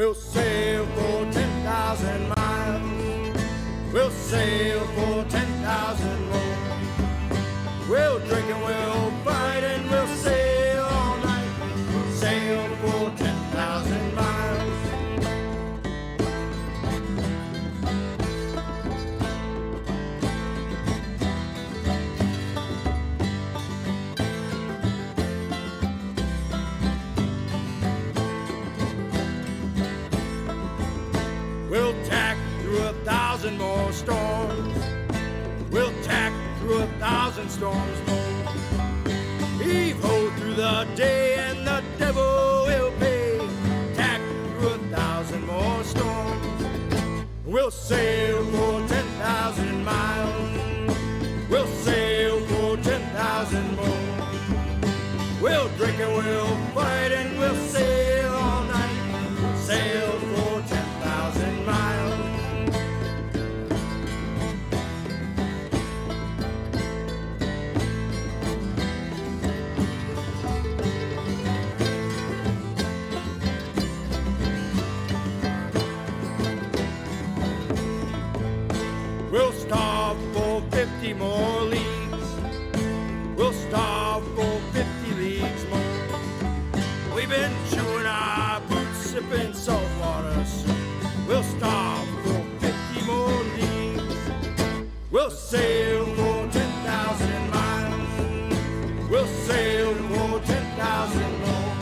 We'll sail for 10,000 miles. We'll sail for 10,000 more. We'll drink and we'll fight and we'll sail all night. We'll sail for 10,000 miles. We'll tack through 1,000 more storms. We'll tack through 1,000 storms more. Heave-ho through the day and the devil will pay. Tack through 1,000 more storms. We'll sail for 10,000 miles. We'll sail for 10,000 more. We'll drink and we'll fight and we'll sail all night. We'll sail for 10,000 miles. We'll starve for 50 more leagues. We'll starve for 50 leagues more. We've been chewing our boots, sipping saltwater soup. We'll starve for 50 more leagues. We'll sail for 10,000 miles. We'll sail for 10,000 more.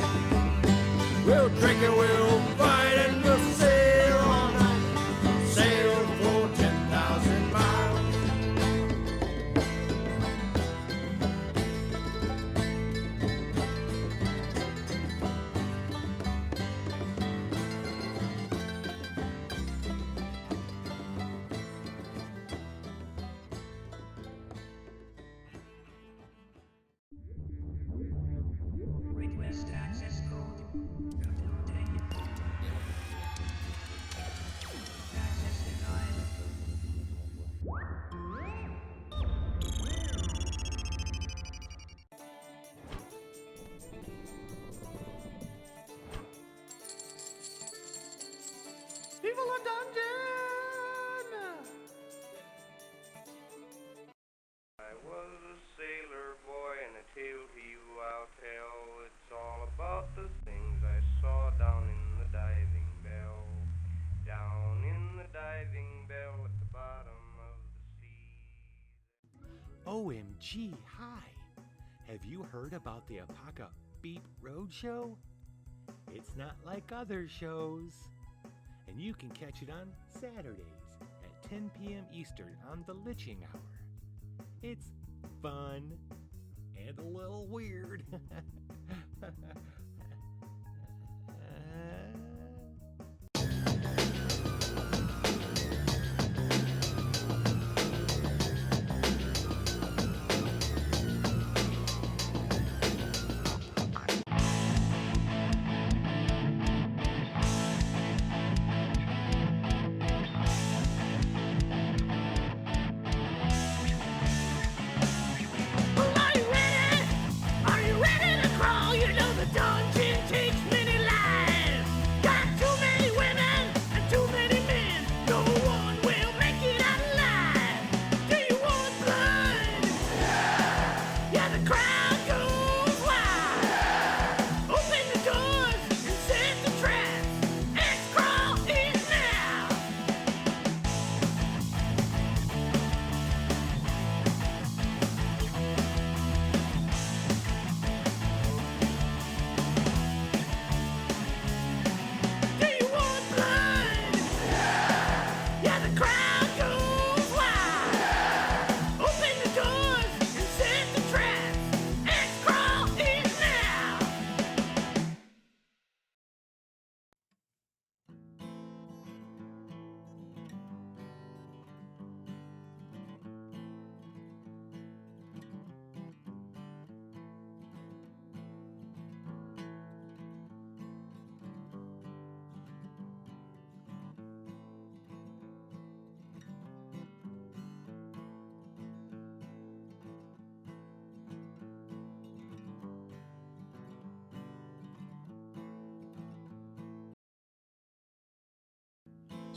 We'll drink and we'll fight and we'll sail all night. Sail for 10,000 miles. Request access code. Access denied. Viva la dungeon! I was a sailor boy, and a tale to you I'll tell. It's all about the things I saw down in the diving bell. Down in the diving bell at the bottom of the sea. OMG, hi! Have you heard about the Apaka Beep Roadshow? It's not like other shows. And you can catch it on Saturdays at 10 p.m. Eastern on the Litching Hour. It's fun and a little weird. Well, are you ready? Are you ready to crawl? You know the dungeon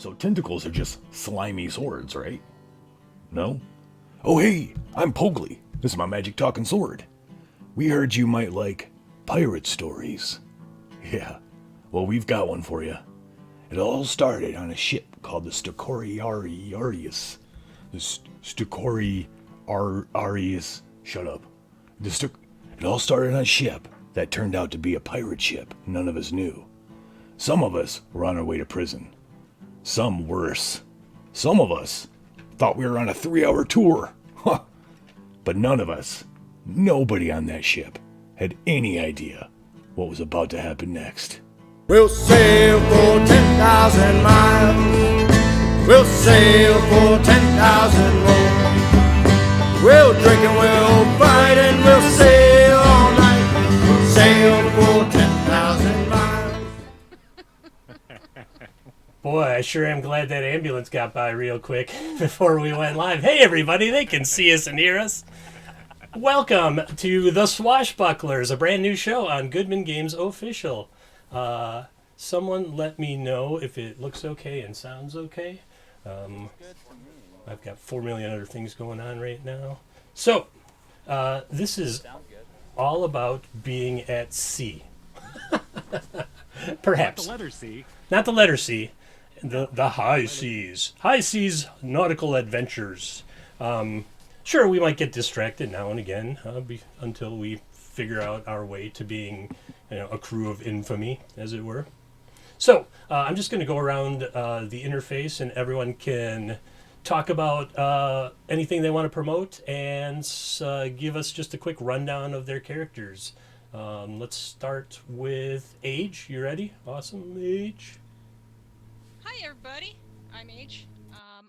So tentacles are just slimy swords, right? No? Oh hey, I'm Pogli. This is my magic talking sword. We heard you might like pirate stories. Yeah, well we've got one for you. It all started on a ship called the Arius. The Stukori Arius. Shut up. It all started on a ship that turned out to be a pirate ship none of us knew. Some of us were on our way to prison. Some worse. Some of us thought we were on a 3-hour tour. Huh. But none of us, nobody on that ship, had any idea what was about to happen next. We'll sail for 10,000 miles. We'll sail for 10,000 more. We'll drink and we'll fight and we'll sail all night. We'll sail for 10,000 miles. Boy, I sure am glad that ambulance got by real quick before we went live. Hey, everybody, they can see us and hear us. Welcome to the Swashbucklers, a brand new show on Goodman Games Official. Someone let me know if it looks okay and sounds okay. I've got 4 million other things going on right now. So, this is all about being at sea. Perhaps. Not the letter C. Not the letter C. The high seas. High seas nautical adventures. Sure, we might get distracted now and again until we figure out our way to being a crew of infamy, as it were. So, I'm just going to go around the interface and everyone can talk about anything they want to promote and give us just a quick rundown of their characters. Let's start with Age. You ready? Awesome, Age. Hi everybody, I'm Age.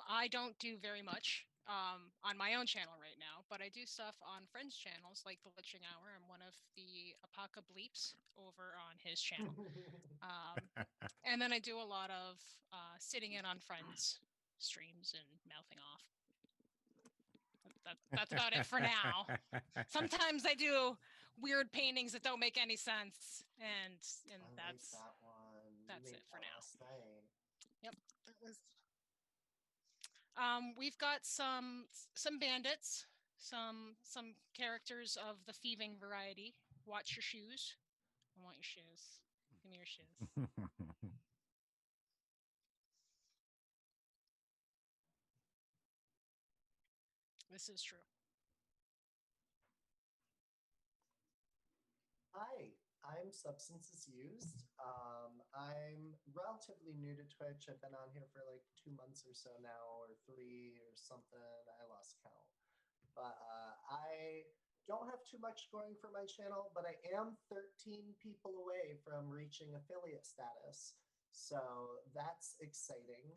I don't do very much on my own channel right now, but I do stuff on friends' channels like the Litching Hour. I'm one of the Apaka Bleeps over on his channel. And then I do a lot of sitting in on friends' streams and mouthing off. That's about it for now. Sometimes I do weird paintings that don't make any sense, and that's it for now. Yep, that was. We've got some bandits, some characters of the thieving variety. Watch your shoes. I want your shoes. Give me your shoes. This is true. Hi, I'm Substances Used. I'm relatively new to Twitch. I've been on here for like 2 months or so now, or 3 or something. I lost count. But I don't have too much going for my channel, but I am 13 people away from reaching affiliate status. So that's exciting.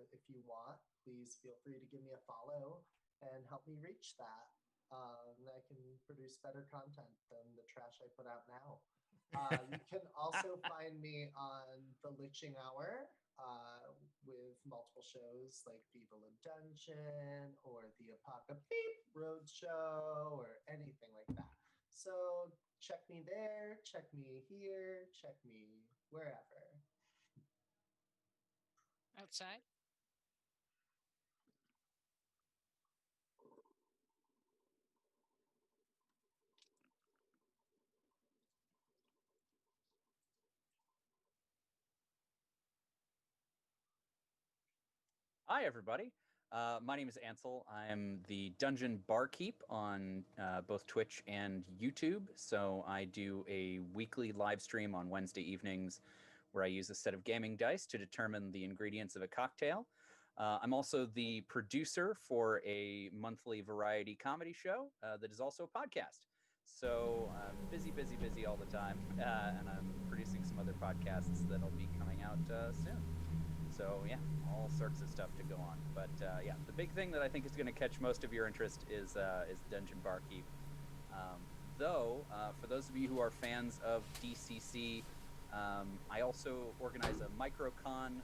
If you want, please feel free to give me a follow and help me reach that. I can produce better content than the trash I put out now. You can also find me on the Litching Hour with multiple shows like Feeble and Dungeon or the Apaka Beep Roadshow or anything like that. So check me there, check me here, check me wherever. Outside. Hi, everybody. My name is Ansel. I'm the Dungeon Barkeep on both Twitch and YouTube. So I do a weekly live stream on Wednesday evenings where I use a set of gaming dice to determine the ingredients of a cocktail. I'm also the producer for a monthly variety comedy show that is also a podcast. So I'm busy all the time. And I'm producing some other podcasts that'll be coming out soon. So yeah, all sorts of stuff to go on. But yeah, the big thing that I think is going to catch most of your interest is Dungeon Barkeep. For those of you who are fans of DCC, I also organize a microcon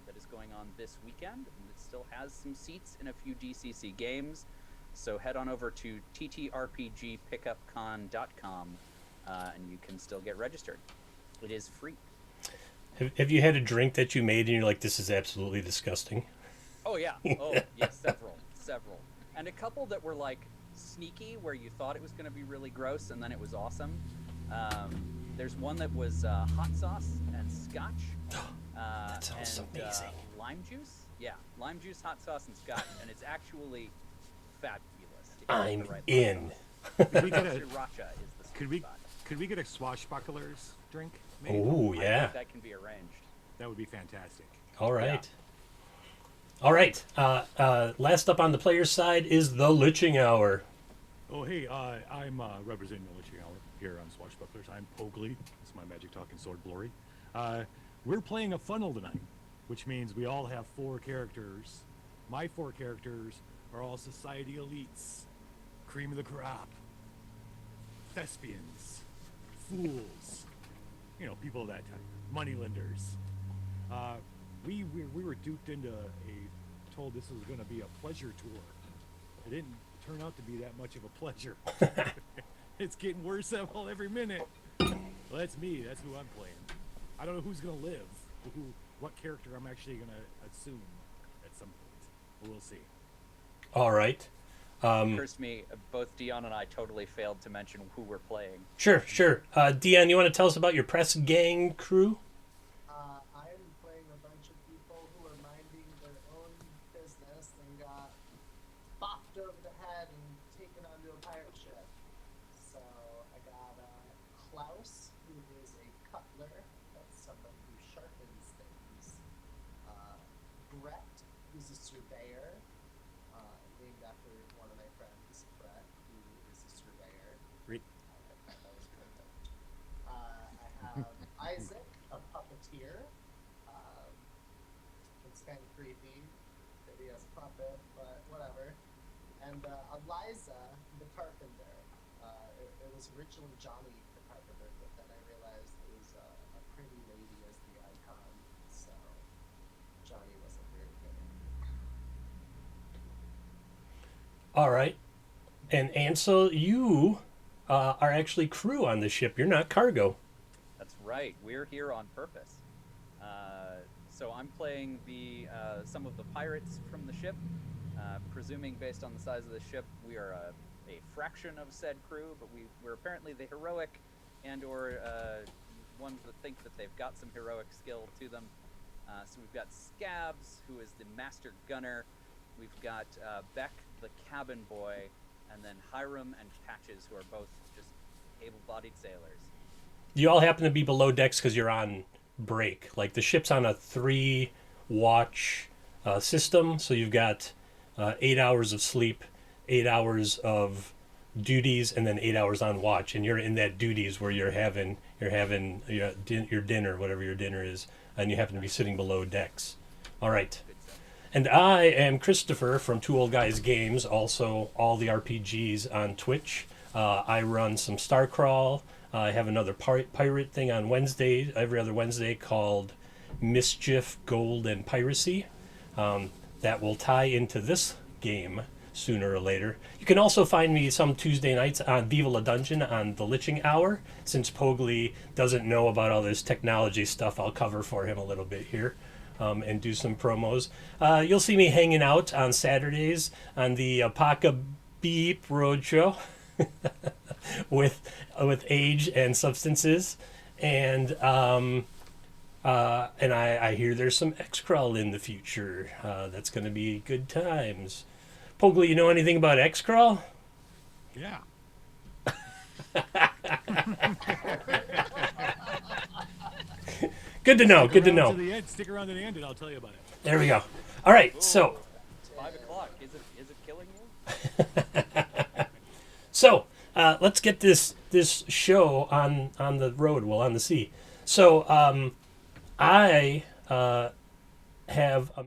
that is going on this weekend, and it still has some seats in a few DCC games. So head on over to ttrpgpickupcon.com and you can still get registered. It is free. Have you had a drink that you made and you're like, this is absolutely disgusting? Oh yeah. Oh yeah. Several, and a couple that were like sneaky, where you thought it was going to be really gross, and then it was awesome. There's one that was hot sauce and scotch. That sounds amazing. Lime juice. Yeah, lime juice, hot sauce, and scotch, and it's actually fabulous. I'm in. Could we get a Sriracha is the sweet spot. could we get a Swashbucklers drink? Maybe? Oh, I yeah. think that can be arranged. That would be fantastic. All right. All right. Last up on the player's side is the Liching Hour. Oh, hey, I'm representing the Liching Hour here on Swashbucklers. I'm Pogli. It's my magic talking sword glory. We're playing a funnel tonight, which means we all have 4 characters. My 4 characters are all society elites, cream of the crop, thespians, fools, you know, people of that type, moneylenders. We were duped into told this was going to be a pleasure tour. It didn't turn out to be that much of a pleasure. It's getting worse every minute. Well, that's me. That's who I'm playing. I don't know who's going to live, what character I'm actually going to assume at some point. But we'll see. All right. Occurs to me, both Dion and I totally failed to mention who we're playing. Sure. Dion, you want to tell us about your press gang crew? I'm playing a bunch of people who are minding their own business and got bopped over the head and taken onto a pirate ship. So I got Klaus, who is a cutler. That's someone who sharpens things. Brett, who's a surveyor, named after one of my friends, Brett, who is a surveyor. Great. I thought that was perfect. I have Isaac, a puppeteer. It's kind of creepy that he has a puppet, but whatever. And Eliza, the carpenter. It was originally Johnny, the carpenter, but then I realized it was a pretty lady as the icon, so Johnny wasn't very good. All right. And Ansel, you are actually crew on the ship. You're not cargo. That's right. We're here on purpose. So I'm playing some of the pirates from the ship. Presuming based on the size of the ship, we are a fraction of said crew, but we're apparently the heroic and/or ones that think that they've got some heroic skill to them. So we've got Scabs, who is the master gunner. We've got Beck, the cabin boy, and then Hiram and Patches, who are both just able-bodied sailors. You all happen to be below decks because you're on break. Like the ship's on a 3-watch system, so you've got 8 hours of sleep, 8 hours of duties, and then 8 hours on watch. And you're in that duties where you're having your dinner, whatever your dinner is, and you happen to be sitting below decks. All right. And I am Christopher from Two Old Guys Games, also all the RPGs on Twitch. I run some Starcrawl. I have another pirate thing on Wednesday, every other Wednesday, called Mischief, Gold, and Piracy. That will tie into this game sooner or later. You can also find me some Tuesday nights on Viva La Dungeon on the Liching Hour. Since Pogli doesn't know about all this technology stuff, I'll cover for him a little bit here. And do some promos. You'll see me hanging out on Saturdays on the Apaka Beep Roadshow with age and substances, and I hear there's some X-Crawl in the future. That's going to be good times. Pogli, you know anything about X-Crawl? Yeah. Good to know. Good to know. Stick around to the end, and I'll tell you about it. There we go. All right, so. It's 5 o'clock. Is it killing you? So let's get this show on the road, well, on the sea. So I have a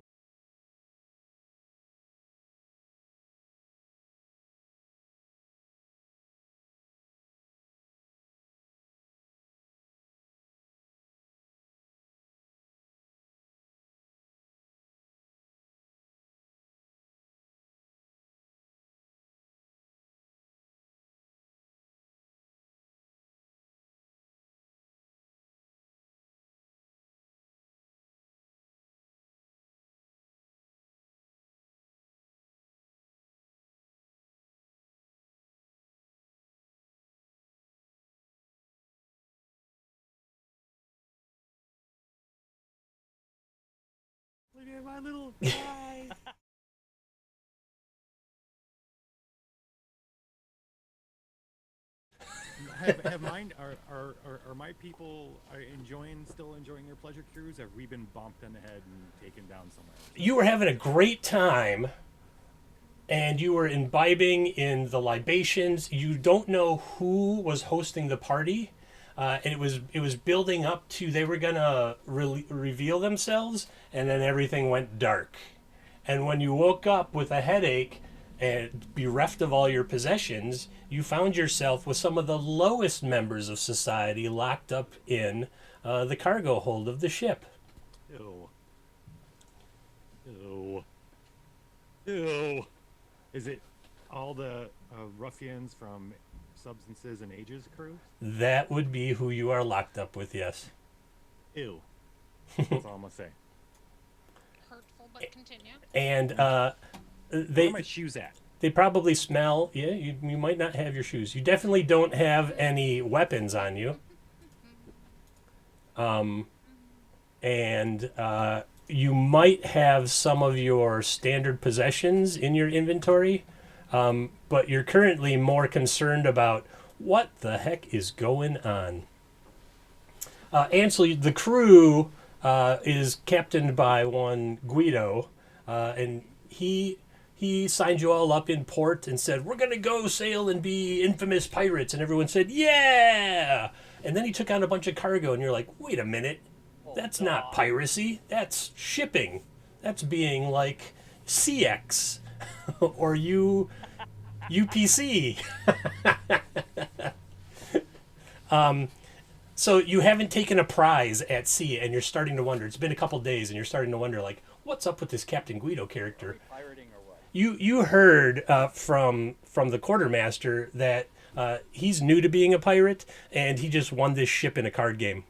Look at my little guy. have mine are my people still enjoying their pleasure cruise? Have we been bumped in the head and taken down somewhere? You were having a great time, and you were imbibing in the libations. You don't know who was hosting the party, and it was building up to they were gonna reveal themselves, and then everything went dark. And when you woke up with a headache and bereft of all your possessions, you found yourself with some of the lowest members of society locked up in the cargo hold of the ship. Ew. Ew. Ew. Is it all the ruffians from Substances and Ages crew? That would be who you are locked up with, yes. Ew. That's all I'm gonna say. Hurtful, but continue. And Where are my shoes at? they probably smell. Yeah, you might not have your shoes. You definitely don't have any weapons on you. And you might have some of your standard possessions in your inventory, but you're currently more concerned about what the heck is going on. Ansel, the crew is captained by one Guido, and he signed you all up in port and said, "We're gonna go sail and be infamous pirates," and everyone said, "Yeah!" And then he took on a bunch of cargo, and you're like, "Wait a minute, that's not piracy. That's shipping. That's being like CX or UPC." So you haven't taken a prize at sea, and you're starting to wonder. It's been a couple days, and you're starting to wonder, like, what's up with this Captain Guido character? Pirating or what? You heard from the quartermaster that he's new to being a pirate, and he just won this ship in a card game.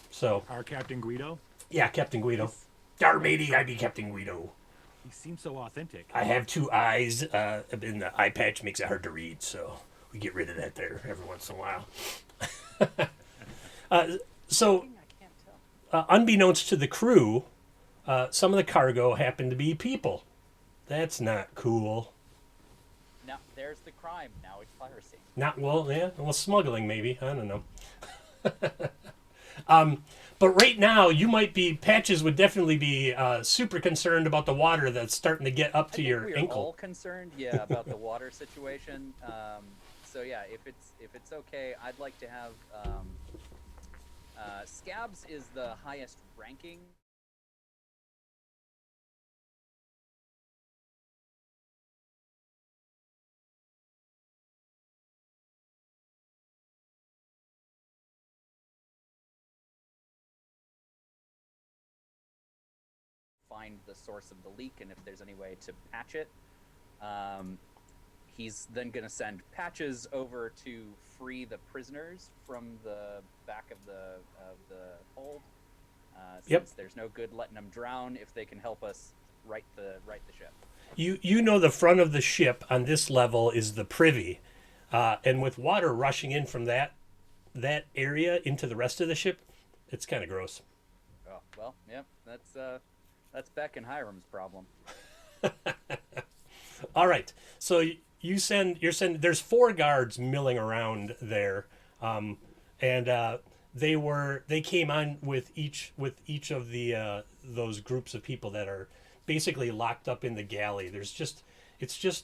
So Our Captain Guido? yeah, Captain Guido. Dar matey, I be Captain Guido. He seems so authentic. I have two eyes, and the eye patch makes it hard to read, so we get rid of that there every once in a while. Unbeknownst to the crew, some of the cargo happened to be people. That's not cool. Now there's the crime. Now it's piracy. Smuggling maybe. I don't know. But right now, Patches would definitely be super concerned about the water that's starting to get up to your we're ankle. all concerned, yeah, about the water situation. So yeah, if it's okay, I'd like to have Scabs is the highest ranking. Find the source of the leak, and if there's any way to patch it. He's then going to send Patches over to free the prisoners from the back of the hold. Since there's no good letting them drown, if they can help us right the ship. You know the front of the ship on this level is the privy, and with water rushing in from that area into the rest of the ship, it's kind of gross. Oh well, yeah, that's Beck and Hiram's problem. All right, so you're sending. There's 4 guards milling around there, and they came on with each of the those groups of people that are basically locked up in the galley. It's just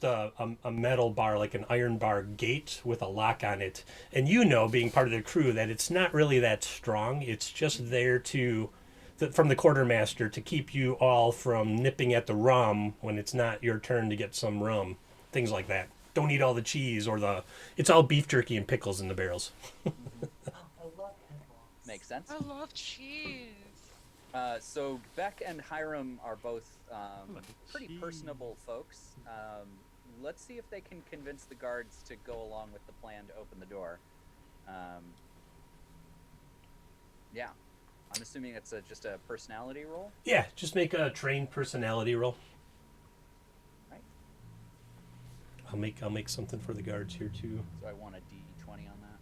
a metal bar, like an iron bar gate with a lock on it, and being part of the crew, that it's not really that strong. It's just there from the quartermaster to keep you all from nipping at the rum when it's not your turn to get some rum. Things like that. Don't eat all the cheese it's all beef jerky and pickles in the barrels. I love pickles. Makes sense. I love cheese. So Beck and Hiram are both pretty personable folks. Let's see if they can convince the guards to go along with the plan to open the door. Yeah. I'm assuming it's just a personality roll? Yeah, just make a trained personality roll. Right. I'll make something for the guards here too. So I want a D20 on that.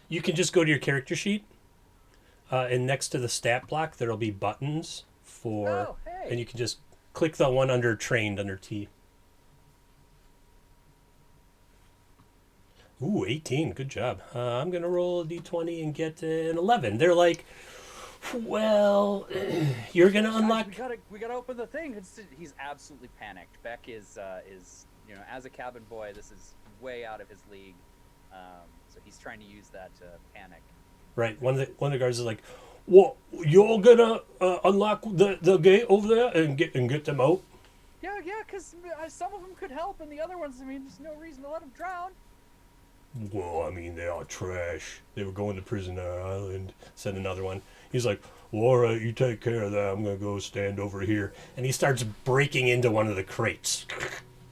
You can just go to your character sheet, and next to the stat block, there'll be buttons for, Oh, hey. and you can just click the one under trained under T. Ooh, 18. Good job. I'm going to roll a d20 and get an 11. They're like, well, you're going to unlock... We gotta open the thing. He's absolutely panicked. Beck is as a cabin boy, this is way out of his league. So he's trying to use that to panic. Right. One of the guards is like, "What? You're gonna unlock the gate over there and get them out?" Yeah, because some of them could help, and the other ones, there's no reason to let them drown. Well, they are trash. They were going to Prisoner Island, said another one. He's like, well, all right, you take care of that. I'm going to go stand over here. And he starts breaking into one of the crates.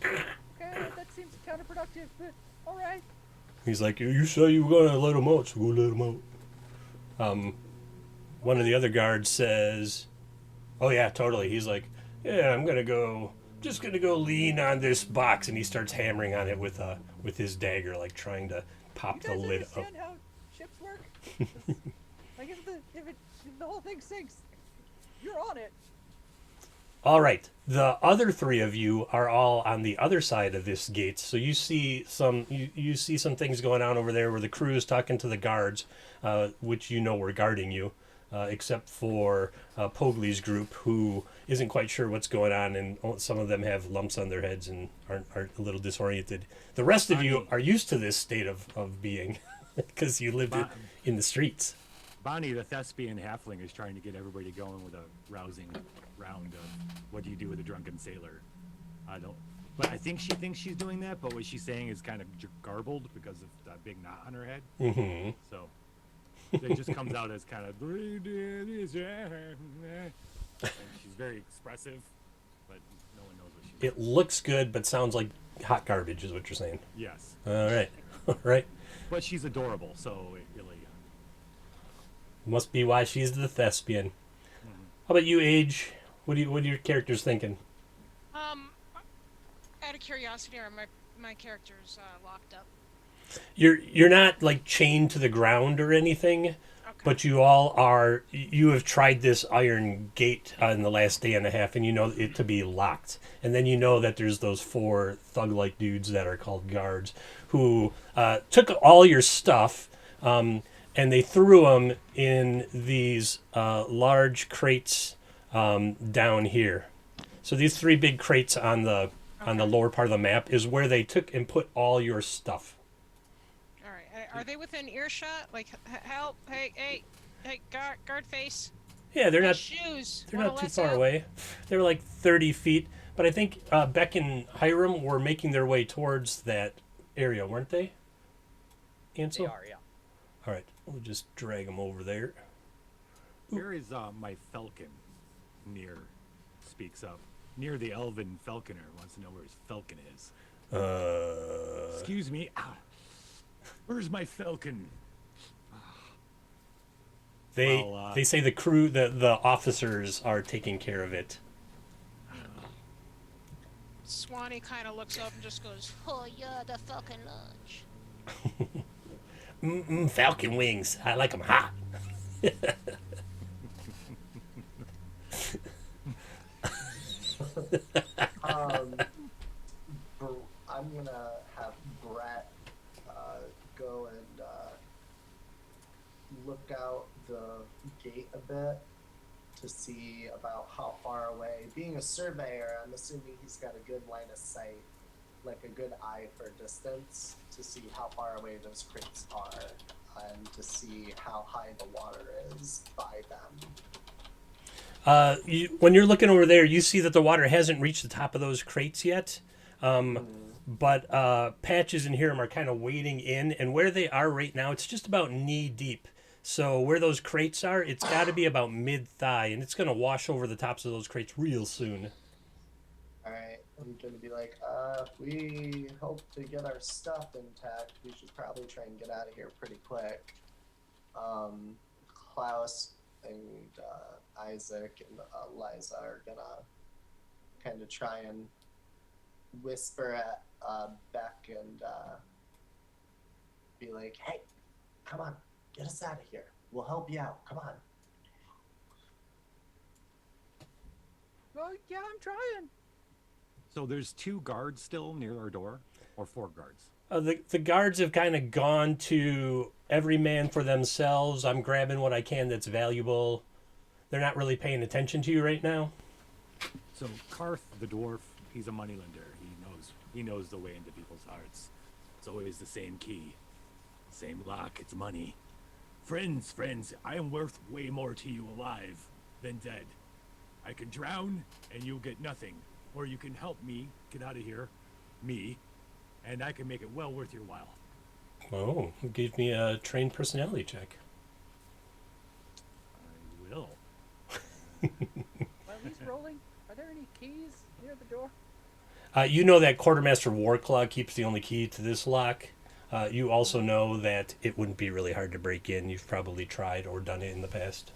Okay, that seems counterproductive, but all right. He's like, you said you were going to let him out, so go let him out. One of the other guards says, oh, yeah, totally. He's like, yeah, just going to go lean on this box. And he starts hammering on it with his dagger, like trying to pop the lid up. You guys understand how ships work? Like, if the whole thing sinks, you're on it. All right. The other three of you are all on the other side of this gate. So you see some things going on over there where the crew is talking to the guards, which were guarding you, except for Poggley's group, who isn't quite sure what's going on, and some of them have lumps on their heads and are a little disoriented. The rest of you are used to this state of being because you lived in the streets. Bonnie, the thespian halfling, is trying to get everybody going with a rousing round of what do you do with a drunken sailor. But I think she thinks she's doing that, but what she's saying is kind of garbled because of that big knot on her head. Mm-hmm. So it just comes out as kind of, and she's very expressive, but no one knows what she's doing. It looks good, but sounds like hot garbage is what you're saying. Yes. All right. All right. But she's adorable, so it really... Must be why she's the thespian. Mm-hmm. How about you, Age? What are your characters thinking? Out of curiosity, are my characters locked up? You're not like chained to the ground or anything, okay. But you all are. You have tried this iron gate in the last day and a half, and you know it to be locked. And then you know that there's those 4 thug-like dudes that are called guards who took all your stuff. And they threw them in these large crates down here. So these 3 big crates on the lower part of the map is where they took and put all your stuff. All right. Are they within earshot? Like, help! Hey! Guard face! Yeah, they're my not. Shoes. They're not too far away. They're like 30 feet. But I think Beck and Hiram were making their way towards that area, weren't they? Ansel? They are, yeah. All right, we'll just drag them over there. Where is my falcon? Speaks up. Near the elven falconer wants to know where his falcon is. Excuse me. Where's my falcon? They say the crew, the officers are taking care of it. Swanee kind of looks up and just goes, "Oh yeah, the falcon lunch." Falcon wings. I like them hot. I'm gonna have Brett go and look out the gate a bit to see about how far away. Being a surveyor, I'm assuming he's got a good line of sight, like a good eye for distance, to see how far away those crates are and to see how high the water is by them. When you're looking over there, you see that the water hasn't reached the top of those crates yet. But Patches and Hiram are kind of wading in, and where they are right now, it's just about knee deep. So where those crates are, it's got to be about mid-thigh, and it's going to wash over the tops of those crates real soon. All right, I'm going to be like, if we hope to get our stuff intact, we should probably try and get out of here pretty quick. Klaus and Isaac and Liza are going to kind of try and whisper at Beck and be like, hey, come on, get us out of here. We'll help you out. Come on. Oh, yeah, I'm trying. So there's 2 guards still near our door, or 4 guards? The guards have kind of gone to every man for themselves. I'm grabbing what I can that's valuable. They're not really paying attention to you right now. So Karth, the dwarf, he's a moneylender. He knows the way into people's hearts. It's always the same key, same lock. It's money. Friends, I am worth way more to you alive than dead. I can drown and you'll get nothing, or you can help me get out of here, and I can make it well worth your while. Oh, give me a trained personality check. I will. While he's rolling, are there any keys near the door? You know that Quartermaster Warclaw keeps the only key to this lock. You also know that it wouldn't be really hard to break in. You've probably tried or done it in the past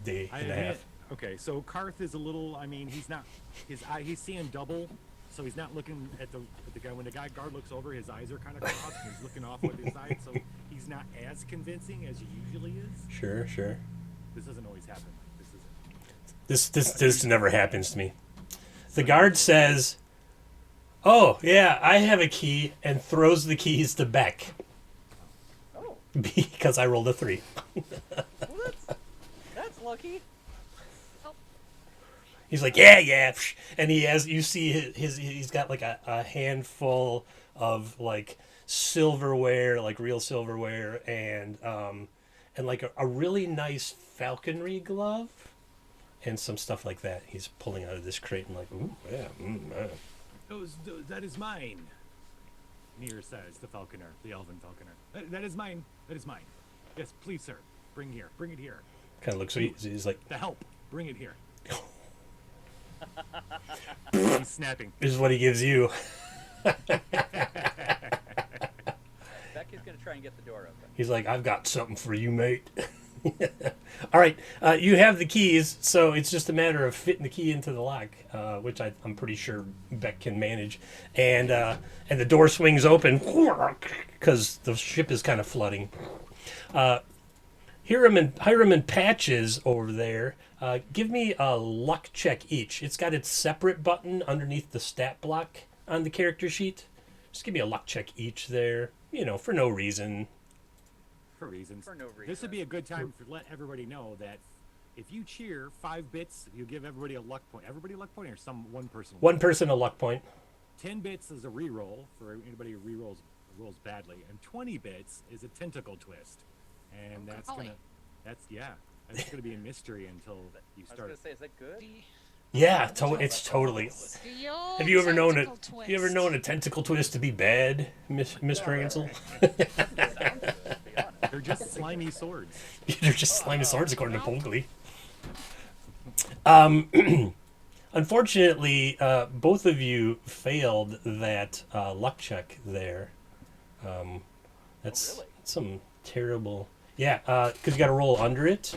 day and a half. Okay, so Karth is a little. I mean, he's seeing double, so he's not looking at the guy. When the guard looks over, his eyes are kind of crossed. And he's looking off with his side, so he's not as convincing as he usually is. Sure. This doesn't always happen. This isn't. This never happens to me. The guard says, "Oh yeah, I have a key," and throws the keys to Beck. Oh. Because I rolled a 3. Well, that's lucky. He's like, yeah, and he has. You see, he's got like a handful of like silverware, like real silverware, and like a really nice falconry glove, and some stuff like that. He's pulling out of this crate and like, ooh, yeah, That is mine. Near says the falconer, the elven falconer. That is mine. That is mine. Yes, please, sir. Bring it here. Kind of looks. He's like, the help. Bring it here. He's snapping. This is what he gives you. Becky's gonna try and get the door open. He's like, I've got something for you, mate. All right, you have the keys, so it's just a matter of fitting the key into the lock, which I'm pretty sure Beck can manage. And the door swings open because the ship is kind of flooding. Hiram and Patches over there. Give me a luck check each. It's got its separate button underneath the stat block on the character sheet. Just give me a luck check each there. For no reason. For reasons. For no reason. This would be a good time to let everybody know that if you cheer 5 bits, you give everybody a luck point. Everybody a luck point, or one person? One person a luck point. 10 bits is a reroll for anybody who rolls badly, and 20 bits is a tentacle twist, and that's gonna be a mystery until you start. I was gonna say, is that good? Yeah, it's totally. Have you ever known it? Twist. You ever known a tentacle twist to be bad, Mr. Ansel? They're just slimy swords. They're just slimy swords, according to Pogli. Unfortunately, both of you failed that luck check there. That's some terrible. Yeah, because you got to roll under it.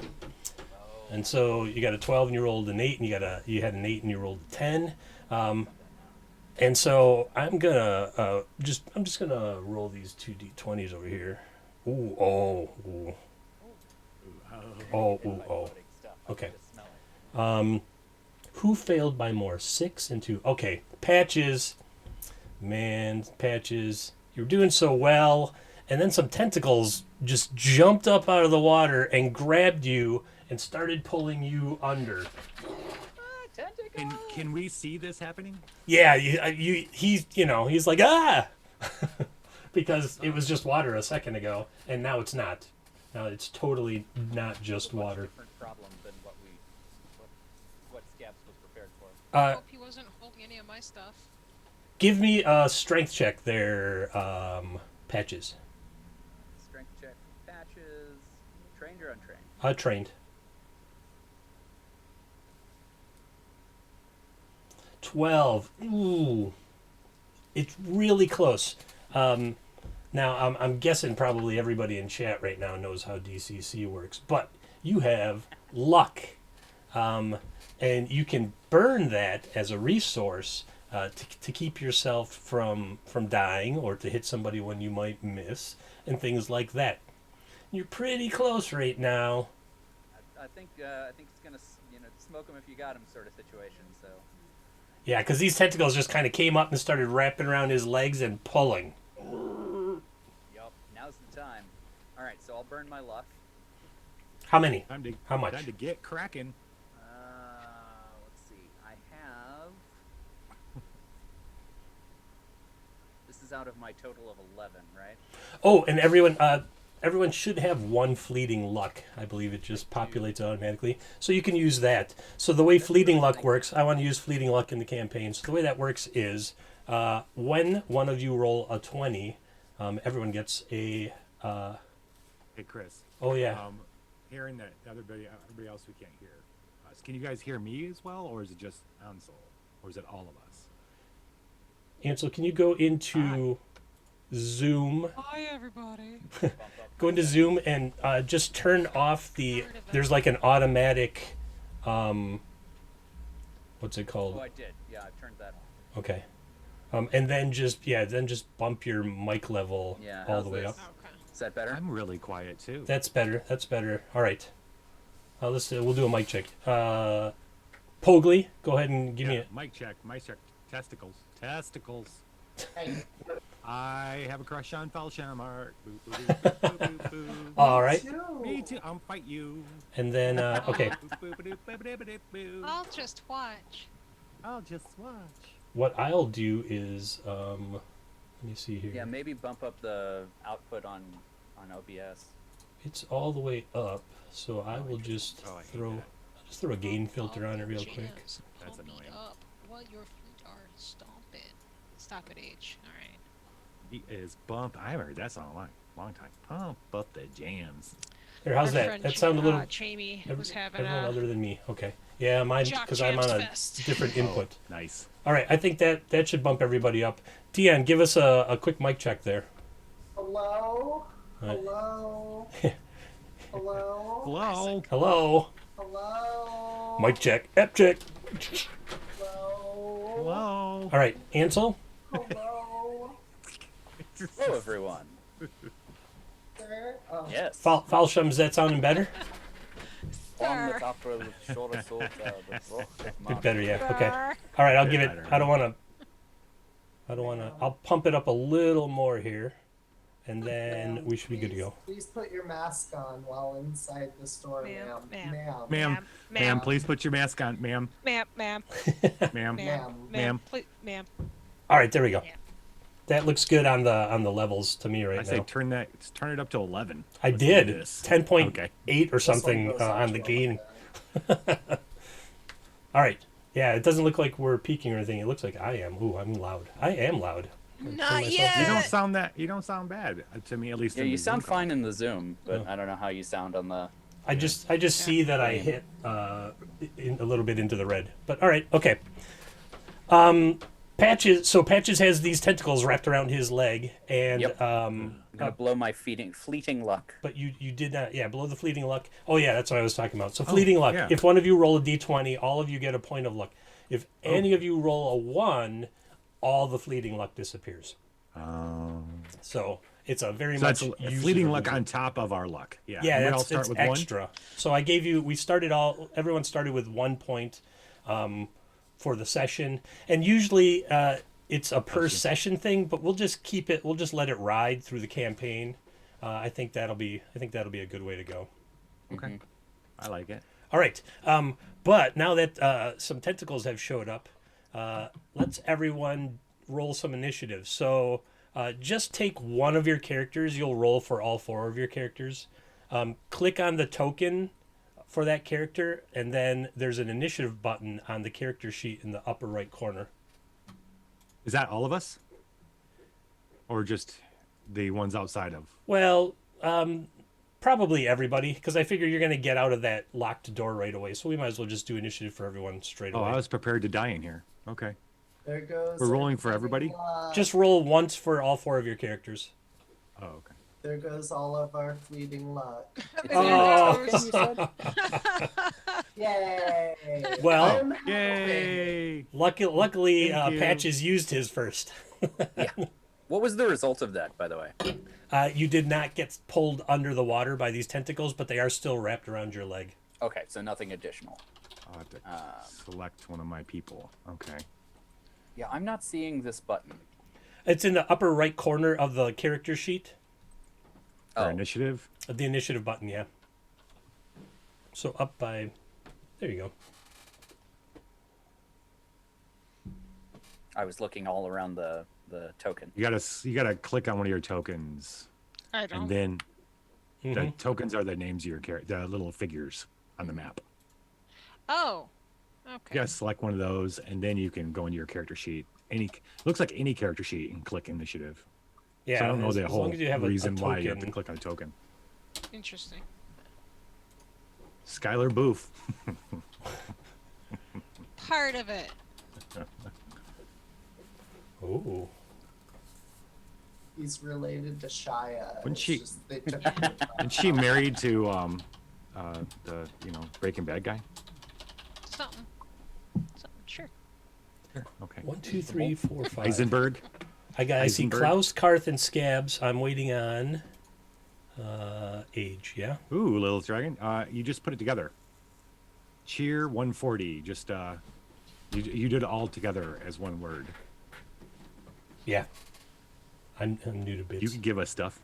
And so you got a 12 and you rolled an 8, and you had an 8 and you rolled a 10. And so I'm just gonna roll these 2 d20s over here. Ooh. Okay. Who failed by more? 6 and 2. Okay, Patches. Man, Patches, you're doing so well. And then some tentacles just jumped up out of the water and grabbed you and started pulling you under. Can we see this happening? Yeah, he's like, ah! Because it was just water a second ago, and now it's not. Now it's totally not just water. Different problem than what Scabs was prepared for. I hope he wasn't holding any of my stuff. Give me a strength check there, Patches. Strength check, Patches. Trained or untrained? Trained. 12. Ooh. It's really close. Now, I'm guessing probably everybody in chat right now knows how DCC works, but you have luck. And you can burn that as a resource to keep yourself from dying or to hit somebody when you might miss and things like that. You're pretty close right now. I think it's gonna smoke 'em if you got 'em sort of situation. So. Yeah, because these tentacles just kind of came up and started wrapping around his legs and pulling. Yup. Now's the time. All right, so I'll burn my luck. How many? How much? Time to get cracking. Let's see. I have. This is out of my total of 11, right? Oh, and everyone should have one fleeting luck. I believe it just populates automatically. So you can use that. So the way fleeting luck works, I want to use fleeting luck in the campaign. So the way that works is when one of you roll a 20, everyone gets a... Hey, Chris. Oh, yeah. Hearing that everybody else we can't hear. Can you guys hear me as well, or is it just Ansel? Or is it all of us? Ansel, can you go into Zoom? Hi, everybody. Go into Zoom and just turn off the... There's like an automatic... what's it called? Oh, I did. Yeah, I've turned that on. Okay. And then just bump your mic level all the way up. Okay. Is that better? I'm really quiet too. That's better. That's better. All right. We'll do a mic check. Pogli, go ahead and give me a... Mic check. Mic check. Testicles. Testicles. Hey, I have a crush on Falshamart. All right. Me too. I'll fight you. And then, okay. I'll just watch. I'll just watch. What I'll do is, let me see here. Yeah, maybe bump up the output on OBS. It's all the way up, so I will just hate throw... that. I'll just throw a gain filter on it real quick. That's Pump me annoying. up while your feet are stomping. Stop it, H. All right. He is bump. I haven't heard that song in a long time. Pump up the jams. Here, how's Our that? friend That sounded a little... Jamie was having everyone a other than me. Okay. Yeah, mine, Jock because I'm on Jams a fest. different input. Nice. All right, I think that should bump everybody up. Deanne, give us a quick mic check there. hello? Right. Hello? Hello? Hello. Hello. Hello? Mic check. Ep check. Hello? Hello. All right, Ansel. Hello? Hello, everyone. Sir? Oh. Yes. Falsham, is that sounding better? On the Sir. top of the shoulder sword, Bit better, yeah. Okay. All right, I'll give it. I don't want to. I'll pump it up a little more here, and then we should be good to go. Please put your mask on while inside the store, ma'am. Ma'am, please put your mask on, ma'am. Ma'am. Ma'am. Ma'am. Please, ma'am. All right, there we go. Yeah. That looks good on the levels to me right I now. say turn it up to 11. I Let's do did. this. 10.8 or This one something goes on the up gain. like that. All right. Yeah, it doesn't look like we're peaking or anything. It looks like I am. Ooh, I'm loud. I am loud. Not You yet. don't sound bad to me, at least. Yeah, in you the Zoom sound call. fine in the Zoom, but Oh. I don't know how you sound on the. I just see that I hit a little bit into the red. But all right, okay. Patches has these tentacles wrapped around his leg, and Yep. I'm gonna blow my fleeting luck. but you did not, yeah, below the fleeting luck. Oh yeah, that's what I was talking about. So fleeting luck. yeah. If one of you roll a d20, all of you get a point of luck. If any of you roll a 1, all the fleeting luck disappears. So it's a very So much that's use fleeting it or luck lose it. on top of our luck. Yeah. Yeah, we that's all start it's with extra. So I gave you. Everyone started with 1 point for the session, and usually it's a per session thing. But we'll just keep it. We'll just let it ride through the campaign. I think that'll be a good way to go. one. Okay. I like it. All right. But now that some tentacles have showed up, let's everyone roll some initiative. So just take one of your characters. You'll roll for all 4 of your characters. Click on the token for that character, and then there's an initiative button on the character sheet in the upper right corner. Is that all of us? Or just the ones outside of? Well, probably everybody, because I figure you're going to get out of that locked door right away. So we might as well just do initiative for everyone straight Oh, away. I was prepared to die in here. Okay. There goes. We're rolling for everybody? Just roll once for all 4 of your characters. Oh, okay. There goes all of our fleeting luck. Oh. Yay! Well, I'm Yay! luckily, Thank you. Patches used his first. What was the result of that, by the way? You did not get pulled under the water by these tentacles, but they are still wrapped around your leg. Okay, so nothing additional. I'll have to select one of my people. Okay. Yeah, I'm not seeing this button. It's in the upper right corner of the character sheet. For initiative? The initiative button, yeah. So up by... There you go. I was looking all around the token. You gotta click on one of your tokens. I don't. And then the tokens are the names of your the little figures on the map. Oh. You Okay. gotta select one of those, and then you can go into your character sheet. Looks like any character sheet and click initiative. Yeah, so I don't know the as whole long as you have a reason why you have to token. click on a token. Interesting. Skylar Booth. Part of it. Oh. He's related to Shia. Wasn't It's she- just they took the And she married to the Breaking Bad guy. Something. Sure. Okay. 1, 2, 3, 4, 5. Eisenberg. I see Eisenberg. Klaus, Karth, and Scabs. I'm waiting on age, yeah? Ooh, Little Dragon. You just put it together. Cheer 140. Just you did it all together as one word. Yeah. I'm new to bits. You can give us stuff.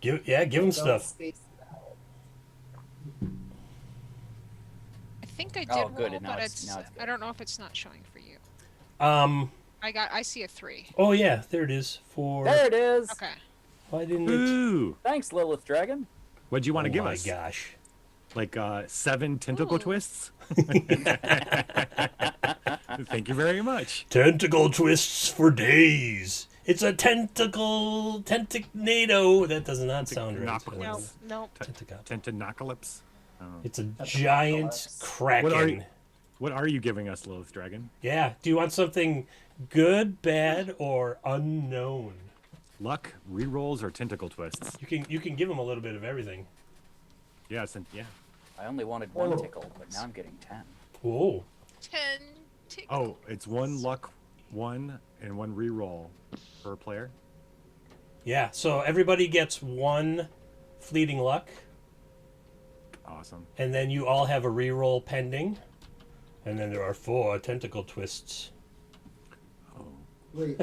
Give him Don't stuff. space it out. I think I did Oh, good, roll, and now but it's I good. don't know if it's not showing for you. I see a 3. Oh, yeah, there it is. There it is. Okay. Why didn't it... Ooh. Thanks, Lilith Dragon. What'd you want to give us? Oh, my gosh. Like 7 tentacle Ooh. twists? Thank you very much. Tentacle twists for days. It's a tentacnado. That does not sound right. Tentacles. Nope. Tentacle. Tentaclypse. It's a giant kraken. What are you giving us, Lilith Dragon? Yeah. Do you want something good, bad, or unknown? Luck, rerolls, or tentacle twists? You can give them a little bit of everything. Yeah, yeah. I only wanted one tickle, but now I'm getting 10. Whoa. 10 tickle. Oh, it's 1 luck, 1, and 1 reroll per player. Yeah. So everybody gets 1 fleeting luck, Awesome. and then you all have a reroll pending, and then there are 4 tentacle twists. Oh. Wait,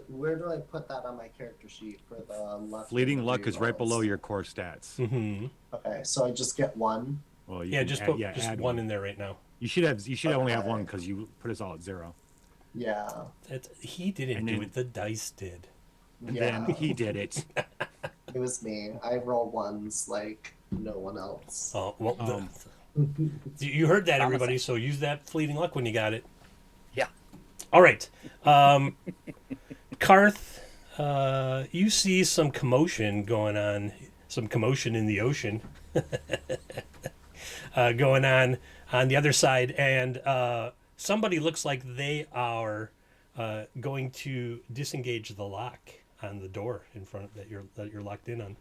where do I put that on my character sheet for the luck? Fleeting and luck is right rerolls? below your core stats. Mm-hmm. Okay, so I just get 1. Well, you Yeah, can just add, put yeah, just add one in there right now. You should only have Okay. 1 because you put us all at 0. Yeah. He didn't And do then- it. The dice did. And Yeah. then he did it. It was me. I roll ones like no one else. Oh well. Um, You heard that, Promising. everybody. So use that fleeting luck when you got it. Yeah. All right. Karth, you see some commotion going on. Some commotion in the ocean going on the other side, and somebody looks like they are going to disengage the lock on the door in front that you're locked in on.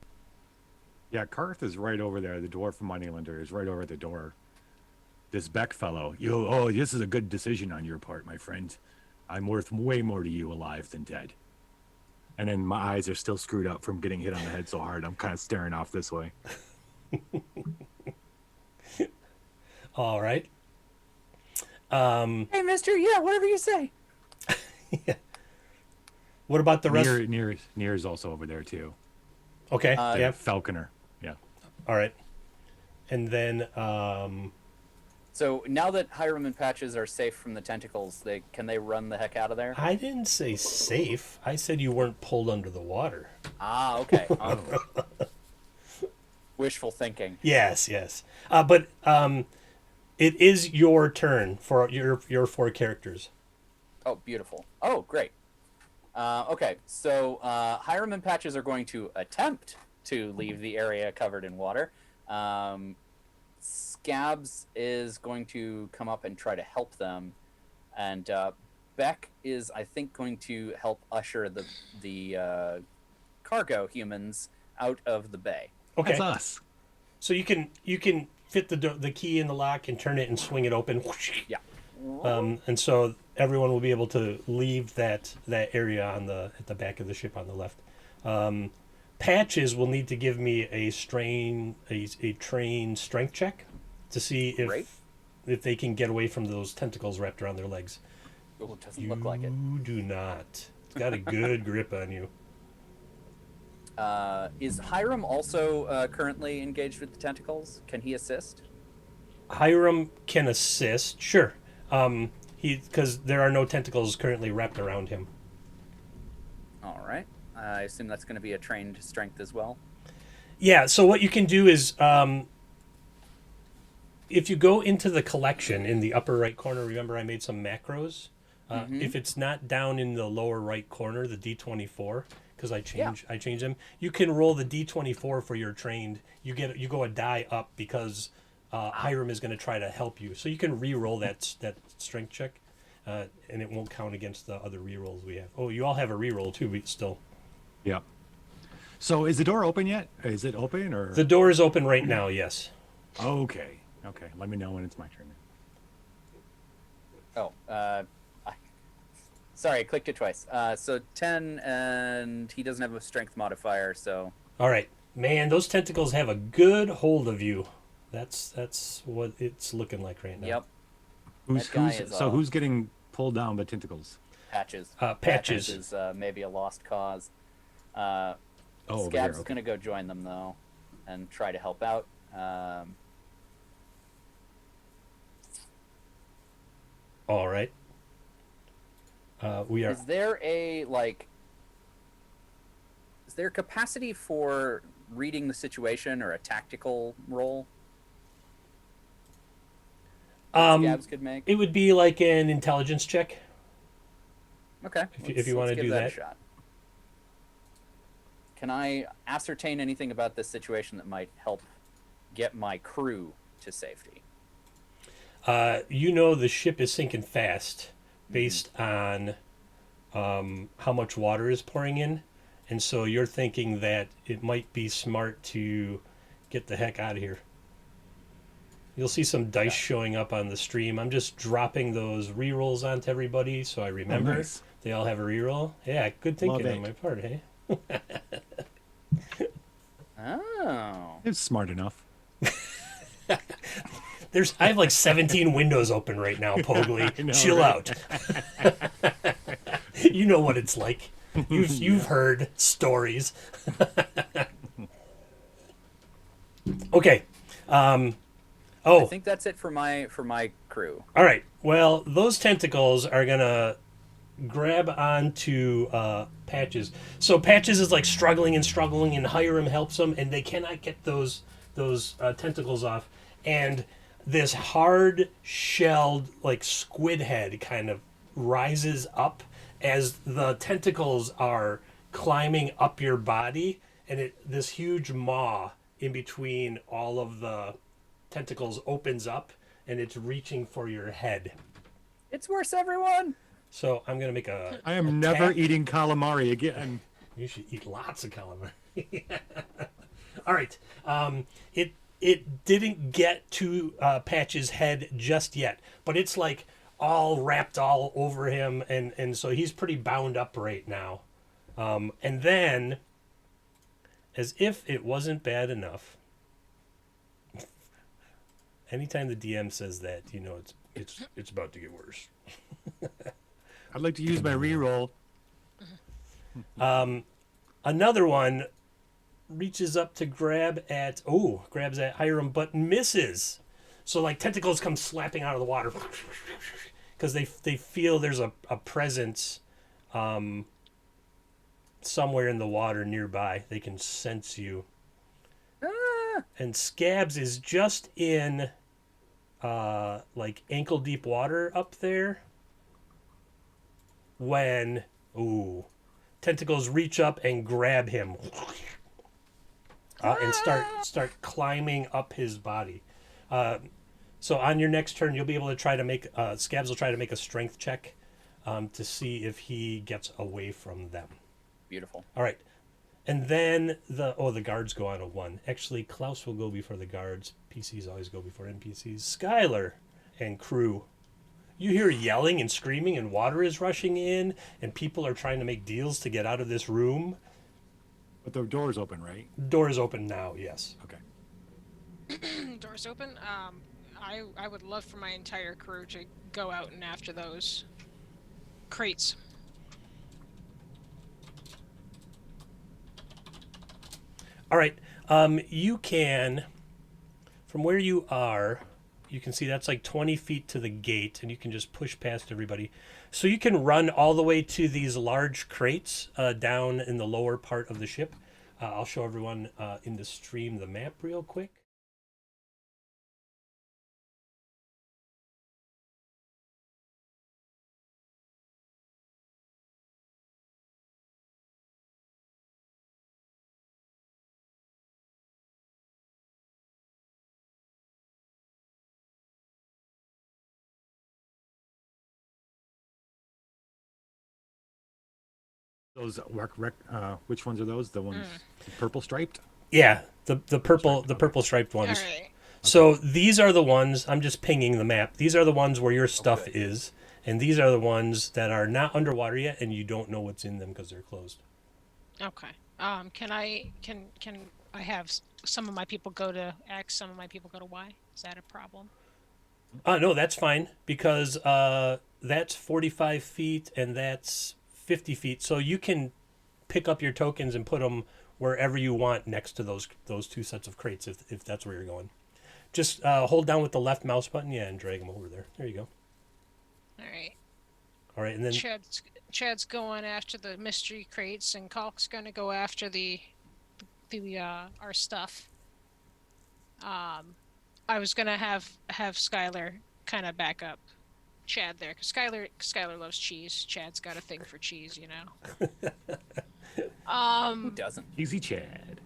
Yeah, Karth is right over there. The dwarf from Moneylender is right over the door. This Beck fellow. This is a good decision on your part, my friend. I'm worth way more to you alive than dead. And then my eyes are still screwed up from getting hit on the head so hard. I'm kind of staring off this way. All right. Hey, mister, yeah, whatever you say. What about the rest? Near is also over there too. Okay. Yeah. Falconer. Yeah. All right. And then So now that Hiram and Patches are safe from the tentacles, can they run the heck out of there? I didn't say safe. I said you weren't pulled under the water. Ah, okay. Wishful thinking. Yes. But it is your turn for your 4 characters. Oh, beautiful. Oh, great. Okay, so Hiram and Patches are going to attempt to leave the area covered in water. Scabs is going to come up and try to help them, and Beck is, I think, going to help usher the cargo humans out of the bay. Okay. That's us. So you can fit the key in the lock and turn it and swing it open. Yeah. And so everyone will be able to leave that area at the back of the ship on the left. Patches will need to give me a train strength check. to see Great. if they can get away from those tentacles wrapped around their legs. Oh, it doesn't look like it. You do not. It's got a good grip on you. Is Hiram also currently engaged with the tentacles? Can he assist? Hiram can assist, sure. Because there are no tentacles currently wrapped around him. All right. I assume that's going to be a trained strength as well. Yeah, so what you can do is, if you go into the collection in the upper right corner, remember I made some macros? If it's not down in the lower right corner, the D24, because I change them, you can roll the D24 for your trained. You go a die up because Hiram is going to try to help you. So you can re-roll that strength check, and it won't count against the other re-rolls we have. Oh, you all have a re-roll too, but still. Yep. So is the door open yet? Is it open or? The door is open right now, yes. Okay. Let me know when it's my turn. Oh, sorry, I clicked it twice. So 10, and he doesn't have a strength modifier, so... All right. Man, those tentacles have a good hold of you. That's what it's looking like right now. Yep. Who's getting pulled down by tentacles? Patches. Patches is maybe a lost cause. Over Scabs here, is going to go join them, though, and try to help out. All right. We are. Is there capacity for reading the situation or a tactical role? Scabs could make. It would be like an intelligence check. Okay. If you want to do that. that. A shot. Can I ascertain anything about this situation that might help get my crew to safety? The ship is sinking fast based on how much water is pouring in. And so you're thinking that it might be smart to get the heck out of here. You'll see some dice showing up on the stream. I'm just dropping those rerolls onto everybody so I remember. Nice. They all have a reroll. Yeah, good thinking on my part, hey? Oh. It's smart enough. I have like 17 windows open right now, Pogli. I know, Chill right? out. You know what it's like. You've heard stories. Okay. I think that's it for my crew. All right. Well, those tentacles are gonna grab onto Patches. So Patches is like struggling, and Hiram helps him, and they cannot get those tentacles off. And this hard-shelled, like squid head, kind of rises up as the tentacles are climbing up your body, and this huge maw in between all of the tentacles opens up, and it's reaching for your head. It's worse, everyone. So I'm gonna make a. I am never eating calamari again. You should eat lots of calamari. All right. It didn't get to Patch's head just yet, but it's like all wrapped all over him, and so he's pretty bound up right now. And then, as if it wasn't bad enough, anytime the DM says that, you know it's about to get worse. I'd like to use my reroll. Another one reaches up to grabs at Hiram, but misses. So like tentacles come slapping out of the water because they feel there's a presence somewhere in the water nearby. They can sense you. And Scabs is just in like ankle deep water up there when tentacles reach up and grab him and start climbing up his body. So on your next turn, you'll be able to try to make Scabs will try to make a strength check to see if he gets away from them. Beautiful. All right. And then the guards go on a 1. Actually, Klaus will go before the guards. PCs always go before NPCs. Skylar and crew. You hear yelling and screaming, and water is rushing in, and people are trying to make deals to get out of this room. But the door's open, right? Door is open now, yes. Okay. Door's open. I would love for my entire crew to go out and after those crates. All right. You can, from where you are, you can see that's like 20 feet to the gate, and you can just push past everybody. So you can run all the way to these large crates down in the lower part of the ship. I'll show everyone in the stream the map real quick. Those which ones are those? The ones purple striped? Yeah, the purple striped ones. All right. So these are the ones, I'm just pinging the map. These are the ones where your stuff is, and these are the ones that are not underwater yet, and you don't know what's in them because they're closed. Okay. Can I have some of my people go to X, some of my people go to Y? Is that a problem? No, that's fine because that's 45 feet and that's 50 feet. So you can pick up your tokens and put them wherever you want next to those two sets of crates if that's where you're going. Just hold down with the left mouse button, and drag them over there. There you go. All right. All right, and then Chad's going after the mystery crates, and Kalk's going to go after the our stuff. I was going to have Skylar kind of back up Chad there, because Skylar loves cheese. Chad's got a thing for cheese, you know. Who doesn't? Easy Chad.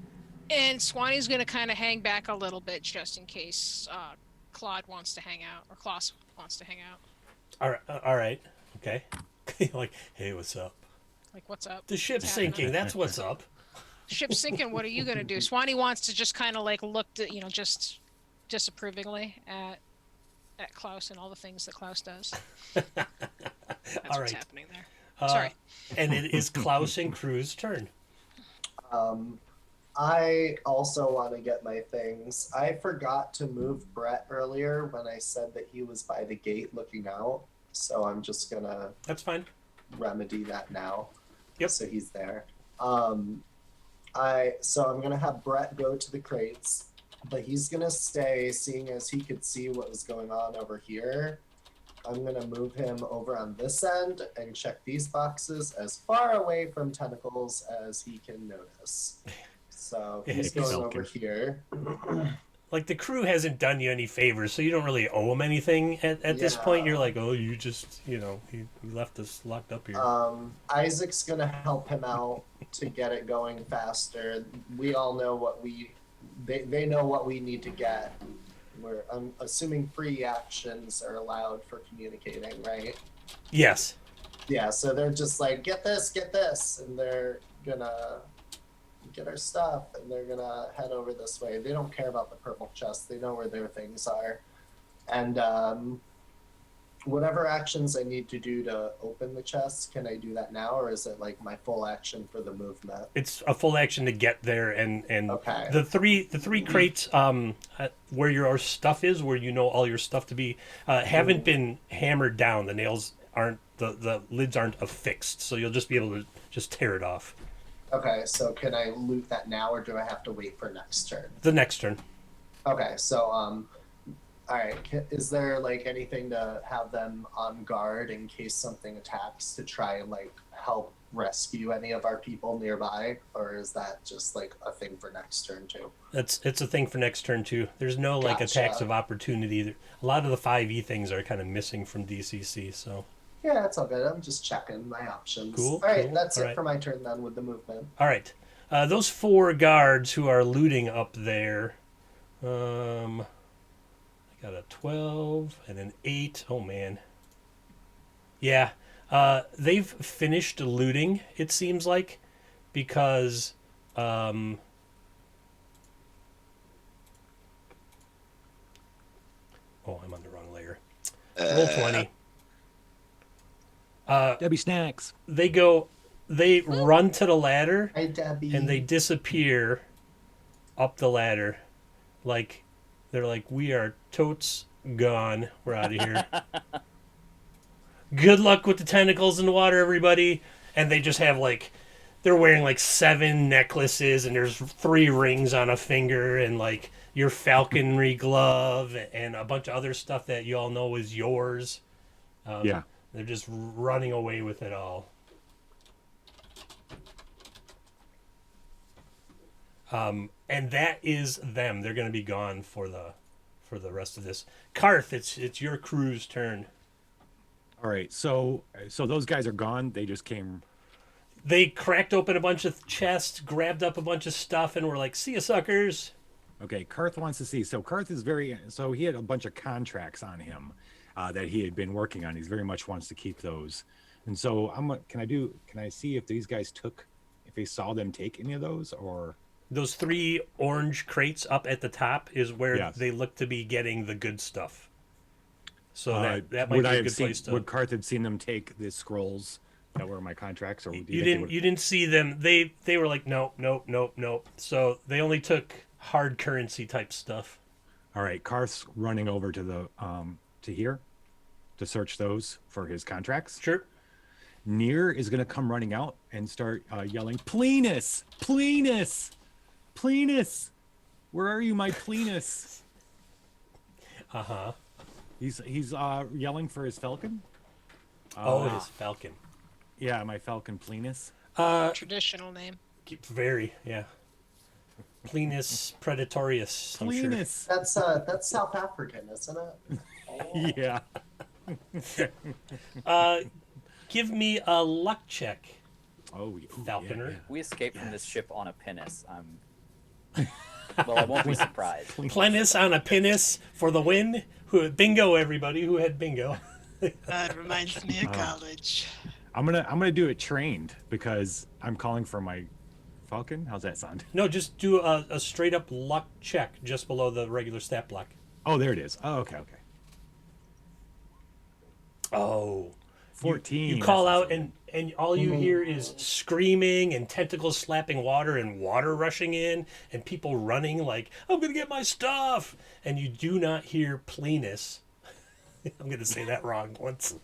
And Swanee's going to kind of hang back a little bit just in case Claude wants to hang out, or Klaus wants to hang out. all right, okay. Like, hey, what's up? Like, what's up? The ship's sinking. That's what's up. Ship's sinking. What are you going to do? Swanee wants to just kind of like look, just disapprovingly at Klaus and all the things that Klaus does. That's all what's right. happening there. Sorry. And it is Klaus and Crew's turn. I also want to get my things. I forgot to move Brett earlier when I said that he was by the gate looking out. So I'm just gonna. That's fine. Remedy that now. Yep. So he's there. So I'm gonna have Brett go to the crates, but he's gonna stay, seeing as he could see what was going on over here. I'm gonna move him over on this end and check these boxes as far away from tentacles as he can notice. So he's going over here. Like, the crew hasn't done you any favors, so you don't really owe them anything at this point. You're like, oh, you just, he left us locked up here. Isaac's gonna help him out to get it going faster. We all know they know what we need to get. I'm assuming free actions are allowed for communicating, right? Yes. Yeah, so they're just like, get this, and they're gonna get our stuff, and they're gonna head over this way. They don't care about the purple chest. They know where their things are. And whatever actions I need to do to open the chest, can I do that now, or is it like my full action for the movement? It's a full action to get there, and okay. the three crates where your stuff is, where you know all your stuff to be, haven't been hammered down. The nails aren't, the lids aren't affixed, so you'll just be able to just tear it off. Okay, so can I loot that now, or do I have to wait for next turn? The next turn. Okay, so all right. Is there like anything to have them on guard in case something attacks to try and like help rescue any of our people nearby, or is that just like a thing for next turn too? It's a thing for next turn too. There's no like attacks of opportunity. A lot of the 5e things are kind of missing from DCC, so. Yeah, that's all good. I'm just checking my options. Cool. All right, cool. that's all it right. for my turn then with the movement. All right. Those 4 guards who are looting up there, I got a 12 and an 8. Oh, man. Yeah. They've finished looting, it seems like, because... oh, I'm on the wrong layer. Roll 20. Debbie Snacks. They run to the ladder, Hi, Debbie. and they disappear up the ladder. Like, they're like, we are totes gone. We're out of here. Good luck with the tentacles in the water, everybody. And they just have like, they're wearing like 7 necklaces, and there's 3 rings on a finger, and like your falconry glove, and a bunch of other stuff that you all know is yours. Yeah. They're just running away with it all. And that is them. They're going to be gone for the rest of this. Karth, it's your crew's turn. All right. So those guys are gone. They just came. They cracked open a bunch of chests, grabbed up a bunch of stuff, and were like, "See ya, suckers." Okay. Karth wants to see. So Karth is so he had a bunch of contracts on him that he had been working on. He very much wants to keep those. And so can I see if these guys if they saw them take any of those, or those 3 orange crates up at the top is where Yes. they look to be getting the good stuff. So that might would be I a have good seen, place to. would Karth have seen them take the scrolls that were in my contracts, or do You think didn't. You didn't see them. They were like, nope. So they only took hard currency type stuff. All right, Karth's running over to the to here to search those for his contracts. Sure. Near is going to come running out and start yelling, "Plenus! Plenus! Plenus! Where are you, my Plenus?" Uh-huh. He's yelling for his falcon. His falcon. Yeah, my falcon Plenus. Traditional name. Very, yeah. Plenus predatorius. I'm sure. Plenus. That's South African, isn't it? Yeah. Give me a luck check, Oh, falconer. yeah. We escaped from this ship on a pinnace. Well, I won't be surprised. Plenus on a pinnace for the win. Bingo, everybody who had bingo. That reminds me of college. I'm gonna do it trained because I'm calling for my falcon. How's that sound? No, just do a straight up luck check just below the regular stat block. Oh, there it is. Oh, okay. Oh. 14. You call That's out and all you hear is screaming and tentacles slapping water and water rushing in and people running like, I'm going to get my stuff. And you do not hear Plenus. I'm going to say that wrong once.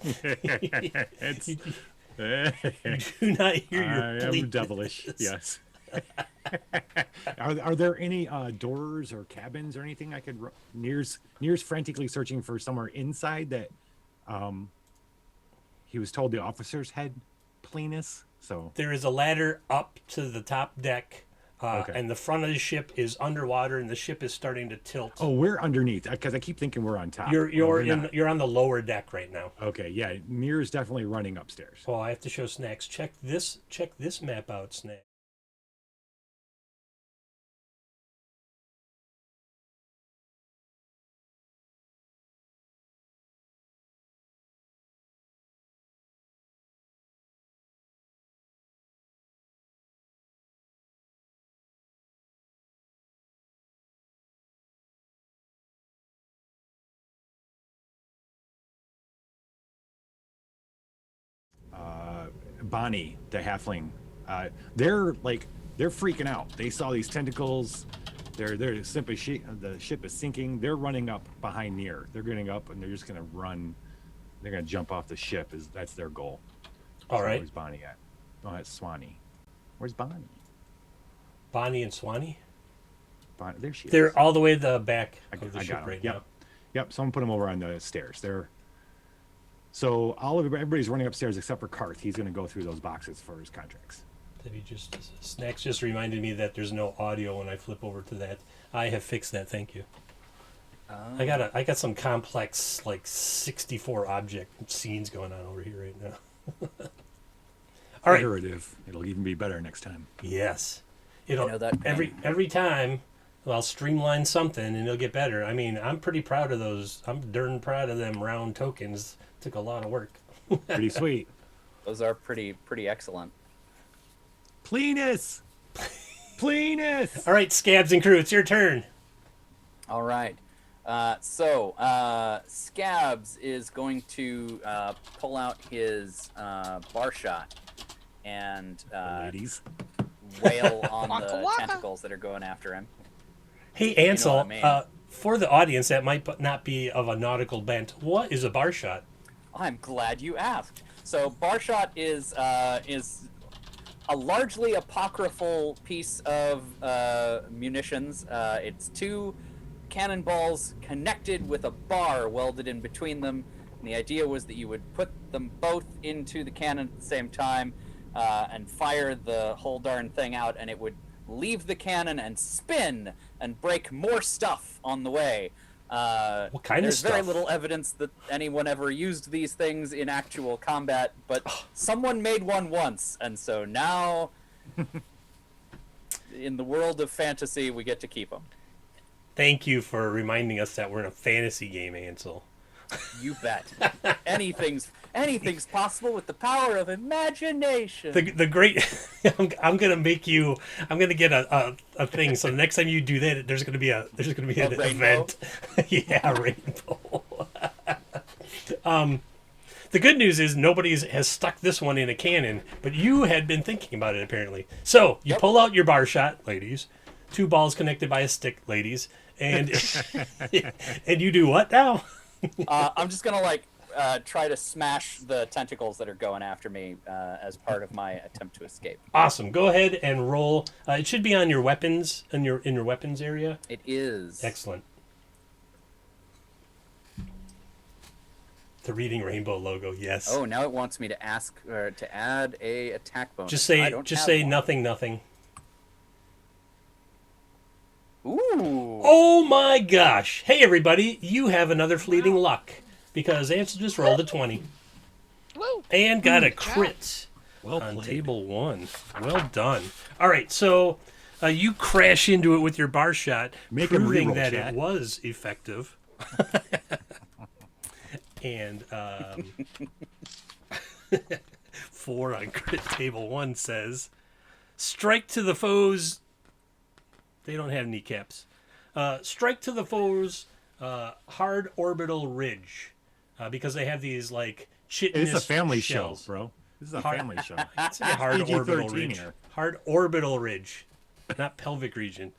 It's, You do not hear your I am Plenus. devilish. Yes. Are there any doors or cabins or anything I could? Near's frantically searching for somewhere inside that. He was told the officers had Plenus, so There is a ladder up to the top deck, Okay. and the front of the ship is underwater, and the ship is starting to tilt. oh, we're underneath because I keep thinking we're on top. You're Well, we're in not. you're on the lower deck right now. Okay, yeah. Near's definitely running upstairs. Oh, I have to show Snacks. Check this map out, Snack. Bonnie, the halfling, they're freaking out. They saw these tentacles. They're simply the ship is sinking. They're running up behind Near. They're getting up and they're just gonna run. They're gonna jump off the ship. That's their goal. All right. Where's Bonnie at? Oh, that's Swanee. Where's Bonnie? Bonnie and Swanee? Bonnie, there she is. They're all the way to the back I of the got ship 'em. right Yep. now. Yep. Someone put them over on the stairs. So everybody's running upstairs except for Karth. He's going to go through those boxes for his contracts. Snacks just reminded me that there's no audio when I flip over to that. I have fixed that. Thank you. I got some complex 64 object scenes going on over here right now. All right. Iterative. It'll even be better next time. Yes. I know that pain. Every time I'll streamline something and it'll get better. I mean, I'm pretty proud of those. I'm darn proud of them round tokens. Took a lot of work. Pretty sweet. Those are pretty excellent. Plenus! Plenus! All right, Scabs and crew, it's your turn. All right. So Scabs is going to pull out his bar shot and Ladies. wail on Waka the waka. tentacles that are going after him. Hey, know Ansel, what I mean. for the audience that might not be of a nautical bent, what is a bar shot? I'm glad you asked. So bar shot is a largely apocryphal piece of munitions. It's 2 cannonballs connected with a bar welded in between them. And the idea was that you would put them both into the cannon at the same time and fire the whole darn thing out, and it would leave the cannon and spin and break more stuff on the way. What kind of There's very stuff? little evidence that anyone ever used these things in actual combat, but someone made one once, and so now, in the world of fantasy, we get to keep them. Thank you for reminding us that we're in a fantasy game, Ansel. You bet. Anything's possible with the power of imagination. The great, I'm gonna get a thing. So the next time you do that, there's gonna be an rainbow? event. Yeah, rainbow. The good news is nobody has stuck this one in a cannon, but you had been thinking about it apparently. So you pull out your bar shot, ladies. 2 balls connected by a stick, ladies, and and you do what now? I'm just gonna try to smash the tentacles that are going after me as part of my attempt to escape. Awesome. Go ahead and roll. It should be on your weapons in your weapons area. It is. Excellent. The Reading Rainbow logo. Yes. Oh, now it wants me to ask or to add a attack bonus. Just I don't say have one. nothing. Ooh. Oh my gosh. Hey everybody, you have another fleeting luck because Ansel just rolled a 20. Woo! And got a crit Well on played. table 1. Well done. All right, so you crash into it with your bar shot, Make him proving reroll, that chat. it was effective. And 4 on crit table 1 says, strike to the foes. They don't have kneecaps. Strike to the foes hard orbital ridge. Because they have these like chitinous It's a family shells. show, bro. This is a Hard- family show. It's a hard PG-13 orbital ridge. here. Hard orbital ridge, not pelvic region.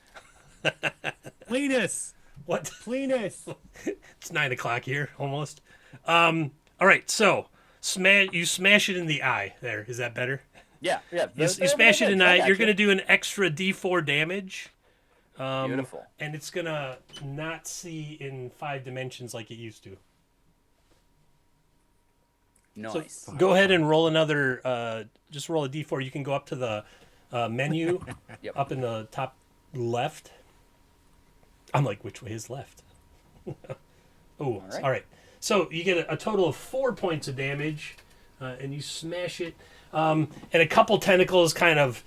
Cleanus. What? Cleanus. It's 9 o'clock here, almost. All right, so you smash it in the eye. There, is that better? Yeah. You smash it in the eye. You're gonna do an extra D4 damage. Beautiful. And it's gonna not see in 5 dimensions like it used to. Nice. So go ahead and roll another. Just roll a D4. You can go up to the menu Yep. up in the top left. I'm like, which way is left? Oh, all right. So you get a total of 4 points of damage, and you smash it. And a couple tentacles kind of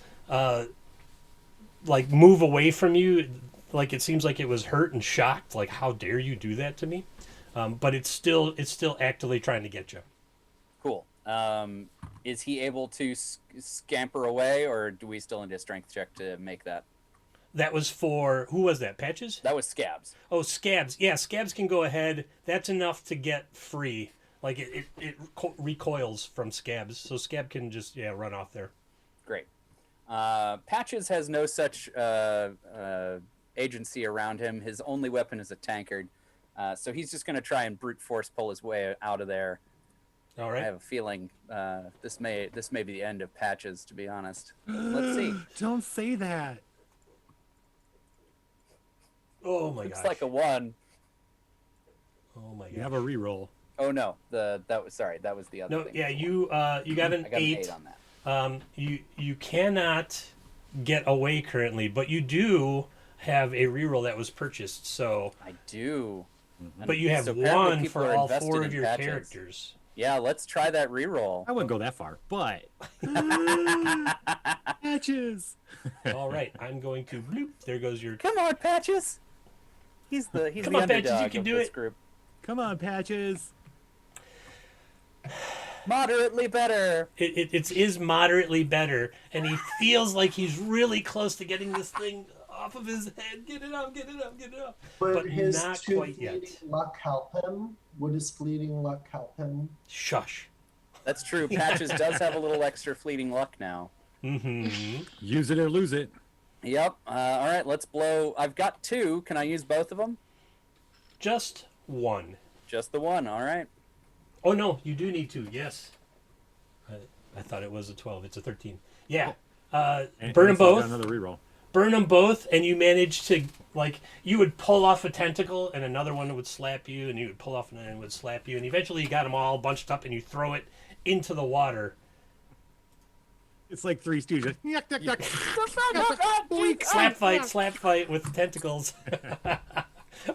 like move away from you, like it seems like it was hurt and shocked. Like, how dare you do that to me? But it's still actively trying to get you. Cool. Is he able to scamper away, or do we still need a strength check to make that? That was for, who was that? Patches? That was Scabs. Oh, Scabs. Yeah, Scabs can go ahead. That's enough to get free. Like it recoils from Scabs, so Scab can just run off there. Great. Patches has no such agency around him. His only weapon is a tankard, so he's just going to try and brute force pull his way out of there. All I right. have a feeling this may be the end of Patches, to be honest. Let's see. Don't say that. Oh my Looks gosh. like a 1. Oh my You god. have a reroll. Oh no, that was the other No, thing. yeah, you got an I got 8. an 8 on that. You cannot get away currently, but you do have a reroll that was purchased. So, I do. but you have So apparently 1 people for are all invested 4 in of your Patches. characters. Yeah, let's try that reroll. I wouldn't go that far, but Patches. All right, I'm going to bloop. There goes your. Come on, Patches. He's the Come the on, Patches, you underdog can of do this it. group. Come on, Patches. Moderately better. It is moderately better, and he feels like he's really close to getting this thing off of his head. Get it up, get it up, get it up. Would But his not two quite yet. fleeting luck help him? Would his fleeting luck help him? Shush. That's true. Patches does have a little extra fleeting luck now. Mm-hmm. Use it or lose it. Yep. All right, let's blow. I've got 2. Can I use both of them? Just one. Just the one. All right. Oh no, you do need two. Yes. I thought it was a 12. It's a 13. Yeah. Burn them both. Another reroll. Burn them both, and you manage to, like, you would pull off a tentacle, and another one would slap you, and you would pull off and it would slap you, and eventually you got them all bunched up, and you throw it into the water. It's like Three Stooges. Slap fight with tentacles.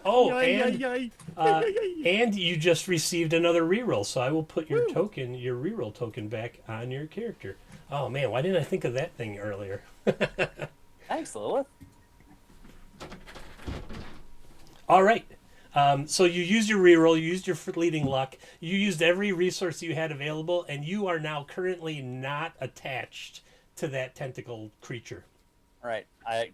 Oh, and you just received another reroll, so I will put your reroll token back on your character. Oh man, why didn't I think of that thing earlier? Thanks, Lilith. All right. So you used your reroll, you used your fleeting luck, you used every resource you had available, and you are now currently not attached to that tentacle creature. All right.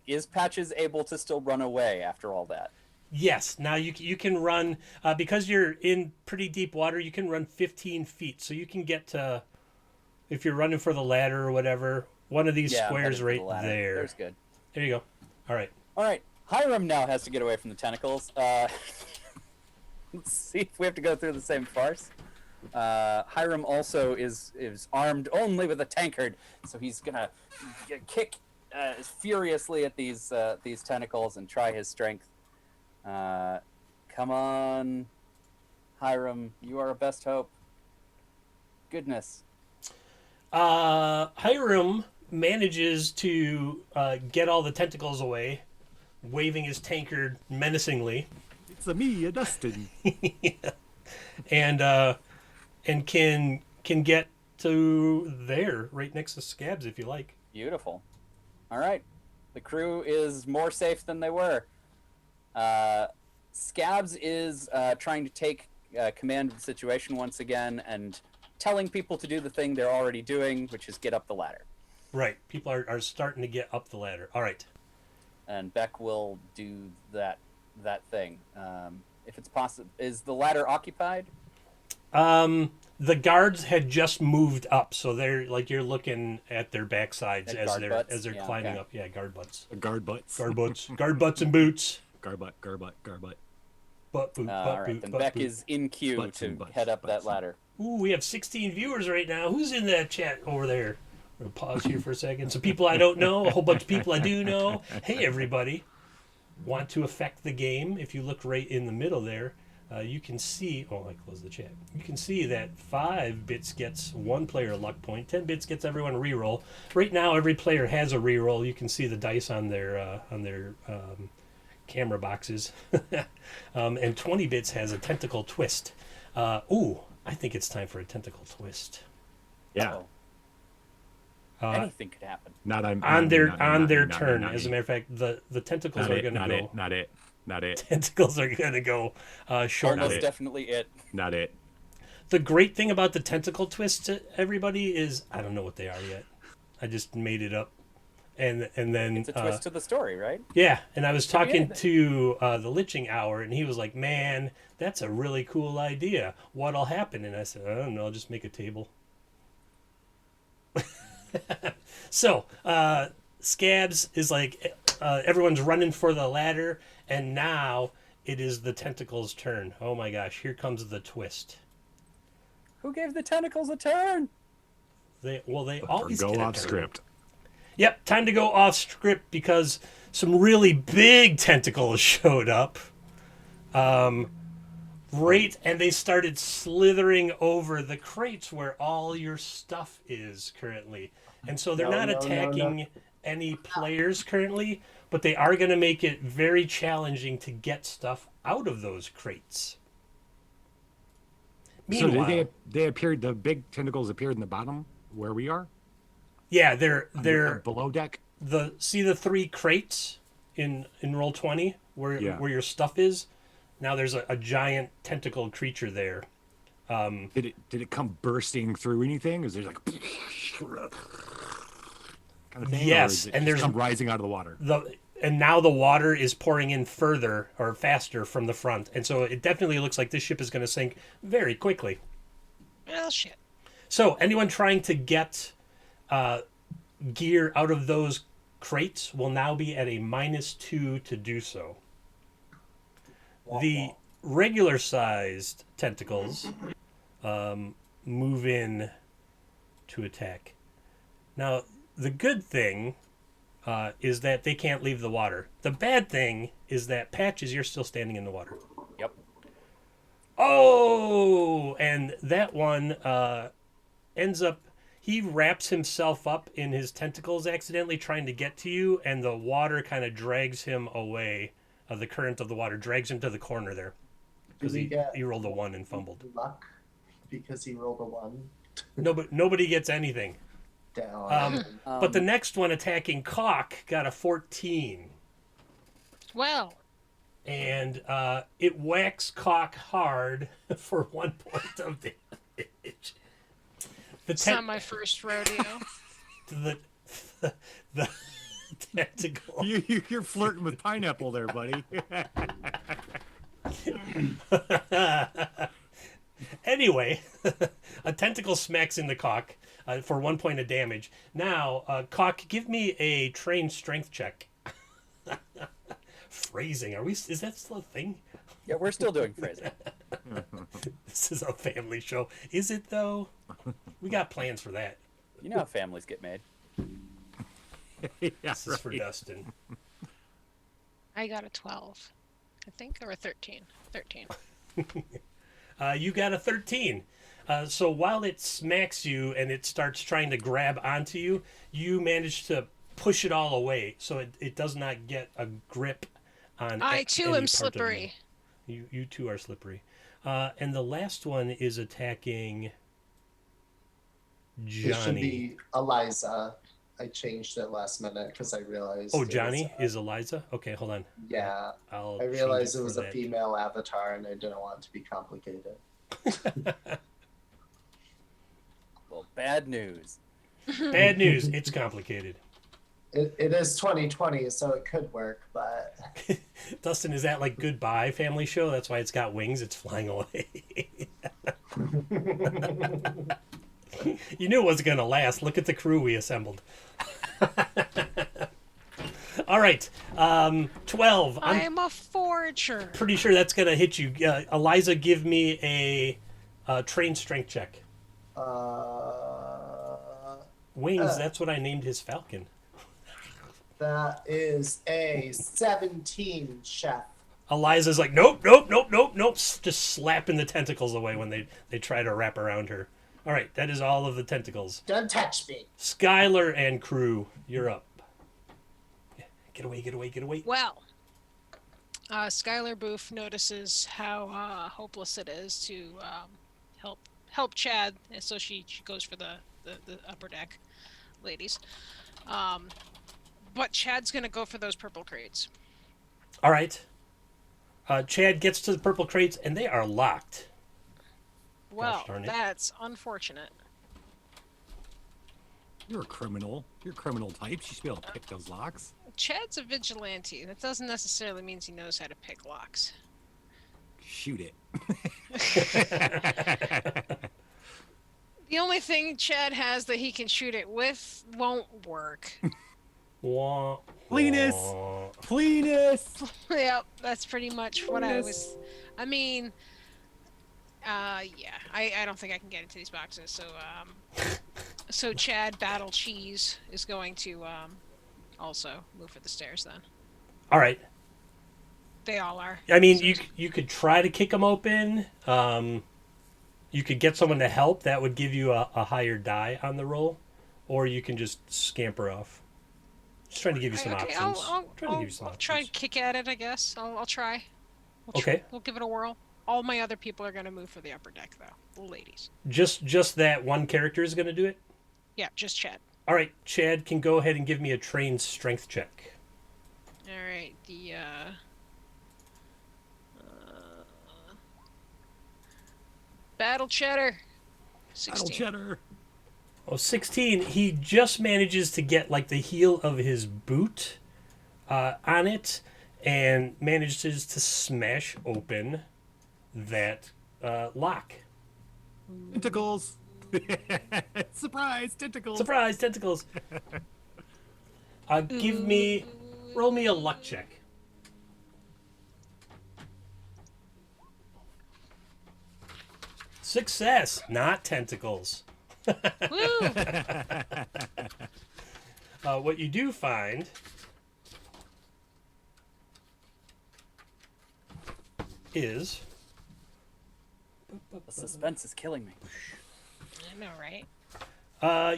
Is Patches able to still run away after all that? Yes. Now you can run, because you're in pretty deep water, you can run 15 feet. So you can get to, if you're running for the ladder or whatever, one of these squares right there. There's good. There you go. All right. All right. Hiram now has to get away from the tentacles. Let's see if we have to go through the same farce. Hiram also is armed only with a tankard, so he's gonna kick furiously at these tentacles and try his strength. Come on, Hiram, you are our best hope. Goodness. Hiram manages to get all the tentacles away, waving his tankard menacingly. It's me, Dustin. And can get to there, right next to Scabs, if you like. Beautiful. All right. The crew is more safe than they were. Scabs is trying to take command of the situation once again and telling people to do the thing they're already doing, which is get up the ladder. Right. People are starting to get up the ladder. All right. And Beck will do that thing. If it's possible. Is the ladder occupied? The guards had just moved up, so they're like, you're looking at their backsides as they're climbing up. Yeah, guard butts. Guard butts. Guard butts. Guard butts and boots. Guard butt. Butt boot. All right, then Beck is in queue to head up that ladder. Ooh, we have 16 viewers right now. Who's in that chat over there? We'll pause here for a second. Some people I don't know, a whole bunch of people I do know. Hey, everybody. Want to affect the game? If you look right in the middle there, you can see, I closed the chat. You can see that 5 bits gets one player a luck point, 10 bits gets everyone a reroll. Right now, every player has a reroll. You can see the dice on their camera boxes. And 20 bits has a tentacle twist. I think it's time for a tentacle twist. Yeah. Anything could happen. On their turn. As a matter of fact, the tentacles are going to go. Not it. Tentacles are going to go short. Almost definitely it. Not it. The great thing about the tentacle twist, everybody, is I don't know what they are yet. I just made it up. And then it's a twist to the story, right? Yeah, and I was talking to the Liching Hour, and he was like, "Man, that's a really cool idea. What'll happen?" And I said, "I don't know. I'll just make a table." So, Scabs is like, everyone's running for the ladder, and now it is the tentacles' turn. Oh my gosh! Here comes the twist. Who gave the tentacles a turn? They always go get a off turn. script. Yep, time to go off script because some really big tentacles showed up. And they started slithering over the crates where all your stuff is currently. And so they're not attacking any players currently, but they are going to make it very challenging to get stuff out of those crates. Meanwhile, so they appeared, the big tentacles appeared in the bottom where we are? Yeah, they're below deck. See the 3 crates in Roll20 where your stuff is. Now there's a giant tentacle creature there. Did it come bursting through anything? Is there like kind of thing? Yes, and there's come rising out of the water. And now the water is pouring in further or faster from the front, and so it definitely looks like this ship is going to sink very quickly. Well, shit. So anyone trying to get gear out of those crates will now be at a -2 to do so. The regular-sized tentacles move in to attack. Now, the good thing is that they can't leave the water. The bad thing is that Patches, you're still standing in the water. Yep. Oh, and that one ends up. He wraps himself up in his tentacles accidentally trying to get to you, and the water kind of drags him away. The current of the water drags him to the corner there. Because he rolled a 1 and fumbled. Luck because he rolled a 1. Nobody gets anything. Down. But the next one attacking Caulk got a 14. Well, And it whacks Caulk hard for 1 point of damage. it's not my first rodeo. The tentacle. You're flirting with pineapple there, buddy. Anyway, a tentacle smacks into Caulk for 1 point of damage. Now, Caulk, give me a trained strength check. Phrasing. Is that still a thing? Yeah, we're still doing phrasing. This is a family show. Is it, though? We got plans for that. You know how families get made. This is for Dustin. I got a 12, I think, or a 13. 13. You got a 13. So while it smacks you and it starts trying to grab onto you, you manage to push it all away so it does not get a grip on I too any am part slippery. of you too are slippery. And the last one is attacking It should Johnny. be Eliza. I changed it last minute because I realized. Oh, it Johnny was, is Eliza? Okay, hold on. Yeah. I'll I change realized it for was a that. female avatar and I didn't want it to be complicated. Well, bad news. Bad news. It's complicated. It is 2020, so it could work, but Dustin, is that like Goodbye Family Show? That's why it's got wings. It's flying away. You knew it wasn't going to last. Look at the crew we assembled. All right. 12. I am a forger. Pretty sure that's going to hit you. Eliza, give me a trained strength check. Wings, that's what I named his falcon. that is a 17, chef. Eliza's like, nope. Just slapping the tentacles away when they try to wrap around her. All right, that is all of the tentacles. Don't touch me. Skylar and crew, you're up. Get away. Well, Skylar Booth notices how hopeless it is to help Chad, and so she goes for the upper deck ladies. But Chad's gonna go for those purple crates. All right. Chad gets to the purple crates, and they are locked. Well, Gosh darn it. that's unfortunate. You're a criminal. You're a criminal type. You should be able to pick those locks. Chad's a vigilante. That doesn't necessarily mean he knows how to pick locks. Shoot it. The only thing Chad has that he can shoot it with won't work. Wah, Cleanus. wah. Cleanus. Yep, that's pretty much what I was. I mean, yeah, I don't think I can get into these boxes. So, so Chad Battle Cheese is going to also move for the stairs. Then All right. they all are. I mean, you could try to kick them open. You could get someone to help. That would give you a higher die on the roll. Or you can just scamper off. Just trying to give you some Okay, options. I'll try and kick at it. I guess I'll try. Okay. We'll give it a whirl. All my other people are going to move for the upper deck, though. The ladies. Just that one character is going to do it? Yeah, just Chad. All right. Chad can go ahead and give me a trained strength check. All right, the Battle Cheddar. 16. Battle cheddar. Oh, 16. He just manages to get like the heel of his boot on it and manages to smash open that lock. Tentacles. Surprise, tentacles. Surprise, tentacles. Roll me a luck check. Success, not tentacles. Woo! What you do find is The suspense is killing me. I know, right?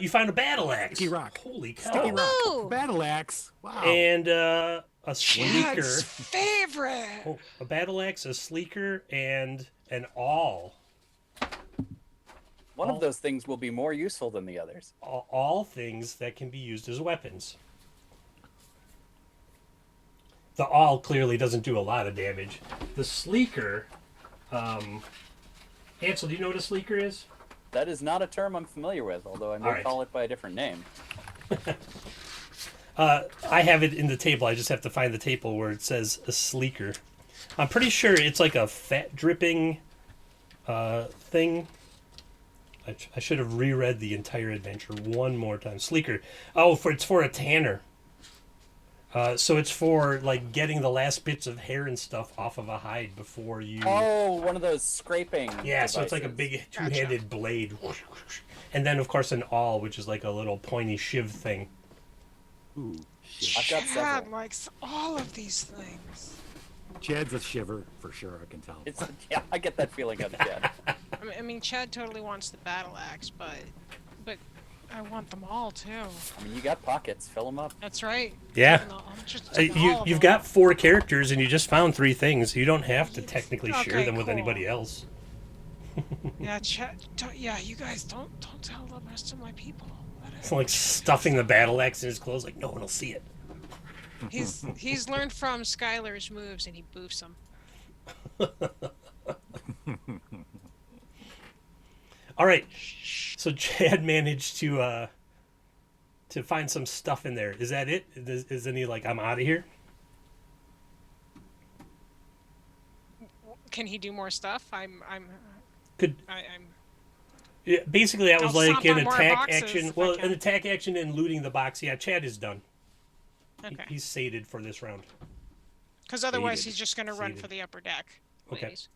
you find a battle axe. Sticky rock. Holy cow! Sticky rock. Woo! Battle axe. Wow. And a sleeker. Dad's favorite. Oh, a battle axe, a sleeker, and an awl. One of those things will be more useful than the others. All things that can be used as weapons. The awl clearly doesn't do a lot of damage. The sleeker, Ansel, do you know what a sleeker is? That is not a term I'm familiar with, although I may Alright. call it by a different name. I have it in the table. I just have to find the table where it says a sleeker. I'm pretty sure it's like a fat dripping thing. I should have reread the entire adventure one more time. Sleeker. Oh, it's for a tanner. So it's for like getting the last bits of hair and stuff off of a hide before you. Oh, one of those scraping. Yeah, so it's like a devices. big two-handed blade. And then, of course, an awl, which is like a little pointy shiv thing. Ooh, I've got Chad several. likes all of these things. Chad's a shiver for sure. I can tell. Yeah, I get that feeling out of Chad. I mean, Chad totally wants the battle axe, but I want them all too. I mean, you got pockets. Fill them up. That's right. Yeah. I'm just taking all of You've them. got 4 characters, and you just found 3 things. You don't have to technically share Okay, them with cool. anybody else. Yeah, Chad. You guys don't tell the rest of my people. It's like stuffing the battle axe in his clothes, like no one will see it. He's learned from Skylar's moves, and he boofs them. All right, so Chad managed to find some stuff in there. Is that it? Isn't he like, I'm out of here? Can he do more stuff? I'm. Yeah, basically, that was I'll like stomp an on more attack boxes action. if I Well, can. an attack action and looting the box. Yeah, Chad is done. Okay. He's sated for this round. Because otherwise, Sated. he's just gonna run Sated. for the upper deck. Okay. Ladies.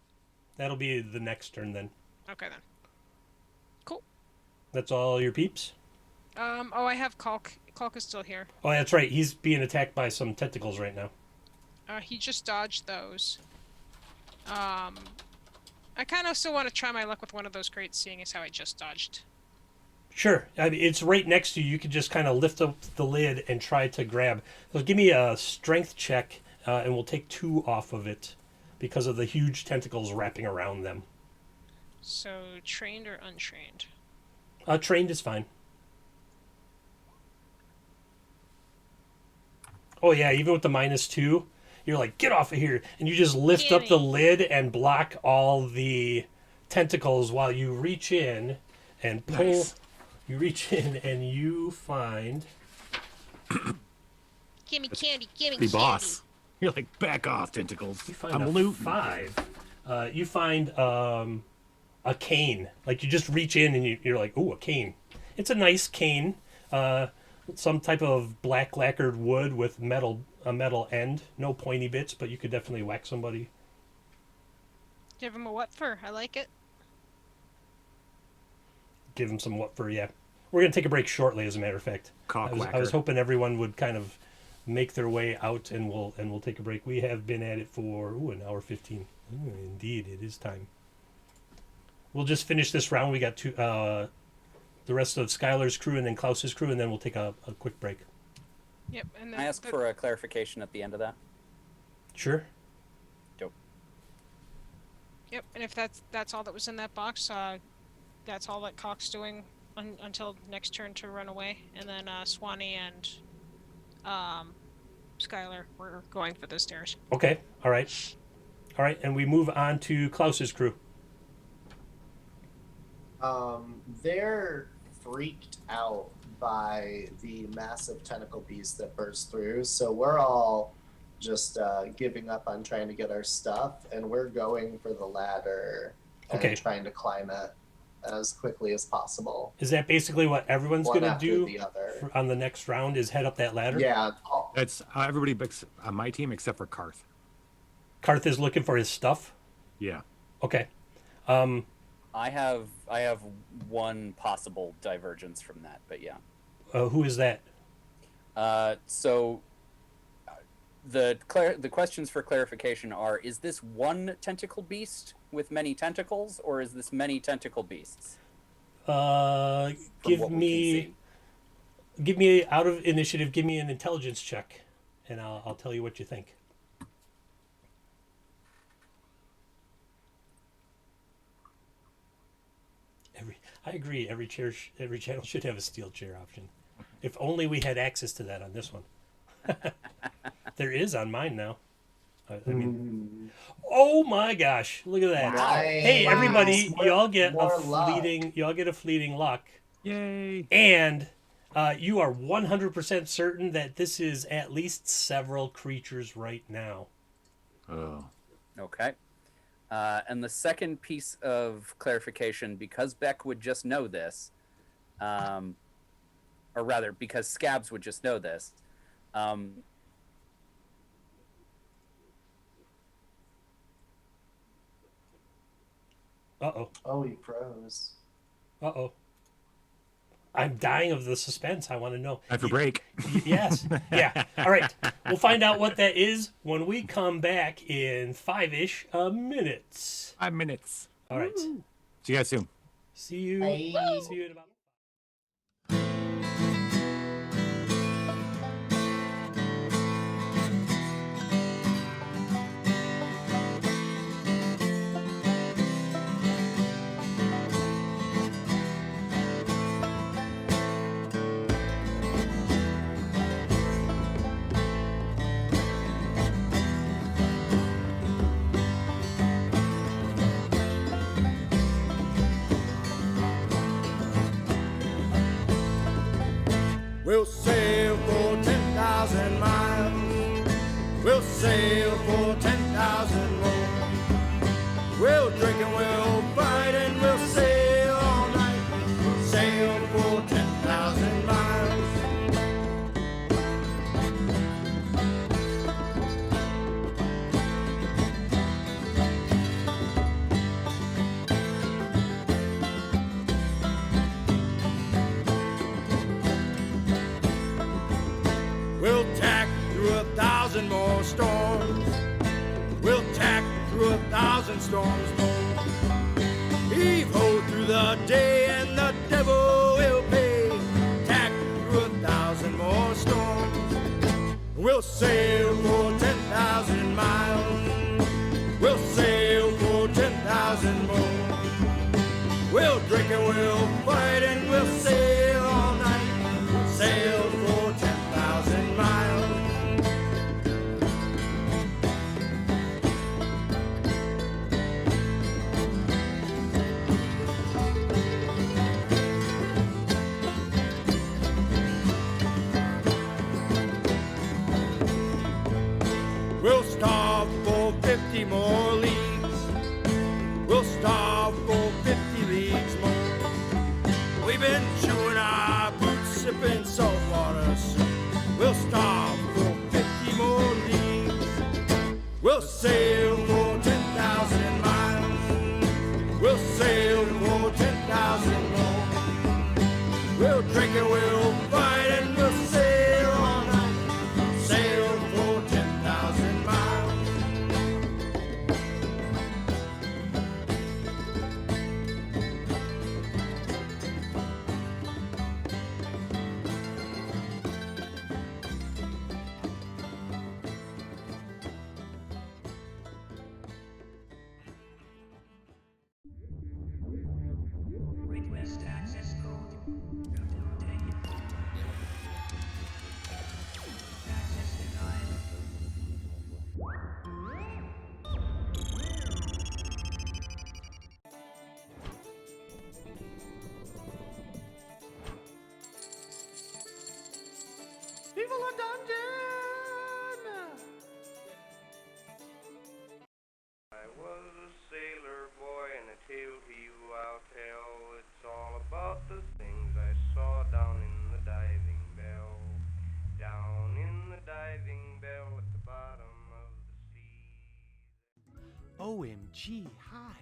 That'll be the next turn then. Okay then. Cool. That's all your peeps? Oh, I have Calc. Calc is still here. Oh, that's right. He's being attacked by some tentacles right now. He just dodged those. I kind of still want to try my luck with one of those crates, seeing as how I just dodged. Sure. I mean, it's right next to you. You could just kind of lift up the lid and try to grab. So give me a strength check, and we'll take 2 off of it because of the huge tentacles wrapping around them. So, trained or untrained? Trained is fine. Oh, yeah, even with the -2, you're like, get off of here. And you just lift up the lid and block all the tentacles while you reach in and pull. Nice. You reach in and you find. Gimme candy, gimme The boss. You're like, back off, tentacles. You find I'm a looting. 5. You find a cane. Like you just reach in and you're like, ooh, a cane. It's a nice cane. Some type of black lacquered wood with a metal end. No pointy bits, but you could definitely whack somebody. Give him a what for? I like it. Give them some what for, yeah. We're going to take a break shortly, as a matter of fact. Cock I was whacker. hoping everyone would kind of make their way out, and we'll take a break. We have been at it for, an hour 15. Ooh, indeed, it is time. We'll just finish this round. We got the rest of Skylar's crew and then Klaus's crew, and then we'll take a quick break. Yep. And Can I ask for a clarification at the end of that? Sure. Dope. Yep. And if that's all that was in that box, that's all that Cock's doing until next turn to run away, and then Swanee and Skylar were going for the stairs. Okay. All right. And we move on to Klaus's crew. They're freaked out by the massive tentacle beast that burst through, so we're all just giving up on trying to get our stuff, and we're going for the ladder and Okay. trying to climb it as quickly as possible. Is that basically what everyone's One going to after do the other. on the next round? Is head up that ladder? Yeah. That's everybody on my team except for Karth. Karth is looking for his stuff. Yeah. Okay. I have one possible divergence from that, but yeah. Who is that? So the questions for clarification are: is this one tentacle beast with many tentacles, or is this many tentacle beasts? Give me out of initiative. Give me an intelligence check, and I'll tell you what you think. I agree. Every channel should have a steel chair option. If only we had access to that on this one. There is on mine now. I mean, oh my gosh! Look at that. Nice. Hey, everybody! More- Y'all get more a fleeting. Y'all get a fleeting luck. Yay! And you are 100% certain that this is at least several creatures right now. Oh. Okay. And the second piece of clarification, because Beck would just know this, or rather, because Scabs would just know this. Uh-oh. Oh, he froze. Uh-oh. I'm dying of the suspense. I want to know. Time for break. Yes. Yeah. All right. We'll find out what that is when we come back in 5-ish minutes. 5 minutes. All right. See you guys soon. See you. Bye. See you in about. We'll sail for 10,000 miles. We'll sail for 10,000 more. We'll drink and we'll fight and we'll sail all night. We'll sail for 10,000 miles. We'll tack through 1,000 more storms. We'll tack through 1,000 storms more. Heave-ho through the day and the devil will pay. Tack through 1,000 more storms. We'll sail for 10,000 miles. We'll sail for 10,000 more. We'll drink and we'll fight and we'll sail all night. We'll sail for 10,000 miles. We'll starve for 50 more leagues. We'll starve for 50 leagues more. We've been chewing our boots, sipping saltwater soup. We'll starve for 50 more leagues. We'll sail for 10,000 miles. We'll sail for 10,000 more. We'll drink and we'll fight and we'll sail all night. Sail for 10,000 miles. Request access code. Obtained. Access denied. Viva la dungeon! I was a sailor boy and a tale to you I'll tell. It's all about the things I saw down in the diving bell. Down in the diving bell at the bottom of the sea. OMG, hi.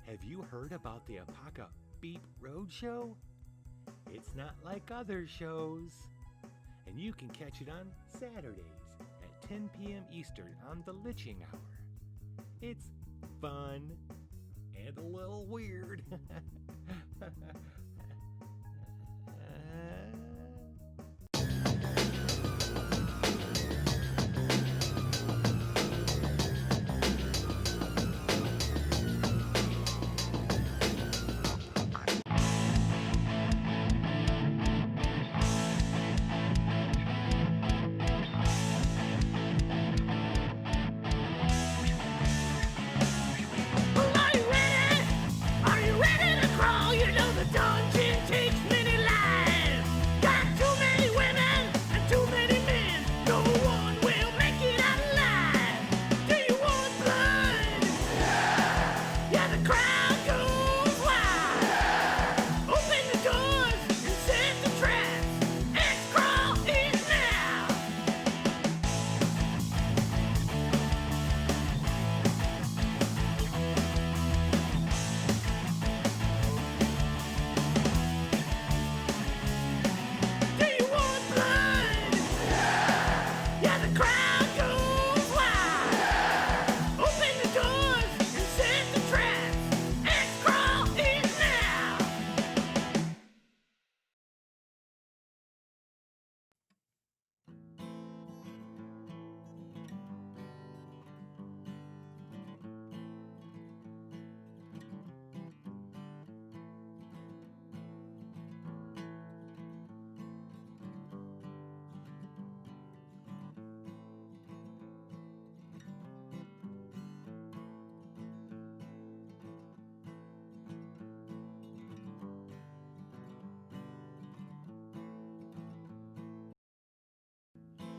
Have you heard about the Apaka Beep Roadshow? It's not like other shows. And you can catch it on Saturdays at 10 p.m. Eastern on the Litching Hour. It's fun and a little weird.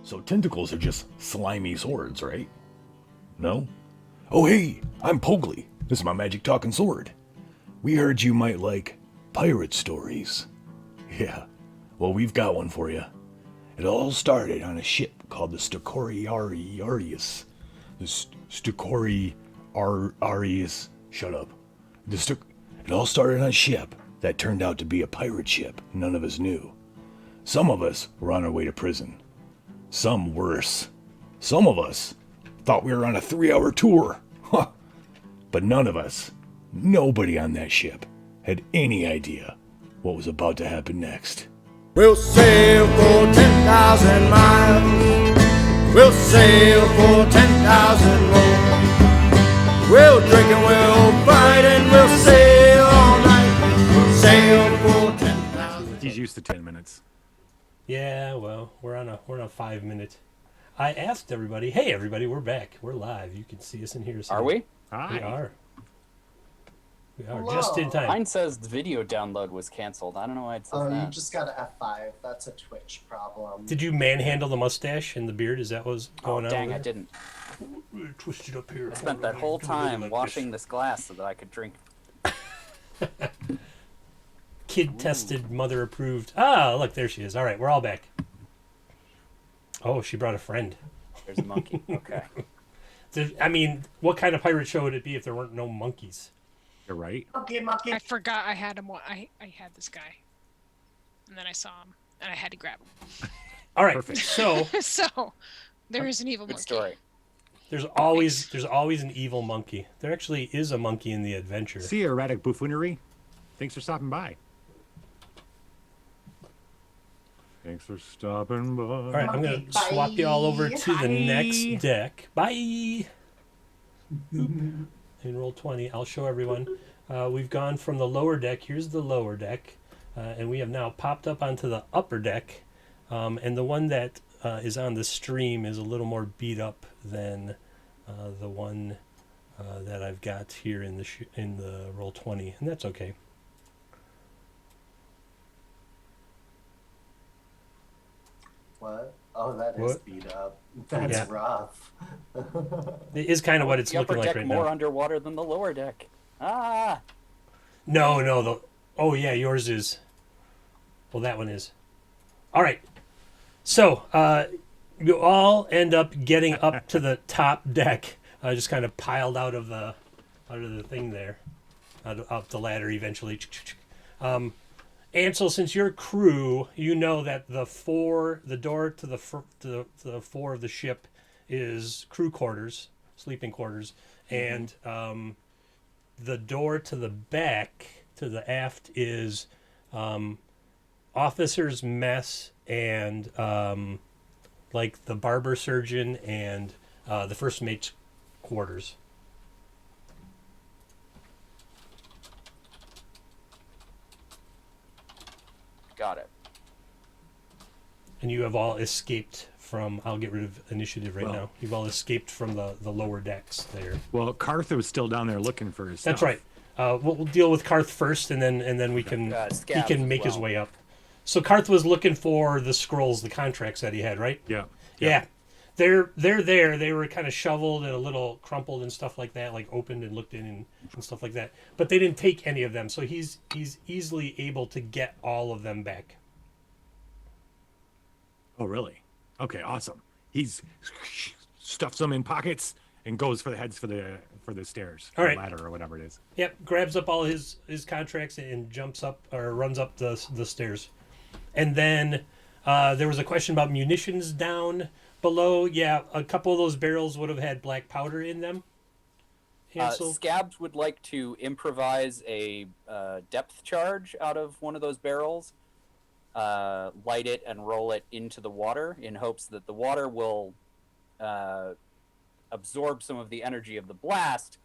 So tentacles are just slimy swords, right? No? Oh hey, I'm Pogli. This is my magic talking sword. We heard you might like pirate stories. Yeah, well we've got one for you. It all started on a ship called the Arius. The Stukori Arius. Shut up. It all started on a ship that turned out to be a pirate ship none of us knew. Some of us were on our way to prison. Some worse. Some of us thought we were on a 3-hour tour. Huh. But none of us, nobody on that ship, had any idea what was about to happen next. We'll sail for 10,000 miles. We'll sail for 10,000 more. We'll drink and we'll fight and we'll sail all night. We'll sail for 10,000. He's used to 10 minutes. Yeah, well, we're on a 5 minute. I asked everybody, hey everybody, we're back. We're live. You can see us in here. Are we? Hi. We are. We are Hello. just in time. Mine says the video download was canceled. I don't know why it says Oh, that. you just got an F5. That's a Twitch problem. Did you manhandle the mustache and the beard? Is that what's going on? Dang, over I there? didn't. Twist it up here. I spent that whole time washing this glass so that I could drink. Kid tested, mother approved. Ah, look, there she is. All right, we're all back. Oh, she brought a friend. There's a monkey. Okay. I mean, what kind of pirate show would it be if there weren't no monkeys? You're right. Okay, monkey. I forgot I had him. I had this guy, and then I saw him, and I had to grab him. All right, Perfect. so So there is an evil Good monkey. story. there's always an evil monkey. There actually is a monkey in the adventure. See you, erratic buffoonery. Thanks for stopping by. Thanks for stopping by. All right, I'm going to Bye. swap you all over to the Bye. next deck. Bye. In roll 20, I'll show everyone. We've gone from the lower deck. Here's the lower deck. And we have now popped up onto the upper deck. And the one that is on the stream is a little more beat up than the one that I've got here in the roll 20. And that's okay. What? Oh, that is What? beat up. That's Yeah. rough. It is kind of what it's The upper looking like deck right more now. underwater than the lower deck. Ah! No. Oh, yeah, yours is. Well, that one is. All right. So, you all end up getting up to the top deck, just kind of piled out of the thing there. up the ladder eventually. Ansel, since you're crew, you know that the door to the fore of the ship is crew quarters, sleeping quarters, and the door to the back, to the aft, is officers' mess and like the barber surgeon and the first mate's quarters. Got it. And you have all escaped from... I'll get rid of initiative right now. You've all escaped from the lower decks there. Well, Cartha was still down there looking for his stuff. That's right. We'll deal with Karth first, and then we can he can make his way up. So Karth was looking for the scrolls, the contracts that he had, right? Yeah. They're there. They were kind of shoveled and a little crumpled and stuff like that, like opened and looked in and stuff like that. But they didn't take any of them, so he's easily able to get all of them back. Oh, really? Okay, awesome. He's stuffs them in pockets and goes for the heads for the stairs, all right, ladder or whatever it is. Yep, grabs up all his contracts and jumps up or runs up the stairs. And then there was a question about munitions down below. Yeah, a couple of those barrels would have had black powder in them. Scabs would like to improvise a depth charge out of one of those barrels, light it and roll it into the water in hopes that the water will absorb some of the energy of the blast,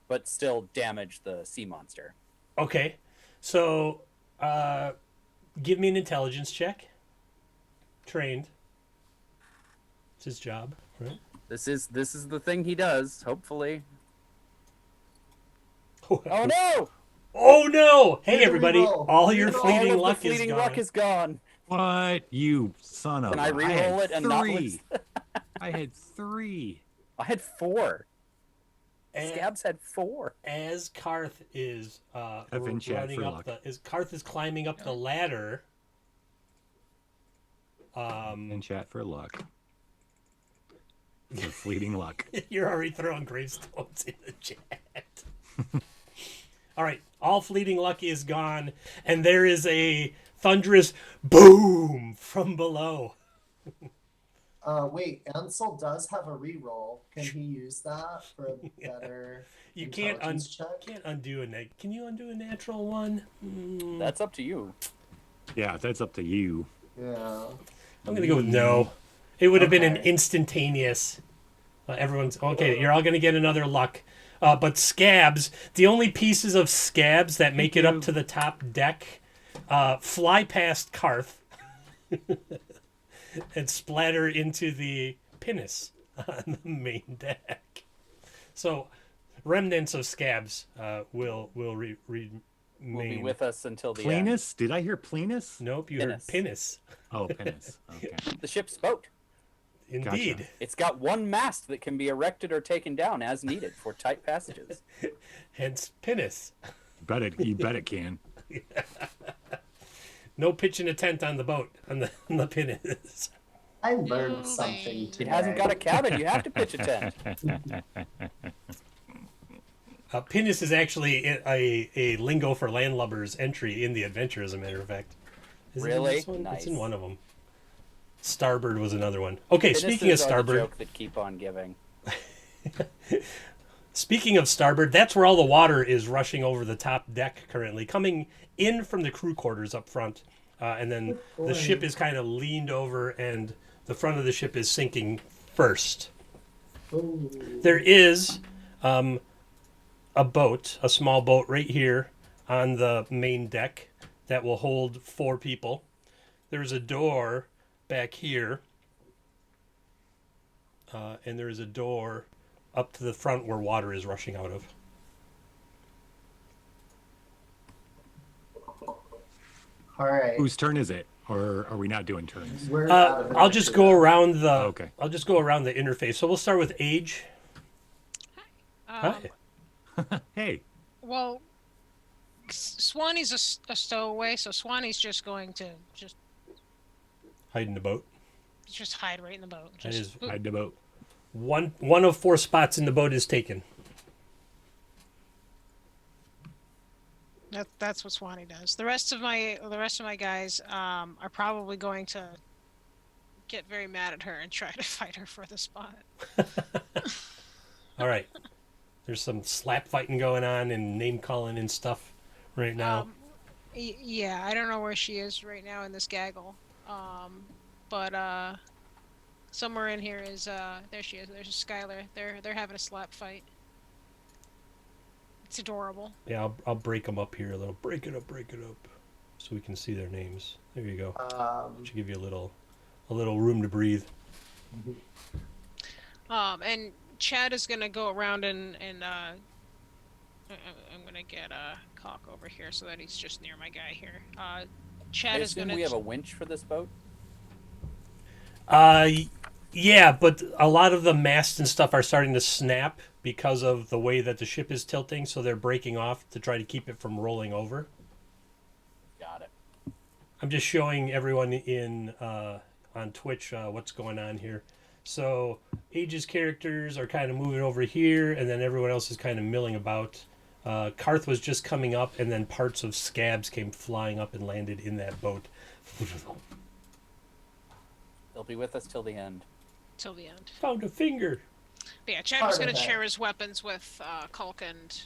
but still damage the sea monster. Okay, so give me an intelligence check. Trained. It's his job, right? This is the thing he does, hopefully. Oh no! Oh no! Hey everybody, all your fleeting luck is gone. What? You son of a... Can I re-roll it and not lose? I had 3. I had 4. Scabs had 4. As Karth is running up Karth is climbing up the ladder. In chat for luck. For fleeting luck. You're already throwing gravestones in the chat. All right, all fleeting luck is gone, and there is a thunderous boom from below. Wait, Ansel does have a reroll. Can he use that for a better You can't check? can't undo Can you undo a natural one? That's up to you. Yeah, that's up to you. Yeah. I'm gonna go with no. It would have been an instantaneous. Everyone's okay. You're all gonna get another luck. But scabs, the only pieces of scabs that make it up to the top deck, fly past Karth and splatter into the pinnace on the main deck. So, remnants of scabs will remain. Will be with us until the Plenus? Did I hear Plenus? Nope, you heard pinnace. Oh, pinnace. Okay. The ship's boat. Indeed. Gotcha. It's got one mast that can be erected or taken down as needed for tight passages. Hence pinnace. You bet it can. No pitching a tent on the boat, on the pinnace. I learned something today. It hasn't got a cabin. You have to pitch a tent. Pinnace is actually a lingo for landlubbers entry in the adventure, as a matter of fact. Really? It's in one of them. Starboard was another one. Okay, speaking of starboard, joke that keep on giving. Speaking of starboard, that's where all the water is rushing over the top deck currently, coming in from the crew quarters up front, and then the ship is kind of leaned over, and the front of the ship is sinking first. Ooh. There is a boat, a small boat right here on the main deck that will hold 4 people. There's a door back here, and there is a door up to the front where water is rushing out of. All right. Whose turn is it? Or are we not doing turns? I'll just go around the. Okay. I'll just go around the interface. So we'll start with Age. Hi. Hey. Well, Swanee's a stowaway, so Swanee's just going to just Hide in the boat. hide right in the boat. That is Hide in the boat. One of 4 spots in the boat is taken. That's what Swanee does. The rest of my guys are probably going to get very mad at her and try to fight her for the spot. All right. There's some slap fighting going on and name calling and stuff right now. Yeah, I don't know where she is right now in this gaggle. But somewhere in here is there she is. There's a Skylar. They're having a slap fight. It's adorable. Yeah, I'll break them up here a little. Break it up, so we can see their names. There you go. Should give you a little room to breathe. And Chad is gonna go around and I'm gonna get Cock over here so that he's just near my guy here. Chad is gonna. We have a winch for this boat. Yeah, but a lot of the masts and stuff are starting to snap because of the way that the ship is tilting, so they're breaking off to try to keep it from rolling over. Got it. I'm just showing everyone in on Twitch what's going on here. So Age's characters are kind of moving over here, and then everyone else is kind of milling about. Karth was just coming up, and then parts of Scabs came flying up and landed in that boat. They'll be with us till the end. Till the end. Found a finger. But yeah, Chad was going to share his weapons with Kulk and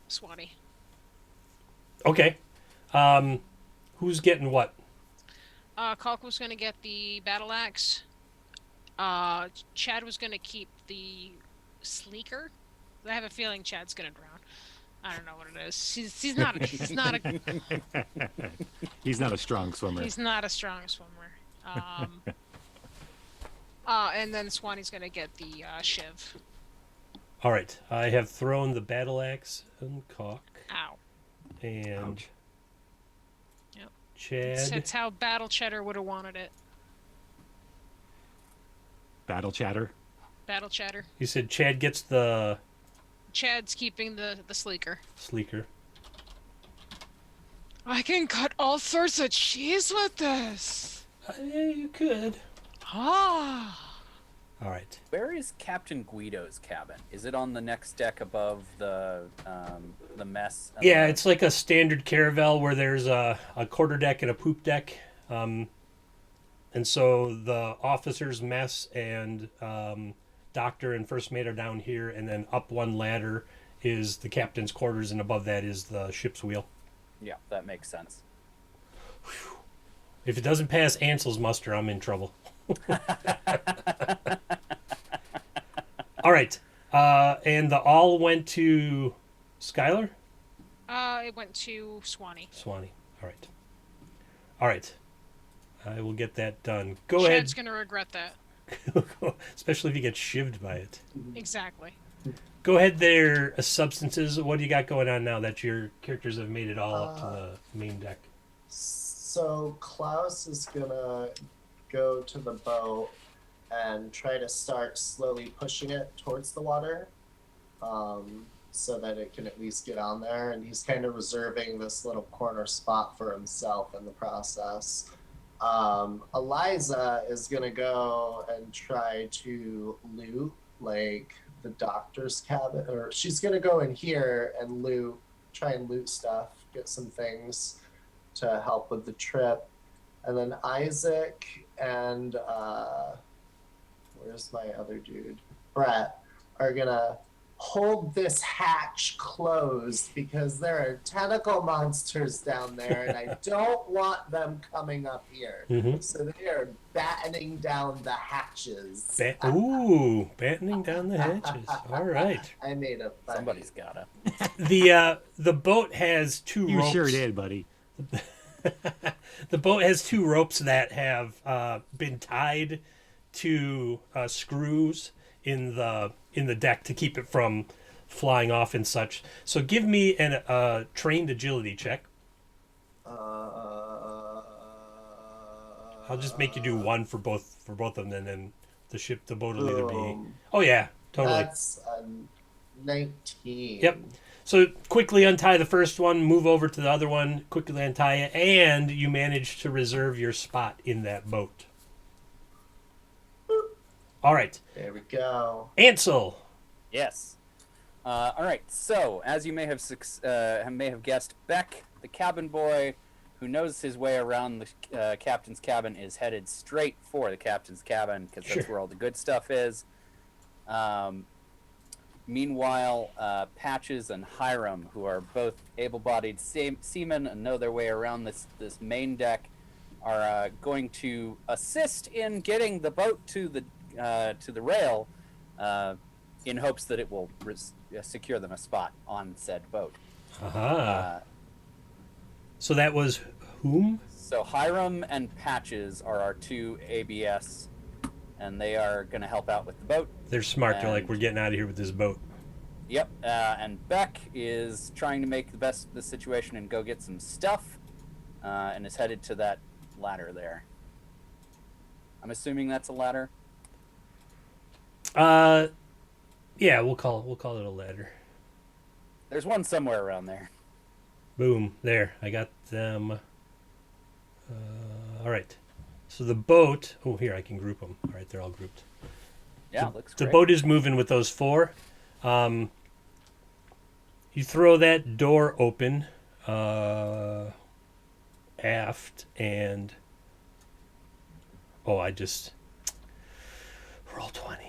Swanee. Okay. Who's getting what? Kulk was going to get the battle axe. Chad was going to keep the sleeker. I have a feeling Chad's going to drown. I don't know what it is. He's not a He's not a strong swimmer. He's not a strong swimmer. And then Swanee's going to get the shiv. All right. I have thrown the battle axe and Cock. Ow. And Ouch. Yep. Chad. That's how Battle Cheddar would have wanted it. Battle chatter. Battle Cheddar. You said Chad gets the Chad's keeping the sleeker. sleeker. I can cut all sorts of cheese with this. Yeah, you could. Ah. All right. Where is Captain Guido's cabin? Is it on the next deck above the mess? Yeah, it's like a standard caravel where there's a quarterdeck and a poop deck. And so the officers' mess and doctor and first mate are down here, and then up one ladder is the captain's quarters, and above that is the ship's wheel. Yeah, that makes sense. Whew. If it doesn't pass Ansel's muster, I'm in trouble. All right. And the all went to Skylar? It went to Swanee. Swanee. All right. All right. I will get that done. Go Chad's going to regret that. ahead. Especially if he gets shivved by it. Exactly. Go ahead there, Substances. What do you got going on now that your characters have made it all up to the main deck? So Klaus is gonna go to the boat and try to start slowly pushing it towards the water, so that it can at least get on there. And he's kind of reserving this little corner spot for himself in the process. Eliza is gonna go and try to loot like the doctor's cabin, or she's gonna go in here and try and loot stuff, get some things to help with the trip. And then Isaac and where's my other dude? Brett are gonna hold this hatch closed because there are tentacle monsters down there and I don't want them coming up here. Mm-hmm. So they are battening down the hatches. Battening down the hatches. All right. I made a funny. Somebody's gotta. The boat has two You ropes. sure did, buddy. The boat has two ropes that have been tied to screws in the deck to keep it from flying off and such. So give me a trained agility check. I'll just make you do one for both of them, and then the boat will either be. Oh yeah, totally. That's 19. Yep. So quickly untie the first one, move over to the other one, quickly untie it, and you manage to reserve your spot in that boat. All right. There we go. Ansel. Yes. All right. So, as you may have guessed, Beck, the cabin boy, who knows his way around the captain's cabin, is headed straight for the captain's cabin because that's where all the good stuff is. Meanwhile, Patches and Hiram, who are both able-bodied seamen and know their way around this main deck, are going to assist in getting the boat to the rail, in hopes that it will secure them a spot on said boat. So that was whom? So Hiram and Patches are our two ABS, and they are going to help out with the boat. They're smart. They're like, we're getting out of here with this boat. Yep. And Beck is trying to make the best of the situation and go get some stuff, and is headed to that ladder there. I'm assuming that's a ladder. Yeah, we'll call it a ladder. There's one somewhere around there. Boom. There. I got them. All right. So the boat... Oh, here, I can group them. All right, they're all grouped. Yeah, looks great. The boat is moving with those four. You throw that door open aft, and... Oh, I just... Roll 20.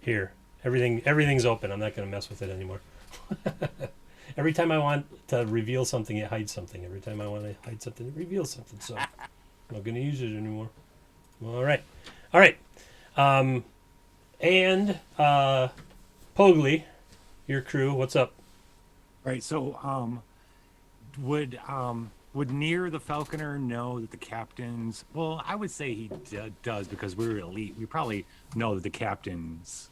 Here. Everything's open. I'm not going to mess with it anymore. Every time I want to reveal something, it hides something. Every time I want to hide something, it reveals something. So I'm not going to use it anymore. All right. And Pogli, your crew, what's up? Right. So, would Near the Falconer know that the captain's? Well, I would say he does because we're elite. We probably know that the captain's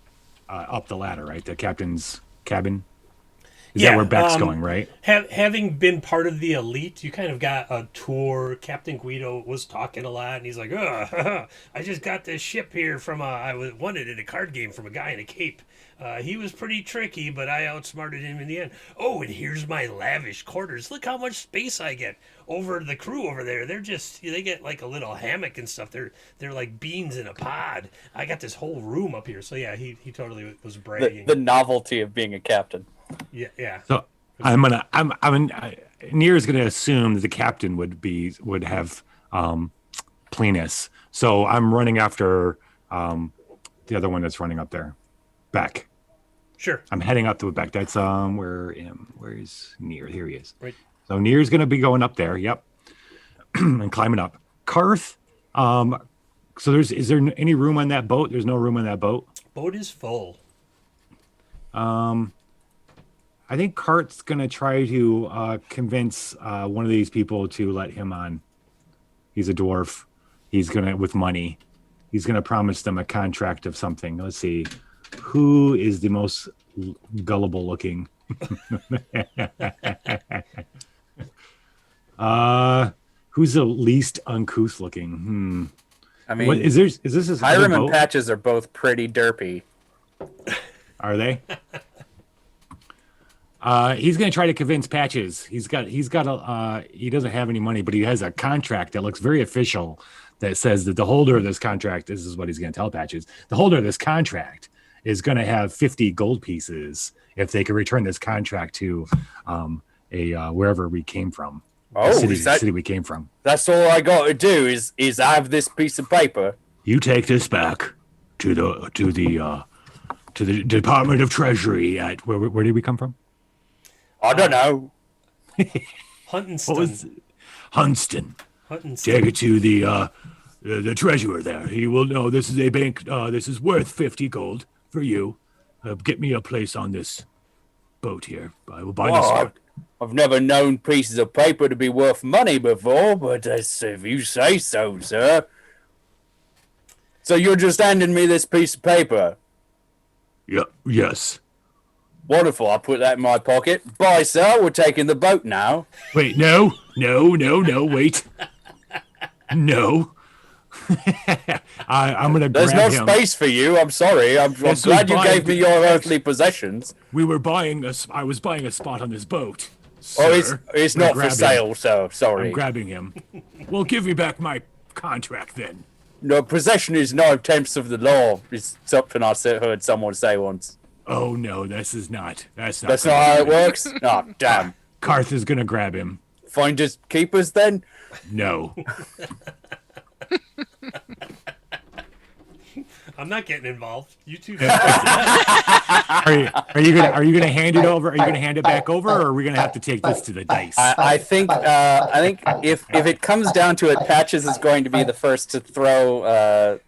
up the ladder, right? The captain's cabin. Is that where Beck's going, right? Having been part of the elite, you kind of got a tour. Captain Guido was talking a lot, and he's like, I just got this ship here from I won it in a card game from a guy in a cape. He was pretty tricky, but I outsmarted him in the end. Oh, and here's my lavish quarters. Look how much space I get. Over the crew over there, they get like a little hammock and stuff. They're like beans in a pod. I got this whole room up here. So yeah, he totally was bragging. The novelty of being a captain. Yeah. So Near is gonna assume that the captain would have Plenus. So I'm running after the other one that's running up there, Beck. Sure. I'm heading up to Beck. That's where is Near? Here he is. Right. So Near's gonna be going up there. Yep. And climbing up. Karth. So is there any room on that boat? There's no room on that boat. Boat is full. I think Karth's gonna try to convince one of these people to let him on. He's a dwarf. He's gonna, with money, he's gonna promise them a contract of something. Let's see, who is the most gullible looking? Who's the least uncouth looking? I mean, is this Hiram and Patches are both pretty derpy. Are they? He's going to try to convince Patches. He doesn't have any money, but he has a contract that looks very official that says that the holder of this contract, this is what he's going to tell Patches, the holder of this contract is going to have 50 gold pieces if they can return this contract to wherever we came from. Oh, the city we came from. That's all I got to do is have this piece of paper. You take this back to the Department of Treasury at where did we come from? I don't know. Huntington. Huntston. Huntington. Take it to the treasurer there. He will know this is a bank. This is worth 50 gold for you. Get me a place on this boat here. I will buy this. I've never known pieces of paper to be worth money before, but if you say so, sir. So you're just handing me this piece of paper? Yeah. Yes. Wonderful. I'll put that in my pocket. Bye, sir. We're taking the boat now. Wait, no. Wait. No. I'm going to grab him. There's no space for you. I'm sorry. I'm glad you gave me your earthly possessions. I was buying a spot on this boat. Oh, sir. it's not for sale, so sorry. I'm grabbing him. Well, give me back my contract then. No, possession is 9/10 of the law. It's something I heard someone say once. Oh no, this is not. That's not. That's gonna not how it happen. works. Oh, damn. Karth is gonna grab him. Find his keepers then. No. I'm not getting involved. You two. Are you gonna hand it over? Are you gonna hand it back over, or are we gonna have to take this to the dice? I think if it comes down to it, Patches is going to be the first to throw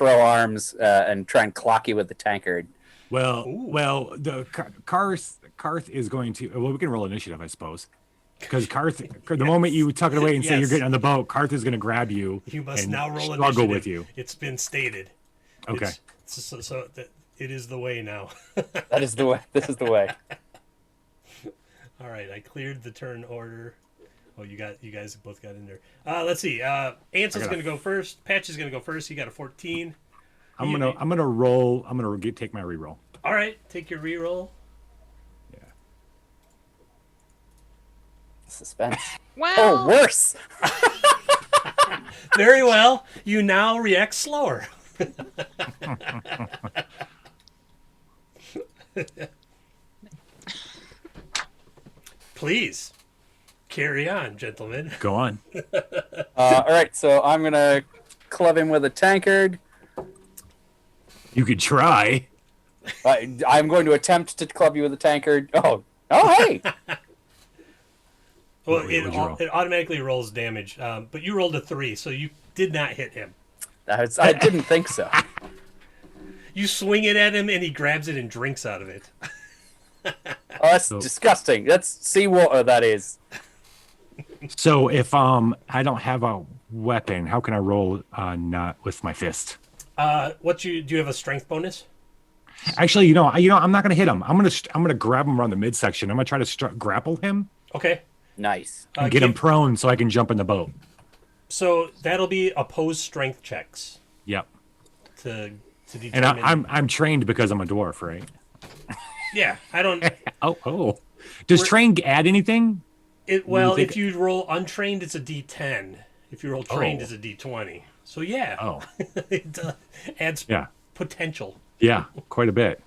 arms and try and clock you with the tankard. Well, the Karth is going to. Well, we can roll initiative, I suppose. Because Karth, the moment you tuck it away and say you're getting on the boat, Karth is going to grab you. You must and now roll struggle initiative. with you. It's been stated. Okay. So that it is the way now. That is the way. This is the way. All right, I cleared the turn order. Oh, you guys both got in there. Let's see. Ansel's going to go first. Patch is going to go first. He got a 14. I'm gonna roll. I'm gonna take my reroll. All right, take your reroll. Yeah. Suspense. Wow. Oh, worse. Very well. You now react slower. Please carry on, gentlemen. Go on. All right, so I'm gonna club him with a tankard. You could try. I'm going to attempt to club you with a tankard. Oh, hey! Well, Wait, what'd you roll? it automatically rolls damage, but you rolled a 3, so you did not hit him. I didn't think so. You swing it at him, and he grabs it and drinks out of it. Oh, that's disgusting. That's seawater, that is. So if I don't have a weapon, how can I roll not with my fist? Do you have a strength bonus? Actually, you know, I'm not gonna hit him. I'm gonna grab him around the midsection. I'm gonna try to grapple him. Okay. Nice. And get him prone so I can jump in the boat. So that'll be opposed strength checks. Yep. To and determine. I'm trained because I'm a dwarf, right? Yeah, I don't. Oh. Does train add anything? If you roll untrained, it's a D10. If you roll trained, it's a D20. So yeah. Oh. It adds potential. Yeah, quite a bit.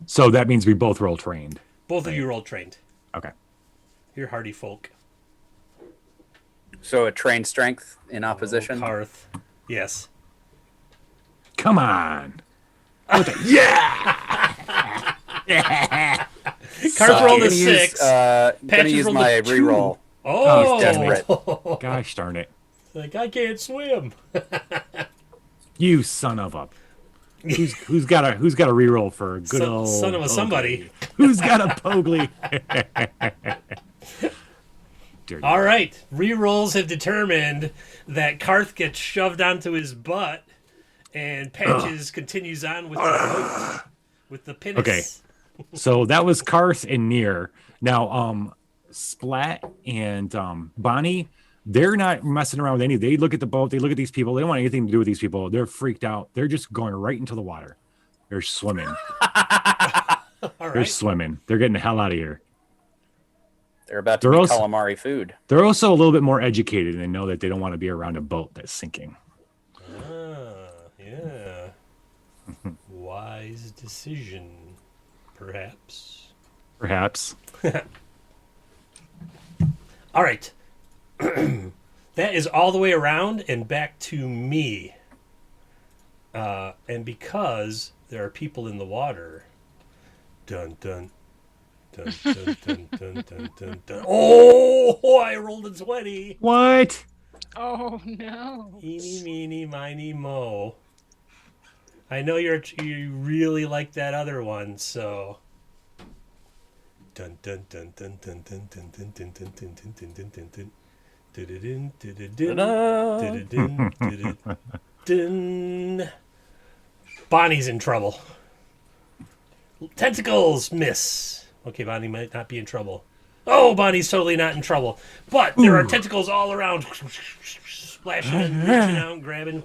So that means we both roll trained. Both of you roll trained. Okay. You're hardy folk. So a trained strength in opposition. Karth. Yes. Come on. Yeah. Yeah. Karth rolled a 6. I'm gonna Patches use rolled my a 2. reroll. Oh, He's desperate. Gosh darn it. Like, I can't swim. You son of a. Who's got a reroll for a good old son of a Pogli? somebody? Who's got a Pogli? All right. Rerolls have determined that Karth gets shoved onto his butt, and Patches continues on with the boat, with the pinnace. Okay. So that was Karth and Near. Now, Splat and Bonnie, they're not messing around with any. They look at the boat. They look at these people. They don't want anything to do with these people. They're freaked out. They're just going right into the water. They're swimming. They're swimming. They're getting the hell out of here. They're about to be calamari food. They're also a little bit more educated and they know that they don't want to be around a boat that's sinking. Yeah. Wise decision, perhaps. Perhaps. All right. That is all the way around and back to me. And because there are people in the water. Dun dun. Dun, dun, dun, dun, dun, dun, dun. Oh, I rolled a 20. What? Oh no. Eeny, meeny, miny, mo. I know you really like that other one, so. Dun dun dun dun dun dun dun dun dun dun dun dun dun dun dun dun. Bonnie's in trouble. Tentacles miss. Okay, Bonnie might not be in trouble. Oh, Bonnie's totally not in trouble. But there are tentacles all around. Splashing and reaching out, grabbing.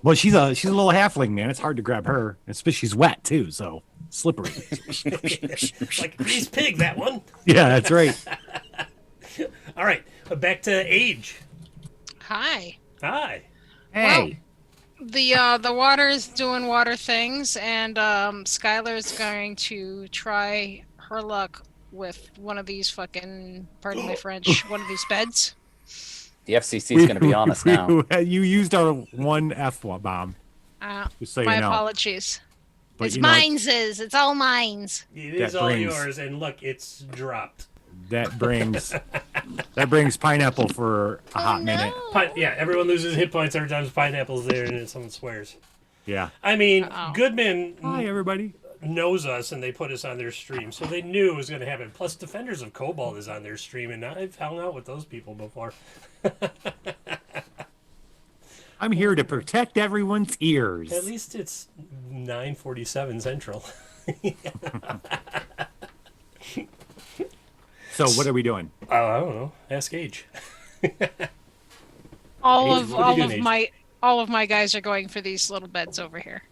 Well, she's a little halfling, man. It's hard to grab her. Especially she's wet too, so slippery. Like a greased pig, that one. Yeah, that's right. All right, back to Age. Hi. Hi. Hey. The water is doing water things, and Skylar's going to try her luck with one of these fucking, pardon my French, one of these beds. The FCC is going to be on us now. You used our one F bomb. Just so My you know. apologies. But It's you know, mines. It's all mines. It is That all brings- yours, and look, it's dropped. that brings pineapple for a hot minute. Yeah, everyone loses hit points every time pineapple's there, and someone swears. Yeah. I mean, Uh-oh. Goodman Hi, everybody. knows us, and they put us on their stream, so they knew it was going to happen. Plus, Defenders of Cobalt is on their stream, and I've hung out with those people before. I'm here to protect everyone's ears. At least it's 9:47 Central. So what are we doing? I don't know. Ask Age. All Age, of what are you all doing, of Age? all of my guys are going for these little beds over here.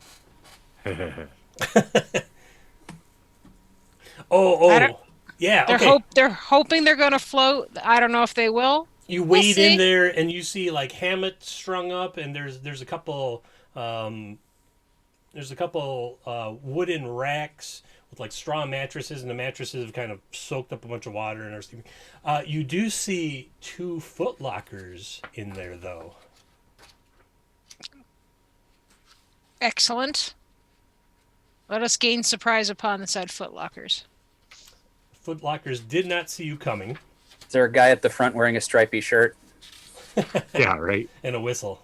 Oh, I don't- yeah. They're Okay. they're hoping they're going to float. I don't know if they will. You We'll wade see. in there and you see like hammocks strung up, and there's a couple wooden racks with like straw mattresses, and the mattresses have kind of soaked up a bunch of water and are sleeping. You do see 2 foot lockers in there though. Excellent. Let us gain surprise upon the said footlockers. Foot lockers did not see you coming. Is there a guy at the front wearing a stripy shirt? Yeah, right. And a whistle.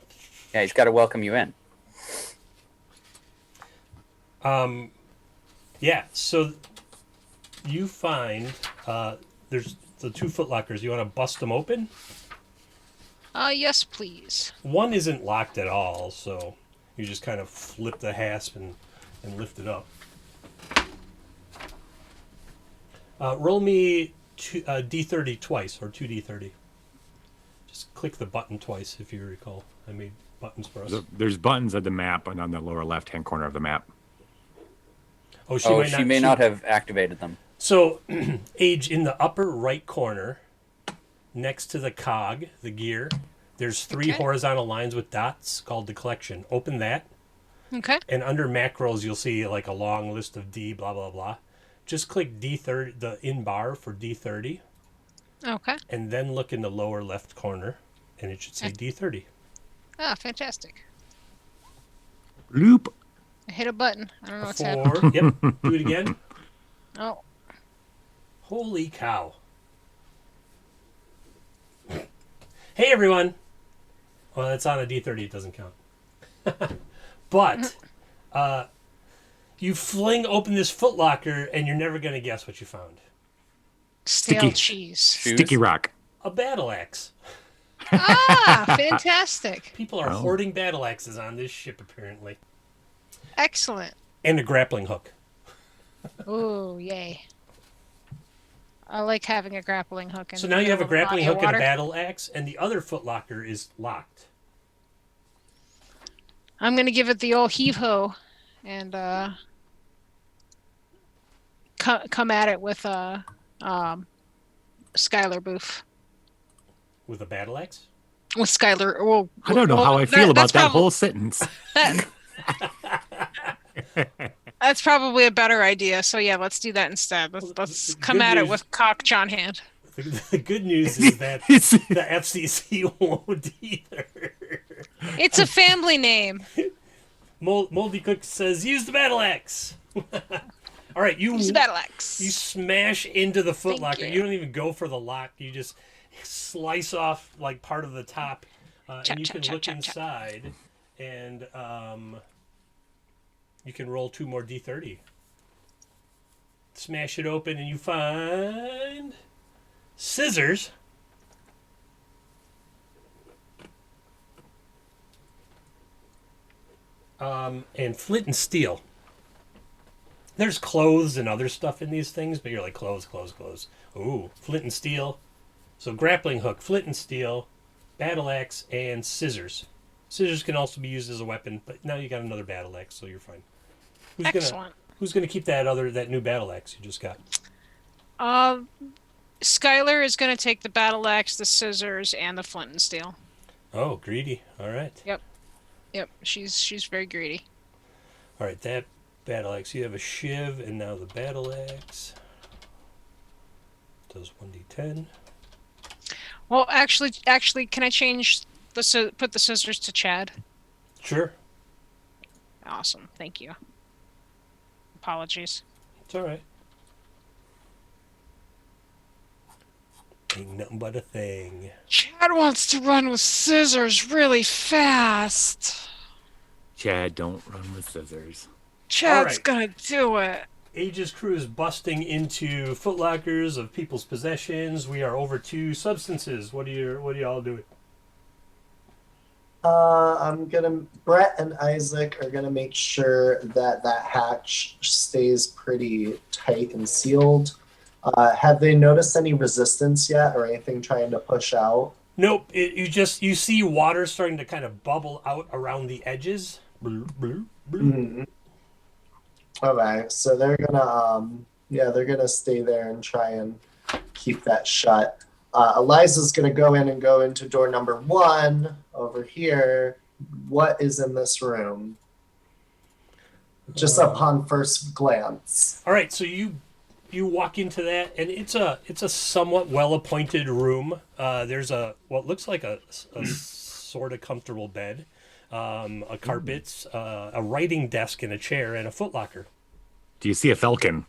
Yeah, he's got to welcome you in. Yeah, so you find there's the 2 foot lockers. You want to bust them open? Yes, please. One isn't locked at all, so you just kind of flip the hasp and lift it up. Roll me D30 twice, or 2D30. Just click the button twice, if you recall. I made buttons for us. There's buttons at the map and on the lower left-hand corner of the map. Oh, She may not have activated them. So, Age, in the upper right corner, next to the cog, the gear, there's 3 horizontal lines with dots called the collection. Open that. Okay. And under macros, you'll see like a long list of D, blah, blah, blah. Just click D30, the in bar for D30. Okay. And then look in the lower left corner, and it should say D30. Ah, fantastic. Loop. I hit a button. I don't know what's happening. Yep. Do it again. Oh. Holy cow. Hey, everyone. Well, it's on a D30. It doesn't count. But you fling open this footlocker, and you're never going to guess what you found. Stale cheese. Sticky rock. A battle axe. Ah, fantastic. People are hoarding battle axes on this ship, apparently. Excellent. And a grappling hook. Ooh, yay. I like having a grappling hook. In So the now you have a middle of grappling body of hook and a water. battle axe, and the other footlocker is locked. I'm going to give it the old heave-ho and come at it with a Skylar boof. With a battle axe? With Skylar. Well, I don't know well, how I feel about that's that whole sentence. That's probably a better idea. So yeah, let's do that instead. Let's come good at it news- with cock John hand. The good news is that the FCC won't either. It's a family name. Moldy Cook says, use the battle axe. All right, Use the battle axe. You smash into the Thank footlocker. you. You don't even go for the lock. You just slice off like part of the top, and you can look inside, and you can roll 2 more D30. Smash it open, and you find scissors. And flint and steel. There's clothes and other stuff in these things, but you're like, clothes. Ooh, flint and steel. So grappling hook, flint and steel, battle axe, and scissors. Scissors can also be used as a weapon, but now you got another battle axe, so you're fine. Excellent. Who's gonna keep that new battle axe you just got? Skylar is going to take the battle axe, the scissors, and the flint and steel. Oh, greedy. All right. Yep. Yep, she's very greedy. All right, that battle axe. You have a shiv, and now the battle axe does 1d10. Well, actually, can I change put the scissors to Chad? Sure. Awesome, thank you. Apologies. It's all right. Ain't nothing but a thing. Chad wants to run with scissors really fast. Chad, don't run with scissors. Chad's right. gonna do it. Aegis crew is busting into footlockers of people's possessions. We are over to substances. What are y'all doing? Brett and Isaac are gonna make sure that hatch stays pretty tight and sealed. Have they noticed any resistance yet, or anything trying to push out? Nope. You see water starting to kind of bubble out around the edges. Bloop, bloop, bloop. Mm-hmm. Okay, so they're gonna stay there and try and keep that shut. Eliza's gonna go into door number 1 over here. What is in this room? Just upon first glance. All right, so you walk into that, and it's a somewhat well-appointed room. There's what looks like a sort of comfortable bed, a carpet, a writing desk, and a chair, and a footlocker. Do you see a falcon?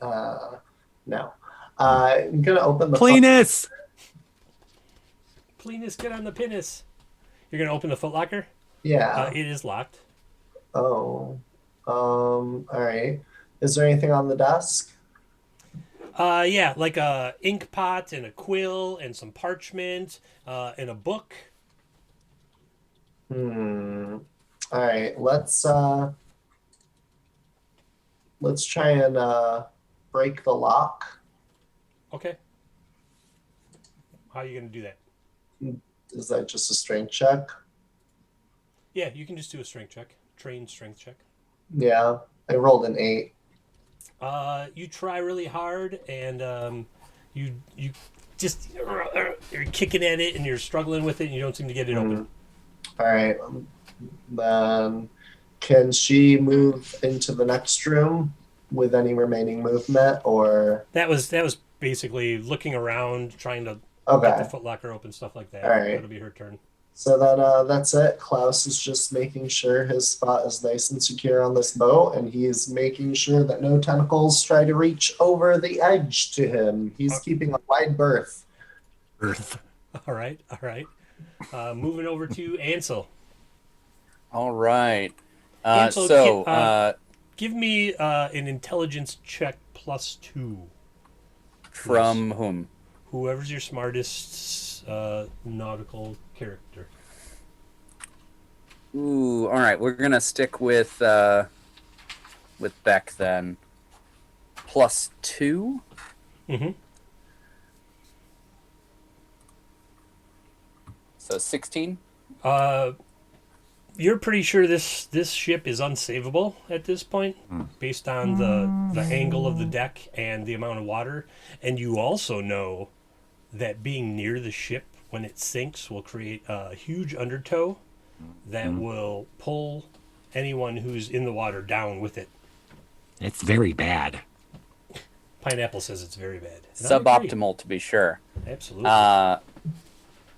No. I'm gonna open the. Plenus! Plenus, get on the pinus. You're gonna open the footlocker? Yeah. It is locked. Oh. All right. Is there anything on the desk? Yeah, like a ink pot and a quill and some parchment and a book. All right. Let's try and break the lock. Okay. How are you gonna do that? Is that just a strength check? Yeah, you can just do a strength check. Trained strength check. Yeah. I rolled an 8. You try really hard, and you just you're kicking at it, and you're struggling with it, and you don't seem to get it open. All right. Then, can she move into the next room with any remaining movement, or That was basically looking around, trying to okay? get the footlocker open, stuff like that. All right. That'll be her turn. So then that's it. Klaus is just making sure his spot is nice and secure on this boat, and he's making sure that no tentacles try to reach over the edge to him. He's keeping a wide berth. All right. Moving over to Ansel. All right. Ansel, give me an intelligence check +2. From whom? Whoever's your smartest nautical character. Ooh, all right. We're gonna stick with Beck then. +2. Mm-hmm. So 16. You're pretty sure this ship is unsavable at this point, based on the angle of the deck and the amount of water, and you also know that being near the ship when it sinks will create a huge undertow that will pull anyone who's in the water down with it. It's very bad. Pineapple says it's very bad. And I agree. Suboptimal, to be sure. Absolutely.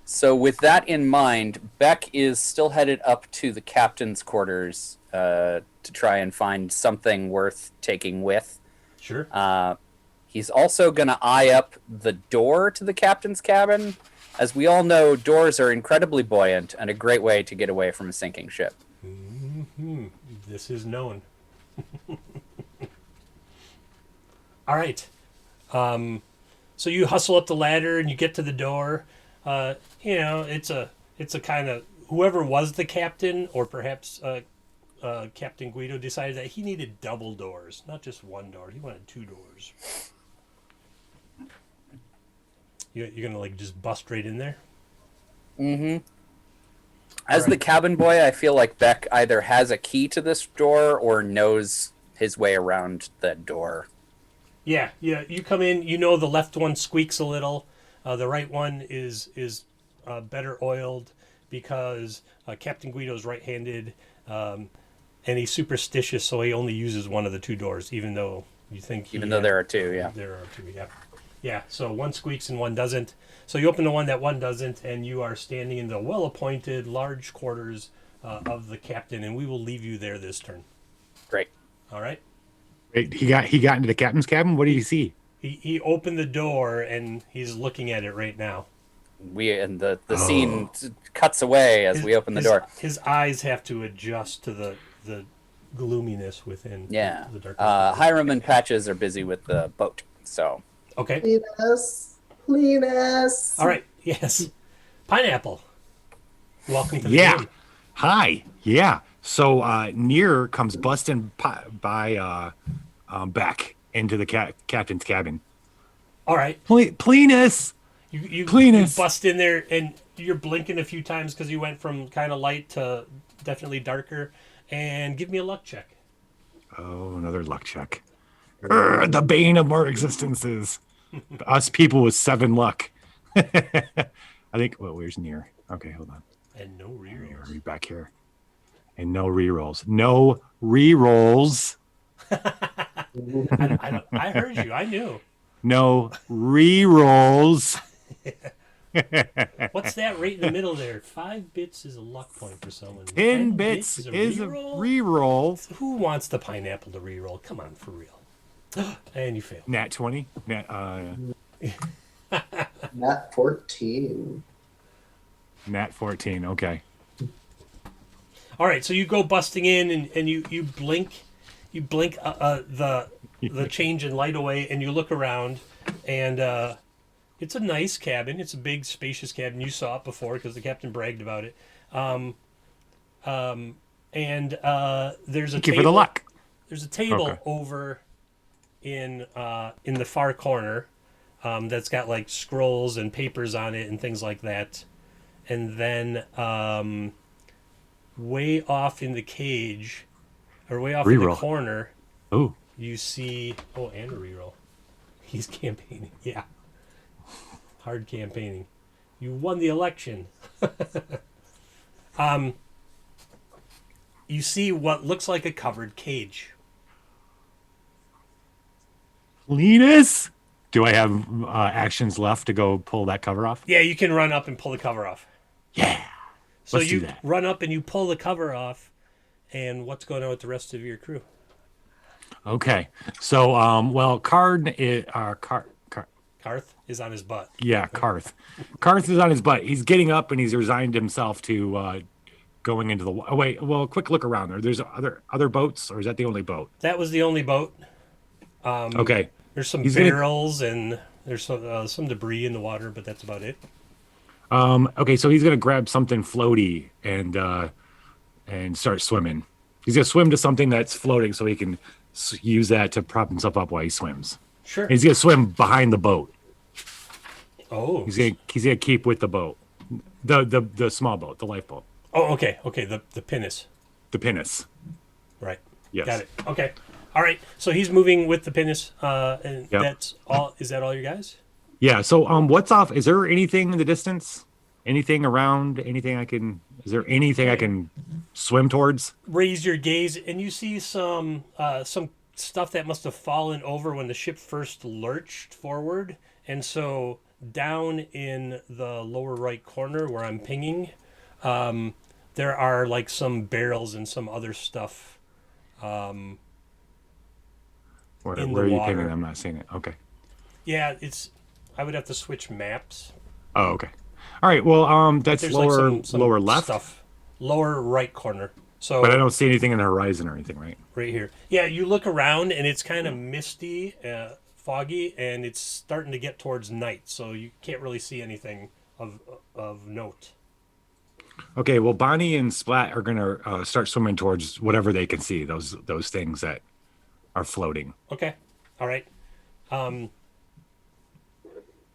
So with that in mind, Beck is still headed up to the captain's quarters to try and find something worth taking with. Sure. He's also going to eye up the door to the captain's cabin. As we all know, doors are incredibly buoyant and a great way to get away from a sinking ship. Mm-hmm. This is known. All right. So you hustle up the ladder and you get to the door. It's a kind of, whoever was the captain, or perhaps Captain Guido, decided that he needed double doors, not just one door. He wanted 2 doors. You're gonna just bust right in there? Mm-hmm. As the cabin boy, I feel like Beck either has a key to this door or knows his way around the door. Yeah. You come in. You know the left one squeaks a little. The right one is better oiled. because Captain Guido's right-handed, and he's superstitious, so he only uses one of the two doors, even though you think Even though there are two, yeah. there are two, yeah. Yeah, so one squeaks and one doesn't. So you open the one that one doesn't, and you are standing in the well-appointed large quarters of the captain, and we will leave you there this turn. Great. All right? Wait, he got into the captain's cabin. What did he see? He opened the door, and he's looking at it right now. The scene cuts away as we open the door. His eyes have to adjust to the gloominess within the darkness. Hiram and Patches are busy with the boat, so... Okay. Cleanus. All right. Yes. Pineapple. Welcome to the game. Hi. Yeah. So Near comes busting by back into the captain's cabin. All right. Cleanus. You Cleanus. bust in there and you're blinking a few times because you went from kind of light to definitely darker. And give me a luck check. Oh, another luck check. The bane of our existences. Us people with 7 luck. I think. Well, where's Near? Okay, hold on. And no rerolls. Are back here? And no rerolls. No rerolls. I heard you. I knew. No rerolls. What's that right in the middle there? 5 bits is a luck point for someone. 10 bits is a reroll. Who wants the pineapple to reroll? Come on, for real. And you fail. Nat 20. Nat 14. Nat 14. Okay. All right, so you go busting in and you blink the change in light away, and you look around, and it's a nice cabin. It's a big, spacious cabin. You saw it before because the captain bragged about it. And there's a Thank table. you for the luck. There's a table Okay. over in the far corner that's got like scrolls and papers on it and things like that. And then way off in the cage, or way off in the Reroll. corner, Oh. you see. Oh, and a reroll. He's campaigning. Yeah. Hard campaigning. You won the election. You see what looks like a covered cage. Linus? Do I have actions left to go pull that cover off? Yeah, you can run up and pull the cover off. Yeah. So Let's do you that. run up and you pull the cover off, and what's going on with the rest of your crew? Okay. So, well, Karth is on his butt. Yeah, Karth. Karth is on his butt. He's getting up and he's resigned himself to going into the. Oh, wait. Well, quick look around there. There's other boats, or is that the only boat? That was the only boat. Okay. There's some He's barrels and there's some debris in the water, but that's about it. Okay, so he's gonna grab something floaty and start swimming. He's gonna swim to something that's floating so he can use that to prop himself up while he swims. Sure. And he's gonna swim behind the boat. Oh. He's gonna keep with the boat, the small boat, the lifeboat. Oh, okay. The pinnace. The pinnace. Right. Yes. Got it. Okay. All right. So he's moving with the pinnace, and Yep. that's all. Is that all you guys? Yeah. So what's off? Is there anything in the distance? Anything around? Anything I can? Is there anything I can swim towards? Raise your gaze, and you see some stuff that must have fallen over when the ship first lurched forward, and so down in the lower right corner where I'm pinging, there are like some barrels and some other stuff. Where in are the you water. pinging? I'm not seeing it. Okay. Yeah, I would have to switch maps. Oh, okay. All right. Well, that's There's lower like some lower left. stuff. Lower right corner. So But I don't see anything in the horizon or anything, right? right here. Yeah, you look around and it's kind of misty, foggy, and it's starting to get towards night, so you can't really see anything of note. Okay. Well, Bonnie and Splat are gonna start swimming towards whatever they can see. Those things that are floating. Okay. All right.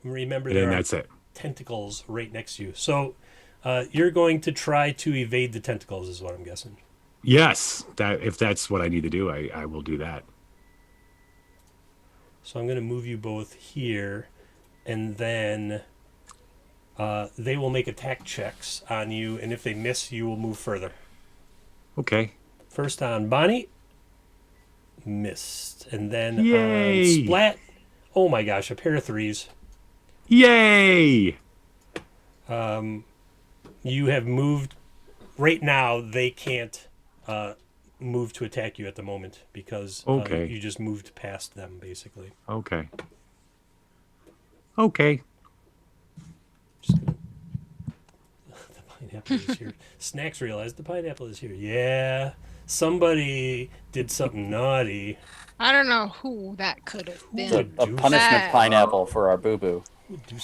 Remember And there then are that's it. tentacles right next to you. So you're going to try to evade the tentacles, is what I'm guessing. Yes. If that's what I need to do, I will do that. So I'm going to move you both here, and then They will make attack checks on you, and if they miss, you will move further. Okay. First on Bonnie, missed, and then Yay. on Splat. Oh my gosh, a pair of 3s. Yay! You have moved. Right now, they can't move to attack you at the moment because Okay. you just moved past them, basically. Okay. Okay. Just gonna... The pineapple is here. Snacks realized the pineapple is here. Yeah, somebody did something naughty. I don't know who that could have It's been. a punishment that? pineapple for our boo-boo.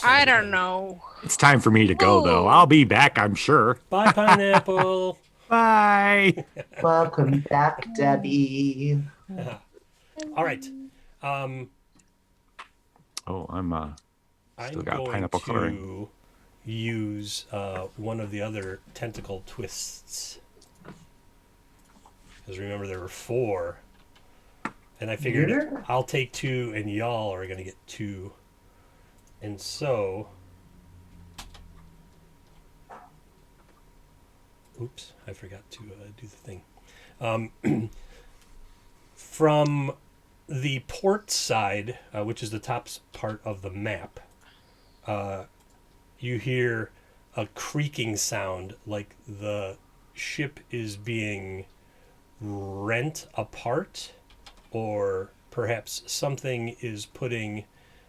I don't know. It's time for me to go, though. I'll be back, I'm sure. Bye, pineapple. Bye. Welcome back, Debbie. All right. Oh, I'm still I'm got going pineapple to coloring. use one of the other tentacle twists. Because remember, there were 4. And I figured Yeah. I'll take 2 and y'all are going to get 2. And so... Oops, I forgot to do the thing. From the port side, which is the top part of the map, you hear a creaking sound like the ship is being rent apart, or perhaps something is putting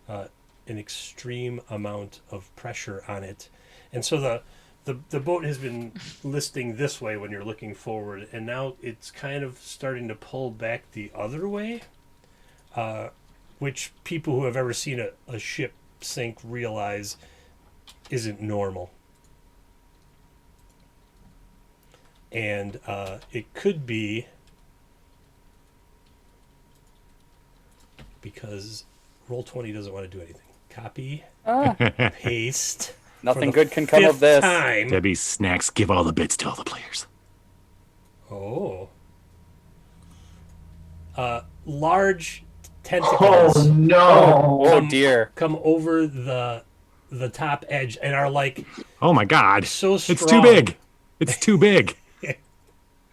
an extreme amount of pressure on it. And so the boat has been listing this way when you're looking forward, and now it's kind of starting to pull back the other way, which people who have ever seen a ship sink realize isn't normal. And it could be because Roll20 doesn't want to do anything. Copy, paste. Nothing good can come of this. Time. Debbie's snacks give all the bits to all the players. Oh. Large tentacles. Oh no! Oh dear. Come over the top edge and are like Oh my god. so strong. It's too big. It's too big.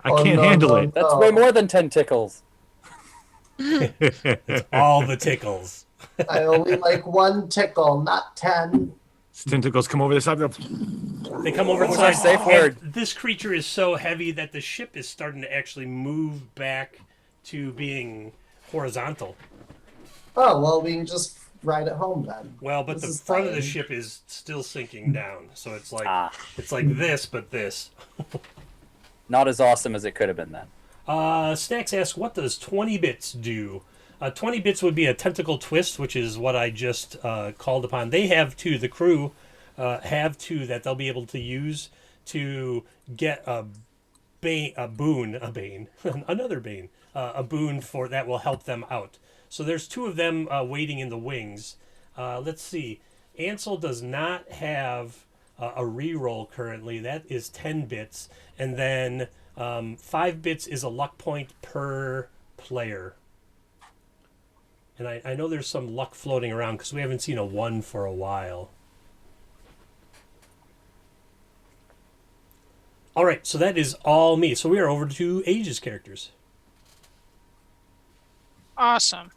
I can't handle it. That's way more than tentacles. All the tickles. I only like 1 tickle, not 10. Tentacles come over the side. They come over the What was our side. safe word? And this creature is so heavy that the ship is starting to actually move back to being horizontal. Oh, well, we can just ride it home then. Well, but This the is front of the fine. ship is still sinking down, so it's like Ah. this, but this. Not as awesome as it could have been then. Snacks asks, what does 20 bits do? 20 bits would be a tentacle twist, which is what I just called upon. They have 2. The crew have 2 that they'll be able to use to get a boon for that will help them out. So there's 2 of them waiting in the wings. Let's see. Ansel does not have a reroll currently. That is 10 bits. And then 5 bits is a luck point per player. And I know there's some luck floating around because we haven't seen a 1 for a while. All right, so that is all me. So we are over to Age's characters. Awesome.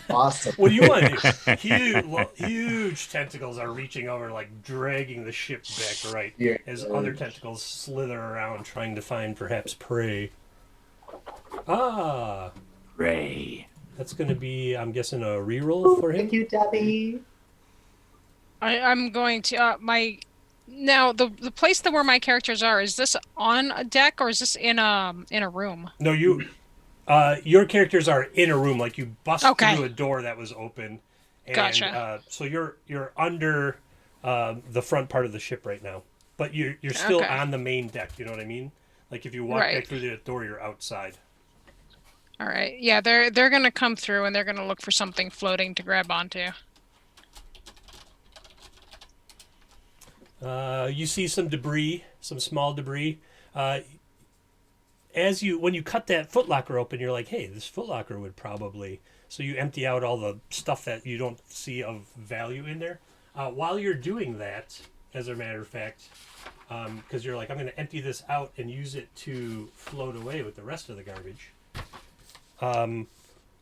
Awesome. What do you want to do? Huge tentacles are reaching over, like dragging the ship back right Yeah. as other tentacles slither around trying to find perhaps prey. Ah, Ray. that's going to be, I'm guessing, a reroll for him. Thank you, Debbie. I'm going to now the place that where my characters are, is this on a deck or is this in a room? No, your characters are in a room, like you bust Okay. through a door that was open. And, Gotcha. So you're under the front part of the ship right now, but you're still Okay. on the main deck. You know what I mean? Like if you walk Right. back through the door, you're outside. All right. Yeah, they're gonna come through and they're gonna look for something floating to grab onto. You see some debris, some small debris. When you cut that footlocker open, you're like, hey, this footlocker would probably. So you empty out all the stuff that you don't see of value in there. While you're doing that, as a matter of fact, because you're like, I'm going to empty this out and use it to float away with the rest of the garbage.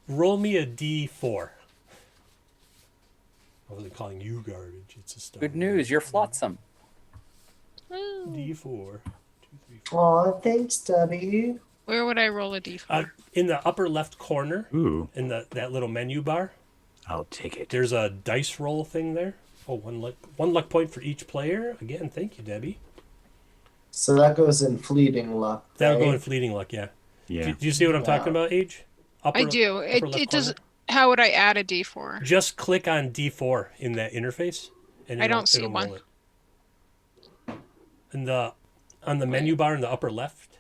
Roll me a D4. I wasn't calling you garbage. It's a stuff. Good news, you're flotsam. D4. 2, 3, 4. Aw, thanks, Debbie. Where would I roll a d4? In the upper left corner, Ooh, in that little menu bar, I'll take it. there's a dice roll thing there. Oh, one luck point for each player. Again, thank you, Debbie. So that goes in fleeting luck. That'll go right? in fleeting luck, yeah. Yeah. Do you see what I'm talking Wow. about, Age? I do. upper It left does. corner. How would I add a d4? Just click on D4 in that interface, and I it'll- don't see it'll one. roll it. On the menu bar in the upper left,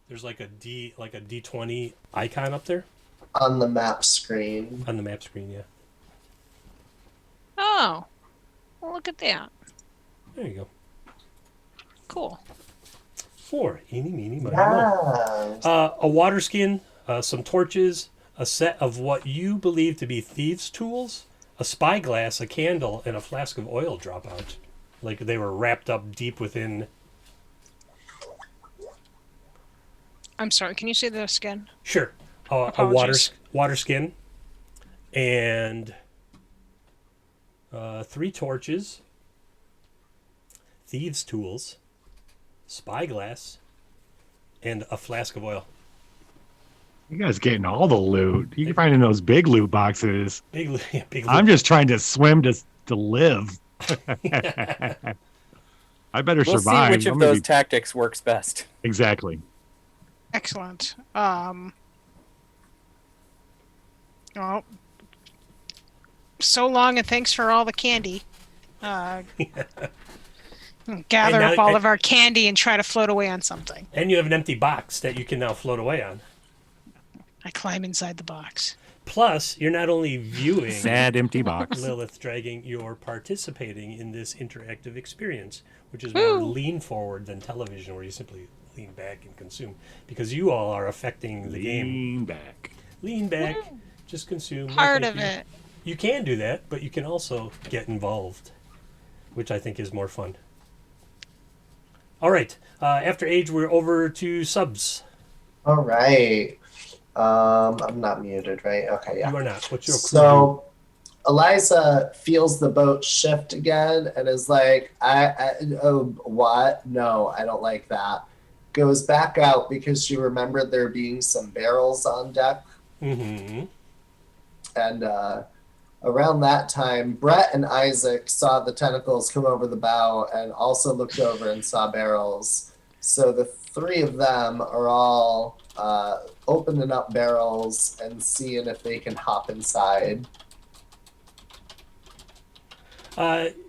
there's like a D20 icon up there On the map screen. on the map screen. Yeah, Oh, well, look at that. there you go. Cool. 4. Eeny, meeny, miny, moe. Yeah. A water skin, some torches, a set of what you believe to be thieves' tools, a spyglass, a candle, and a flask of oil drop out. Like they were wrapped up deep within. I'm sorry. Can you say this again? Sure. A Apologies. water skin, and 3 torches, thieves' tools, spyglass, and a flask of oil. You guys getting all the loot. You can find in those big loot boxes. Big, big. I'm just trying to swim to live. I better We'll survive. see which of I'm gonna those be- tactics works best. Exactly. Excellent. Well, so long, and thanks for all the candy. Gather now- up all of our candy and try to float away on something. And you have an empty box that you can now float away on. I climb inside the box. Plus, you're not only viewing Sad empty box. Lilith dragging, you're participating in this interactive experience, which is more Woo. lean forward than television, where you simply lean back and consume. Because you all are affecting the game. Lean back. Lean back, just consume. no Part thank of you. it. You can do that, but you can also get involved, which I think is more fun. All right. After Age, we're over to subs. All right. I'm not muted, right? Okay, yeah. You are not. What's your clue? So Eliza feels the boat shift again and is like, oh, what? No, I don't like that. Goes back out because she remembered there being some barrels on deck. Mm-hmm. And around that time, Brett and Isaac saw the tentacles come over the bow and also looked over and saw barrels. So the 3 of them are all opening up barrels and seeing if they can hop inside.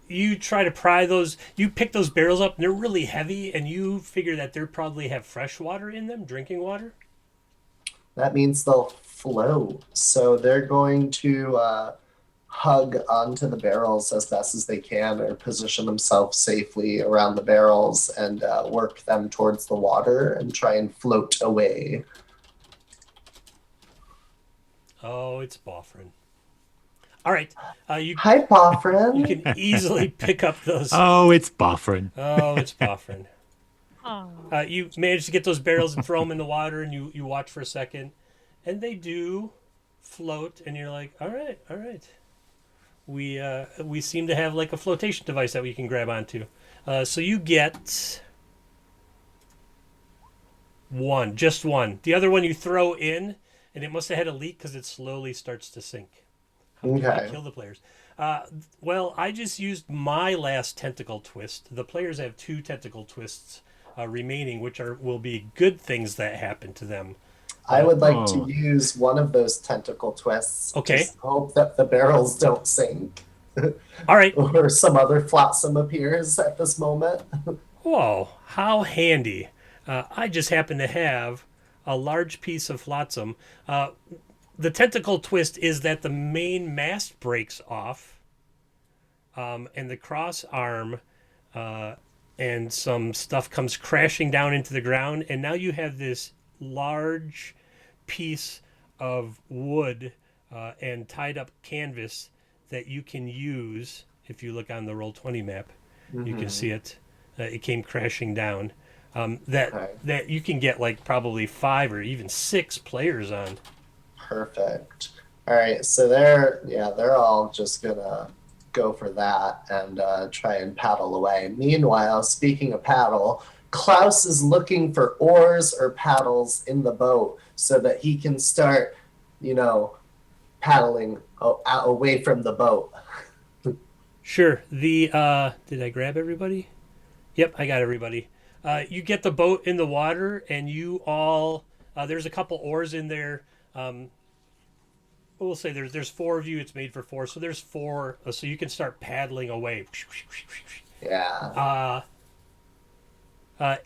You try to pry those. You pick those barrels up, and they're really heavy, and you figure that they probably have fresh water in them, drinking water. That means they'll float. So they're going to hug onto the barrels as best as they can or position themselves safely around the barrels and work them towards the water and try and float away. Oh, it's Boffrin. All right. You Hi, Boffrin. you can easily pick up those. Oh, it's buffering. Oh, it's Boffrin. Oh. You manage to get those barrels and throw them in the water, and you watch for a second, and they do float, and you're like, all right. We seem to have like a flotation device that we can grab onto. So you get one, just one. The other one you throw in, and it must have had a leak because it slowly starts to sink. How can I Okay. kill the players? Well, I just used my last tentacle twist. The players have 2 tentacle twists remaining, which will be good things that happen to them. I would like Oh. to use one of those tentacle twists. Okay. Just hope that the barrels don't sink. All right. Or some other flotsam appears at this moment. Whoa, how handy. I just happen to have a large piece of flotsam. The tentacle twist is that the main mast breaks off, and the cross arm and some stuff comes crashing down into the ground, and now you have this large piece of wood and tied up canvas that you can use. If you look on the Roll20 map, you Mm-hmm. can see it. It came crashing down. That you can get like probably 5 or even 6 players on. Perfect. All right, so they're all just gonna go for that and try and paddle away. Meanwhile, speaking of paddle, Klaus is looking for oars or paddles in the boat so that he can start, paddling away from the boat. Sure. Did I grab everybody? Yep, I got everybody. You get the boat in the water, and you all. There's a couple oars in there. We'll say there's 4 of you. It's made for 4, so there's 4. So you can start paddling away. Yeah.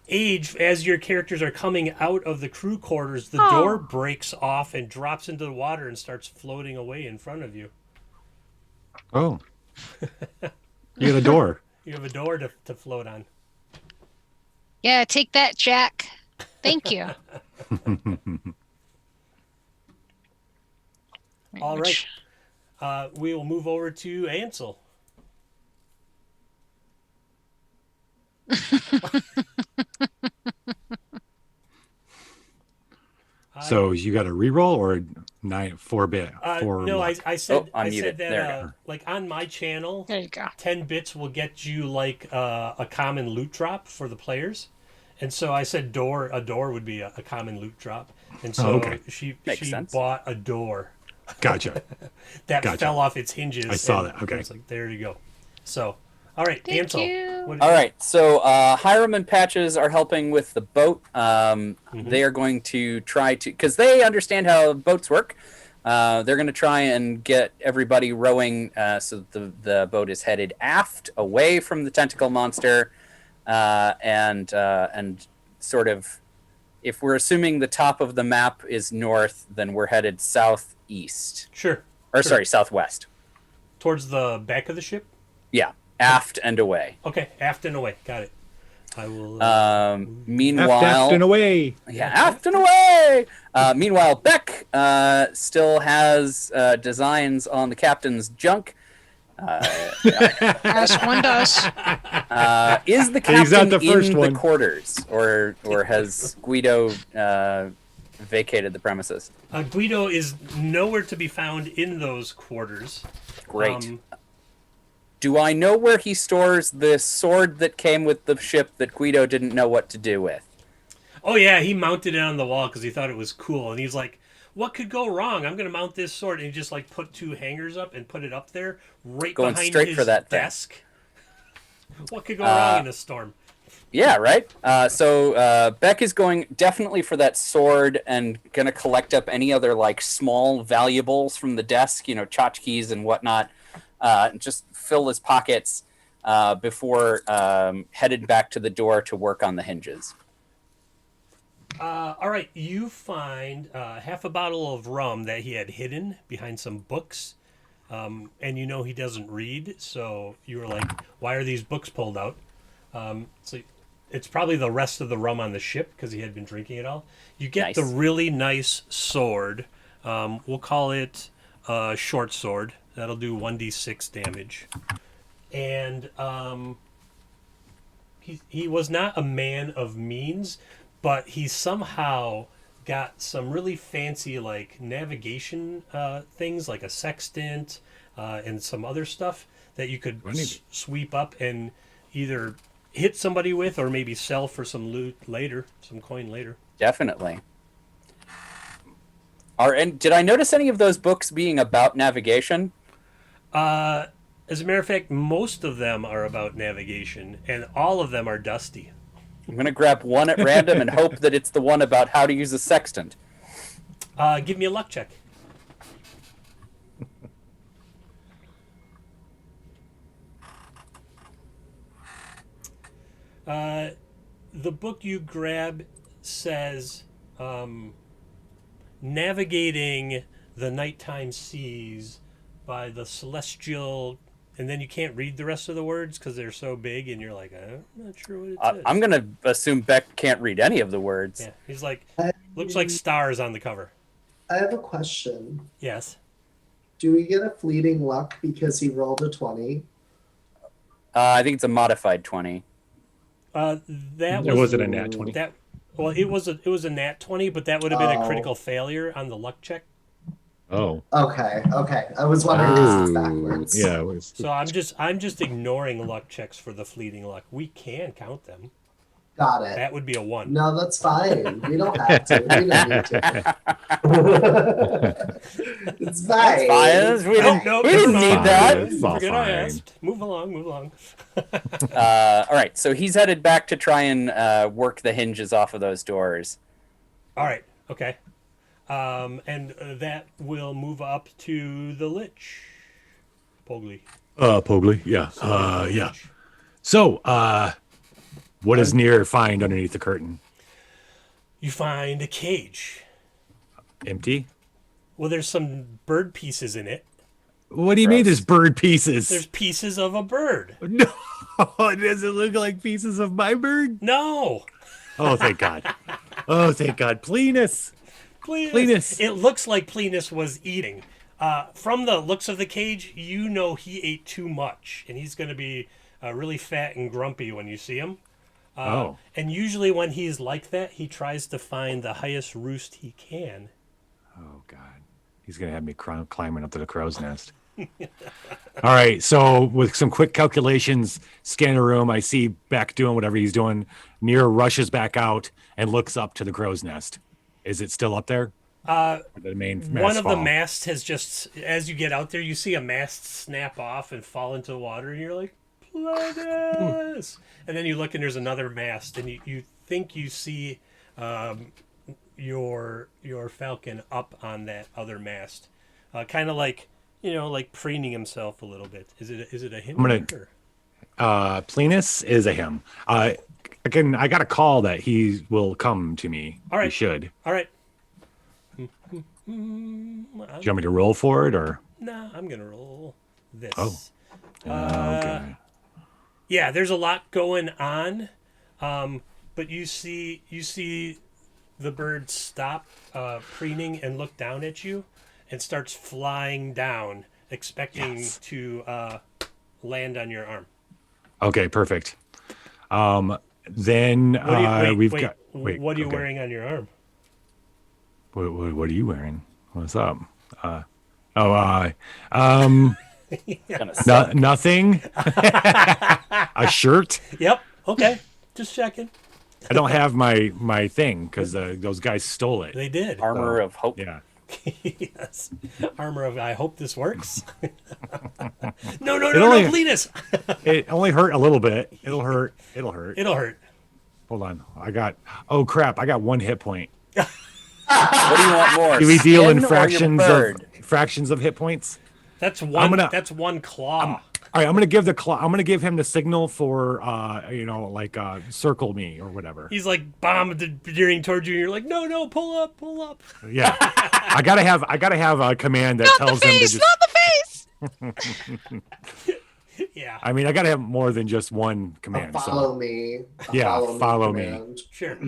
Age, as your characters are coming out of the crew quarters, the door breaks off and drops into the water and starts floating away in front of you. Oh. You got a door. You have a door to float on. Yeah, take that, Jack. Thank you. All right. We will move over to Ansel. So you got a reroll or 4-bit? No, I said I muted. said that There like on my channel, There you go. 10 bits will get you like a common loot drop for the players. And so I said a door would be a common loot drop. And so she bought a door. Gotcha. That fell off its hinges. I saw that. Okay. It's like, there you go. So, all right, Thank Ansel. you. All right, so Hiram and Patches are helping with the boat. They are going to try to, because they understand how boats work, they're going to try and get everybody rowing so the boat is headed aft, away from the tentacle monster, and sort of, if we're assuming the top of the map is north, then we're headed southeast. Sure. Sorry, southwest. Towards the back of the ship? Yeah, aft and away. Okay, aft and away. Got it. I will. Meanwhile, aft and away. Yeah, aft and away. Meanwhile, Beck still has designs on the captain's junk. As one does. Is the captain in the quarters, or has Guido vacated the premises? Guido is nowhere to be found in those quarters. Great. Do I know where he stores the sword that came with the ship that Guido didn't know what to do with? Oh yeah, he mounted it on the wall because he thought it was cool, and he's like, "What could go wrong? I'm going to mount this sword." And he just like put 2 hangers up and put it up there, Going behind straight his for that desk. What could go wrong in a storm? Yeah, right. So Beck is going definitely for that sword and going to collect up any other like small valuables from the desk, tchotchkes and whatnot. Just fill his pockets before headed back to the door to work on the hinges. All right, you find half a bottle of rum that he had hidden behind some books, and he doesn't read, so you were like, why are these books pulled out? So it's probably the rest of the rum on the ship because he had been drinking it all. You get the really nice sword. We'll call it a short sword. That'll do 1d6 damage. And he was not a man of means, but he somehow got some really fancy like navigation things like a sextant and some other stuff that you could sweep up and either hit somebody with or maybe sell for some loot later, some coin later. Definitely. And did I notice any of those books being about navigation? As a matter of fact, most of them are about navigation, and all of them are dusty. I'm going to grab one at random and hope that it's the one about how to use a sextant. Give me a luck check. The book you grab says Navigating the Nighttime Seas by the Celestial, and then you can't read the rest of the words because they're so big, and you're like, I'm not sure what it is. I'm going to assume Beck can't read any of the words. Yeah, he's like, looks like stars on the cover. I have a question. Yes. Do we get a fleeting luck because he rolled a 20? I think it's a modified 20. That It was wasn't a nat 20. that. Well, it was a nat 20, but that would have been a critical failure on the luck check. Oh. Okay. I was wondering if this is backwards. Yeah, it was. So I'm just ignoring luck checks for the fleeting luck. We can count them. Got it. That would be a 1. No, that's fine. We don't have to. We don't need to. It's fine. Fine. We didn't never need mind. that. It's all Forget I fine. asked. Move along. All right, so he's headed back to try and work the hinges off of those doors. All right. Okay. And that will move up to the Lich. Pogli. Pogli, yeah. Yeah. So, what does Nier find underneath the curtain? You find a cage. Empty? Well, there's some bird pieces in it. What do you mean there's bird pieces? There's pieces of a bird. No. Does it look like pieces of my bird? No. Oh, thank God. Oh, thank God. Plenus. Plenus. It looks like Plenus was eating. From the looks of the cage, you know he ate too much, and he's going to be really fat and grumpy when you see him. And usually when he's like that, he tries to find the highest roost he can. Oh, God. He's going to have me climbing up to the crow's nest. All right. So with some quick calculations, scan the room. I see Beck doing whatever he's doing. Nier rushes back out and looks up to the crow's nest. Is it still up there? The main One of the masts has just, as you get out there, you see a mast snap off and fall into the water, and you're like, Plenus! And then you look and there's another mast, and you think you see your falcon up on that other mast, kind of like like preening himself a little bit. Is it a him? Plenus is a him. I got a call that he will come to me. All right. He should. All right. Do you want me to roll for it or? No, I'm gonna roll this. Oh. Okay. Yeah, there's a lot going on, but you see the bird stop preening and look down at you, and starts flying down, expecting to land on your arm. Okay, perfect. Then we've got. Wait, what are you wearing on your arm? What are you wearing? What's up? Nothing. A shirt. Yep. Okay. Just checking. I don't have my thing because those guys stole it. They did. Armor of hope. Yeah. Yes. Armor of I hope this works. No, Plenus. It only hurt a little bit. It'll hurt. It'll hurt. Hold on. Oh crap! I got 1 hit point. What do you want more? Do we deal in skin or your fractions of hit points? That's one. That's one claw. All right, I'm gonna give the claw. I'm gonna give him the signal for circle me or whatever. He's like bombarding towards you, and you're like, no, pull up. Yeah, I gotta have a command that tells him to just. Not the face. Yeah. I mean, I gotta have more than just one command. Follow me. Follow me. Sure.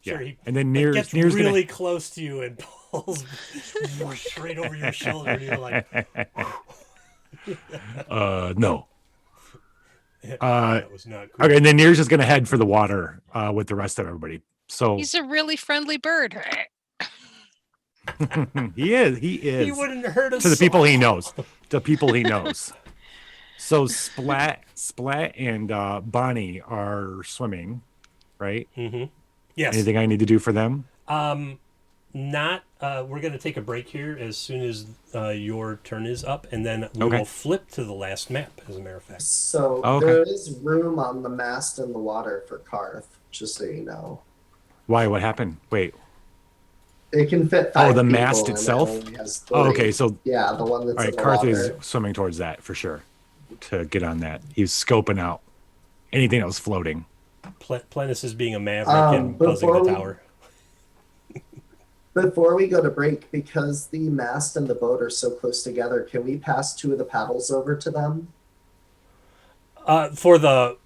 Yeah. He And then Nier's really close to you and pulls straight over your shoulder, and you're like, no. That was not cool. Okay, and then Nier's just gonna head for the water with the rest of everybody. So He's a really friendly bird. he is. He wouldn't hurt us. To the people he knows. The people he knows. So Splat and Bonnie are swimming, right? Mm-hmm. Yes. Anything I need to do for them? Not. We're going to take a break here as soon as your turn is up, and then we will flip to the last map, as a matter of fact. So there is room on the mast in the water for Karth, just so you know. Why? What happened? Wait. It can fit 5 the people mast and it itself? only has 3. Oh, okay, so yeah, the one that's all right. in the Karth water. is swimming towards that for sure to get on that. He's scoping out anything that was floating. Plenus is being a maverick and buzzing the tower. Before we go to break, because the mast and the boat are so close together, can we pass 2 of the paddles over to them? For the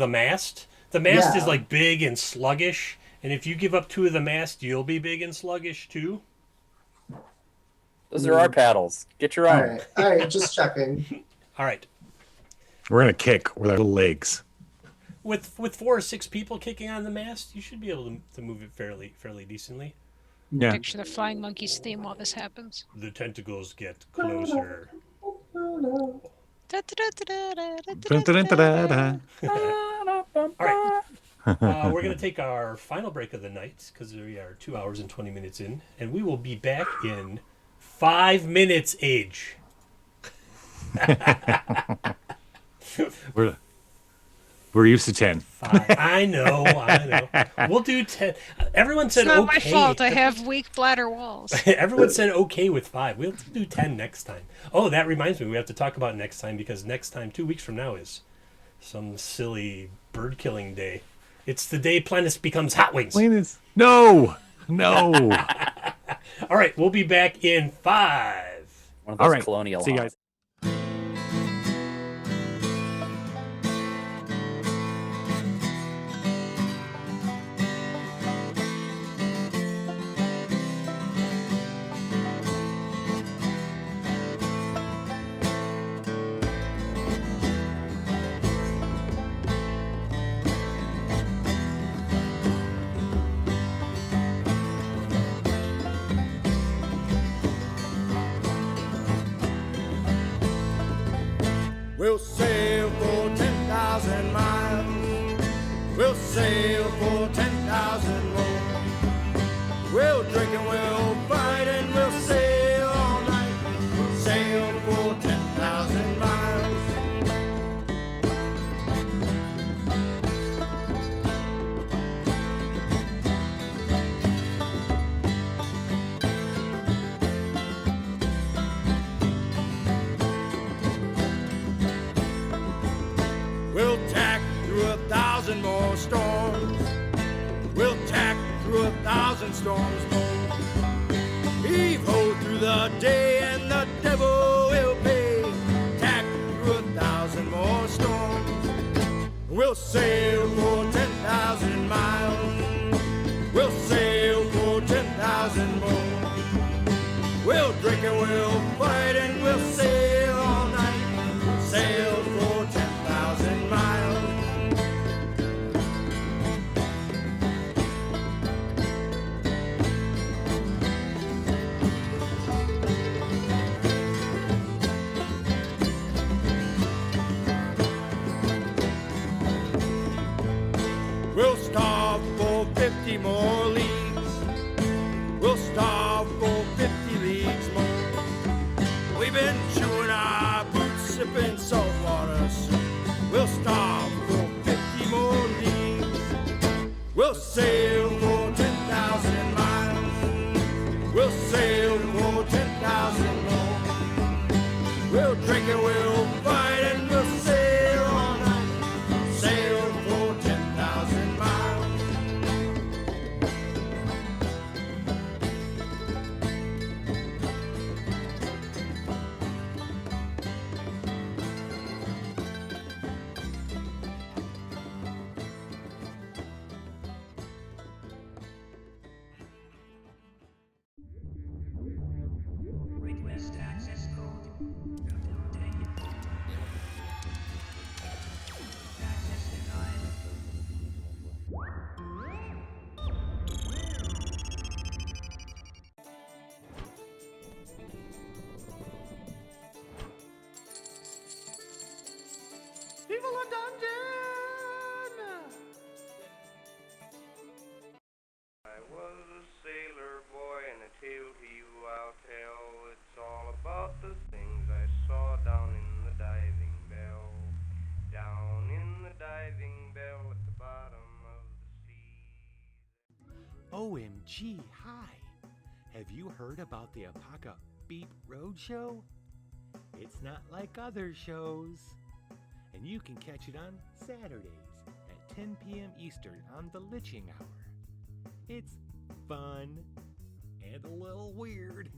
mast, the mast is like big and sluggish, and if you give up 2 of the mast, you'll be big and sluggish too. Those are our paddles. Get your own. All right, just checking. All right. We're gonna kick with our little legs. With 4 or 6 people kicking on the mast, you should be able to move it fairly decently. Yeah. Picture the Flying Monkeys theme while this happens. The tentacles get closer. All right. We're going to take our final break of the night because we are 2 hours and 20 minutes in, and we will be back in 5 minutes, Age. We're used to 10. I know. We'll do 10. Everyone said It's not okay. my fault. I have weak bladder walls. Everyone said okay with 5. We'll do 10 next time. Oh, that reminds me. We have to talk about next time because next time, 2 weeks from now, is some silly bird killing day. It's the day Planus becomes Hot Wings. No. All right, we'll be back in 5. One of those colonial. See you guys. We'll sail for 10,000 miles. We'll sail for 10,000 more. We'll drink and we'll fight and we'll sail all night. We'll sail for 10,000 miles. We'll tack through 1,000 more storms. We'll tack through 1,000 storms more. Heave-ho through the day and the devil will pay. Tack through 1,000 more storms. We'll sail for 10,000 miles. We'll sail for 10,000 more. We'll drink and we'll fight and we'll sail all night. We'll sail for 10,000 miles. We'll starve for 50 more leagues. We'll starve for 50 leagues more. We've been chewing our boots, sipping saltwater soup. We'll starve for 50 more leagues. We'll sail for 10,000 miles. We'll sail for 10,000 more. We'll drink and we'll fight and we'll sail all night. Sail for 10,000 miles. Request access code. Updated. Access denied. Viva la dungeon! I was a sailor boy and a tale to you I'll tell. It's all about the things I saw down in the diving bell. Down in the diving bell at the bottom of the sea. OMG, hi! Have you heard about the Apaka Beep Roadshow? It's not like other shows. And you can catch it on Saturdays at 10 p.m. Eastern on the Litching Hour. It's fun and a little weird.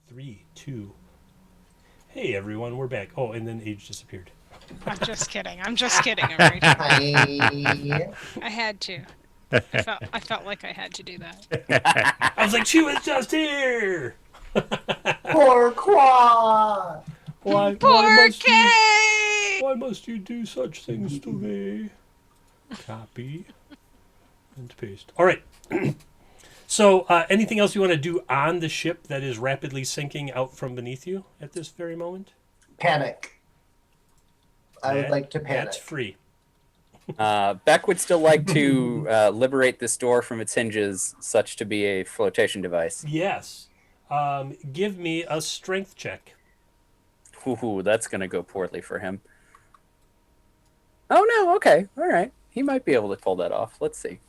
3, 2. Hey everyone, we're back. Oh, and then Age disappeared. I'm just kidding. I'm just kidding. I'm Rachel. Hi. I had to. I felt like I had to do that. I was like, she was just here. Pourquoi? Why must you do such things to me? Copy and paste. All right. So, anything else you want to do on the ship that is rapidly sinking out from beneath you at this very moment? Panic. I would like to panic. That's free. Beck would still like to liberate this door from its hinges, such to be a flotation device. Yes. Give me a strength check. Ooh, that's going to go poorly for him. Oh, no. Okay. All right. He might be able to pull that off. Let's see.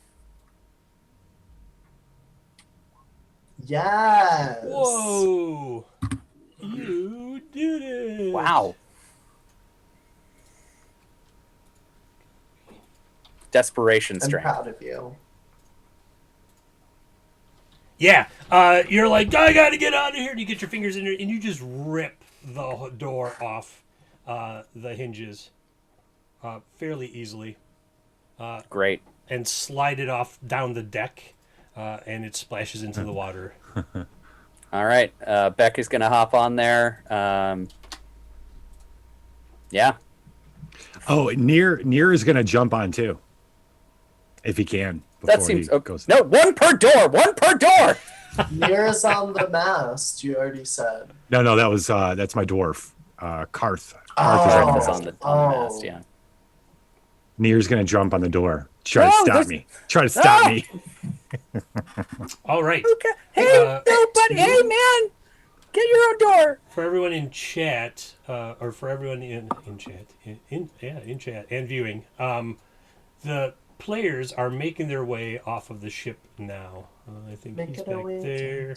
Yes. Whoa. You did it. Wow. Desperation I'm strength. proud of you. Yeah. You're like, I got to get out of here. And you get your fingers in there and you just rip the door off the hinges fairly easily. Great. And slide it off down the deck, and it splashes into the water. All right. Beck is going to hop on there. Yeah. Oh, Near is going to jump on too, if he can. That before seems he okay. goes. No, one per door. One per door. Near's on the mast, you already said. No, that was that's my dwarf, Karth. Oh. Is on the mast, yeah. Near's going to jump on the door. Try to stop me. All right. Okay. Hey, nobody. Hey, man. Get your own door. For everyone in chat, or for everyone in chat, in chat and viewing, the players are making their way off of the ship now. I think he's back there.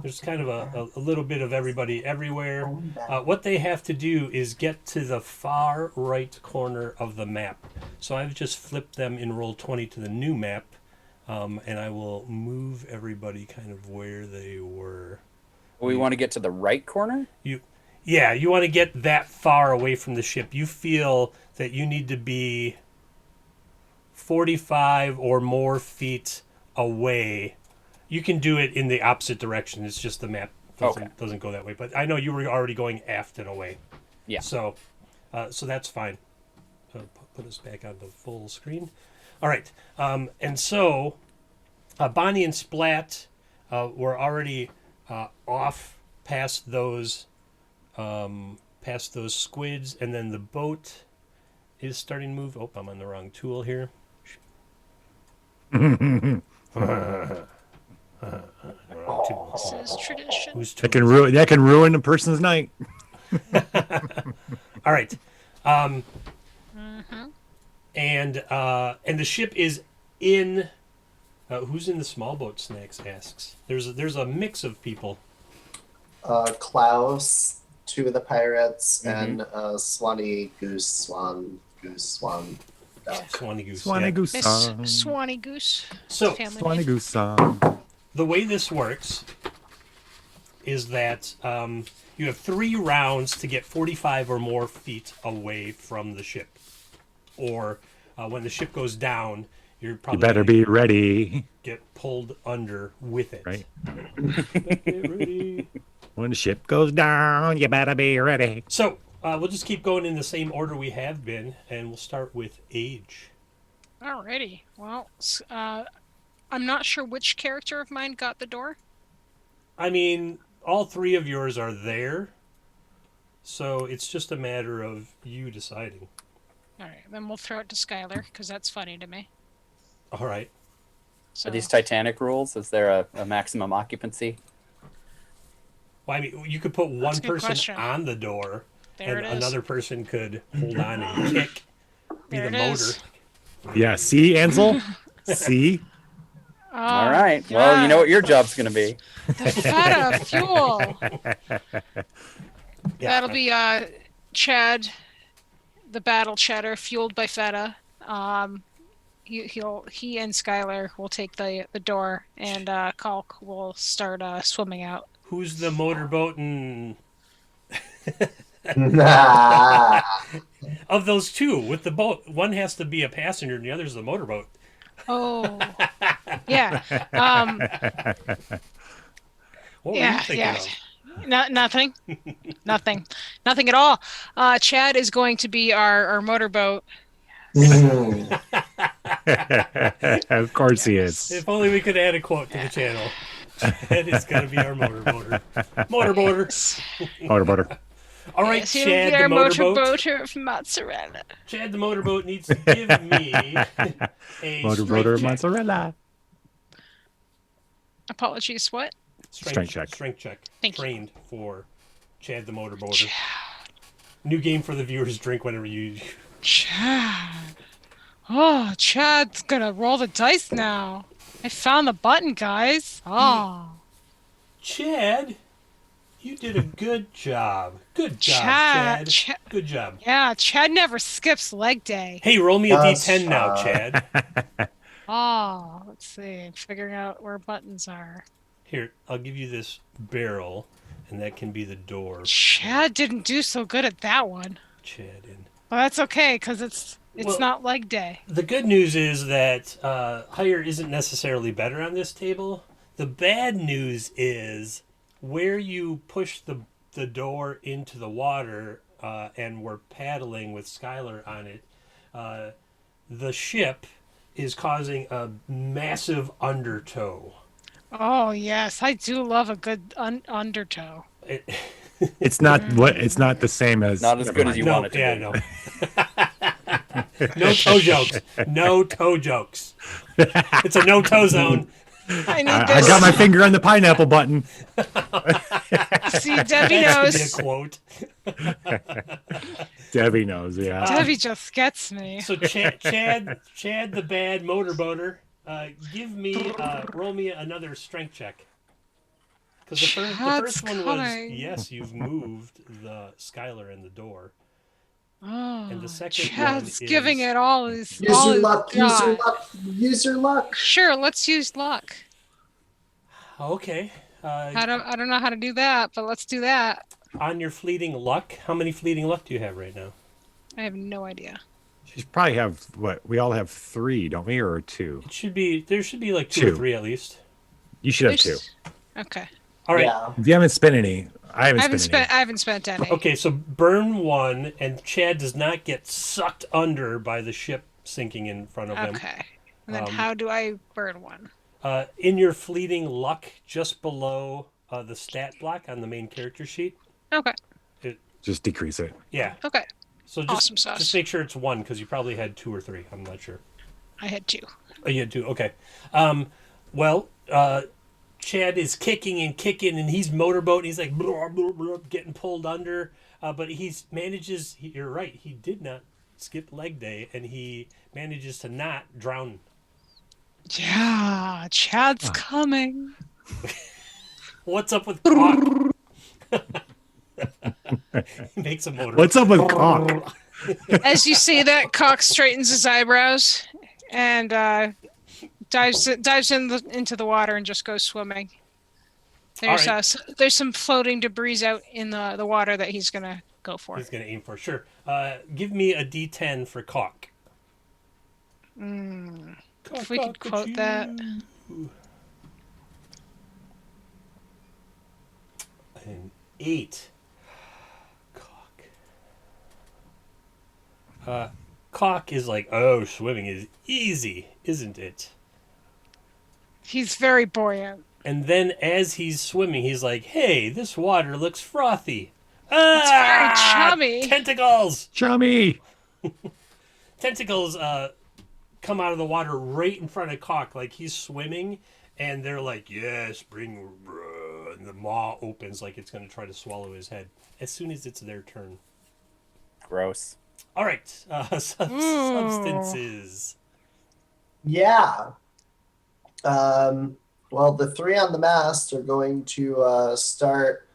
There's kind of a little bit of everybody everywhere. What they have to do is get to the far right corner of the map. So I've just flipped them in Roll20 to the new map, and I will move everybody kind of where they were. We want to get to the right corner? You want to get that far away from the ship. You feel that you need to be 45 or more feet away. You can do it in the opposite direction. It's just the map doesn't go that way. But I know you were already going aft and away. Yeah. So that's fine. Put us back on the full screen. All right. And so Bonnie and Splat were already off past those squids, and then the boat is starting to move. Oh, I'm on the wrong tool here. This is tradition. That can ruin a person's night. All right. And the ship is in. Who's in the small boat? Snacks asks. There's a mix of people. Klaus, two of the pirates, and Swanee Goose, Swan, duck. Swanee Goose. Swanee Goose song. Swanee Goose. So Swanee Goose song. The way this works is that you have 3 rounds to get 45 or more feet away from the ship. Or when the ship goes down, you better be ready. Get pulled under with it. Right. Get ready. When the ship goes down, you better be ready. So we'll just keep going in the same order we have been, and we'll start with Age. Alrighty. Well, I'm not sure which character of mine got the door. I mean, all 3 of yours are there, so it's just a matter of you deciding. Alright, then we'll throw it to Skylar, because that's funny to me. All right. So, Are these Titanic rules? Is there a maximum occupancy? Well, I mean, you could put one That's a good person question. on the door, There and it is. another person could hold on and kick, be There the it motor. is. Yeah, see, Ansel? See? All right. Well, you know what your job's going to be. The feta fuel. That'll be Chad, the battle chatter, fueled by feta. He and Skylar will take the door, and Kalk will start swimming out. Who's the motorboat and of those two with the boat? One has to be a passenger and the other's the motorboat. Oh, yeah. What were you thinking of? Nothing. Nothing at all. Chad is going to be our motorboat. Of course he is. If only we could add a quote to the channel. Chad is going to be our motorboater. Motorboater. All right, Yes, he'll Chad be the our motorboat. motorboater of mozzarella. Chad the motorboat needs to give me a Motorboater strength check. mozzarella. Apologies, what? Strength check. Strength check. Thank you. Trained for Chad the motorboater. New game for the viewers. Drink whenever you. Chad. Oh, Chad's gonna roll the dice now. I found the button, guys. Oh. Chad, you did a good job. Good job, Chad. Good job. Yeah, Chad never skips leg day. Hey, roll me a D10 now, Chad. Oh, let's see. Figuring out where buttons are. Here, I'll give you this barrel, and that can be the door. Chad didn't do so good at that one. Chad in. Well, that's okay, because it's Well, not leg day. The good news is that higher isn't necessarily better on this table. The bad news is where you push the door into the water and we're paddling with Skylar on it, the ship is causing a massive undertow. Oh, yes. I do love a good undertow. It's not It's not the same as. Not as good as you want it to yeah, be. no. No toe jokes. No toe jokes. It's a no toe zone. I got my finger on the pineapple button. See, Debbie That knows. should be a quote. Debbie knows, yeah. Debbie just gets me. So Chad the bad motorboater, roll me another strength check. Because the first one was, yes, you've moved the Skylar and the door. Oh, And the second Chad's one giving is- it all his Use all your his luck. Use your got. luck. Use your luck. Sure, let's use luck. Okay. I don't know how to do that, but let's do that. On your fleeting luck, how many fleeting luck do you have right now? I have no idea. You probably have what? We all have 3, don't we, or 2? There should be like 2 or Two. 3 at least. You should have 2. Okay. All right. Yeah. If you haven't spent any, I haven't spent any. I haven't spent any. Okay, so burn 1, and Chad does not get sucked under by the ship sinking in front of him. Okay. And then how do I burn 1? In your fleeting luck, just below the stat block on the main character sheet. Okay. Just decrease it. Yeah. Okay. So Awesome sauce. just make sure it's 1 because you probably had 2 or 3. I'm not sure. I had 2. Oh, you had 2. Okay. Chad is kicking, and he's motorboat, and he's like blah, blah, blah, getting pulled under. But you're right, he did not skip leg day, and he manages to not drown. Yeah, Chad's coming. What's up with Cock? He makes a motor. What's up with Cock? As you see that, Cock straightens his eyebrows and dives into the water and just goes swimming. There's right. There's some floating debris out in the water that he's gonna go for. He's gonna aim for, sure. Give me a D10 for Cock. If we could quote that. An 8. Cock is like, oh, swimming is easy, isn't it? He's very buoyant. And then as he's swimming, he's like, hey, this water looks frothy. It's very chummy. Tentacles! Chummy! Tentacles come out of the water right in front of Cock, like he's swimming, and they're like, yes, bring... And the maw opens like it's going to try to swallow his head as soon as it's their turn. Gross. All right, substances. Yeah. Well, the 3 on the mast are going to start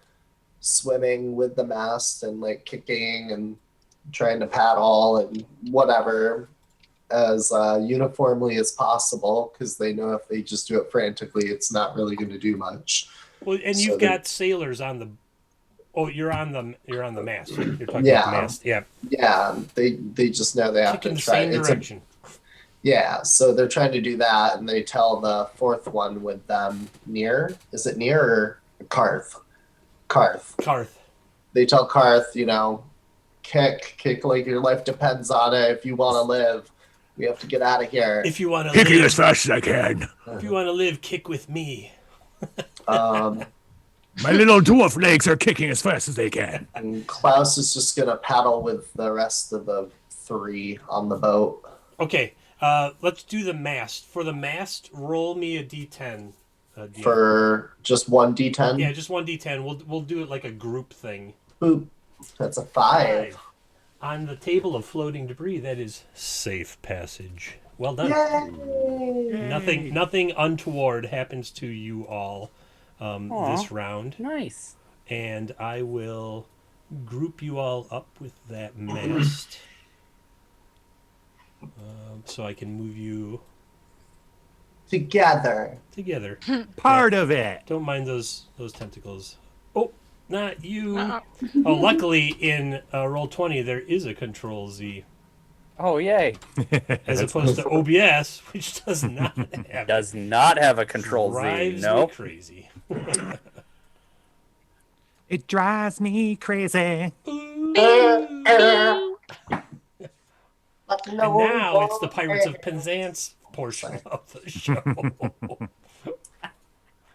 swimming with the mast and like kicking and trying to paddle and whatever as uniformly as possible because they know if they just do it frantically, it's not really going to do much. Well, and So you've they- got sailors on the. Oh, you're on the mast. You're talking about the Yeah. mast. Yeah. Yeah, they just know they have Kick in to the try. same It's direction. yeah, so they're trying to do that, and they tell the fourth one with them near. Is it near or Karth? Karth. Karth. They tell Karth, kick like your life depends on it. If you want to live, we have to get out of here. If you want to Kicking live, as fast as I can. if you want to live, kick with me. Um, My little dwarf legs are kicking as fast as they can. and Klaus is just gonna paddle with the rest of the 3 on the boat. Okay. Let's do the mast. For the mast, roll me a d10. DM. For just one d10. Yeah, just one d10. We'll do it like a group thing. Boop. That's a 5. On the table of floating debris, that is safe passage. Well done. Yay! Nothing untoward happens to you all this round. Nice. And I will group you all up with that mast. So I can move you Together. Part of it. Don't mind those tentacles. Oh, not you. Oh, luckily in Roll20 there is a Control Z. Oh, yay. As opposed to OBS, which does not have Does not have a Control Z. drives me Nope. crazy. It drives me crazy. And now it's the Pirates of Penzance portion of the show.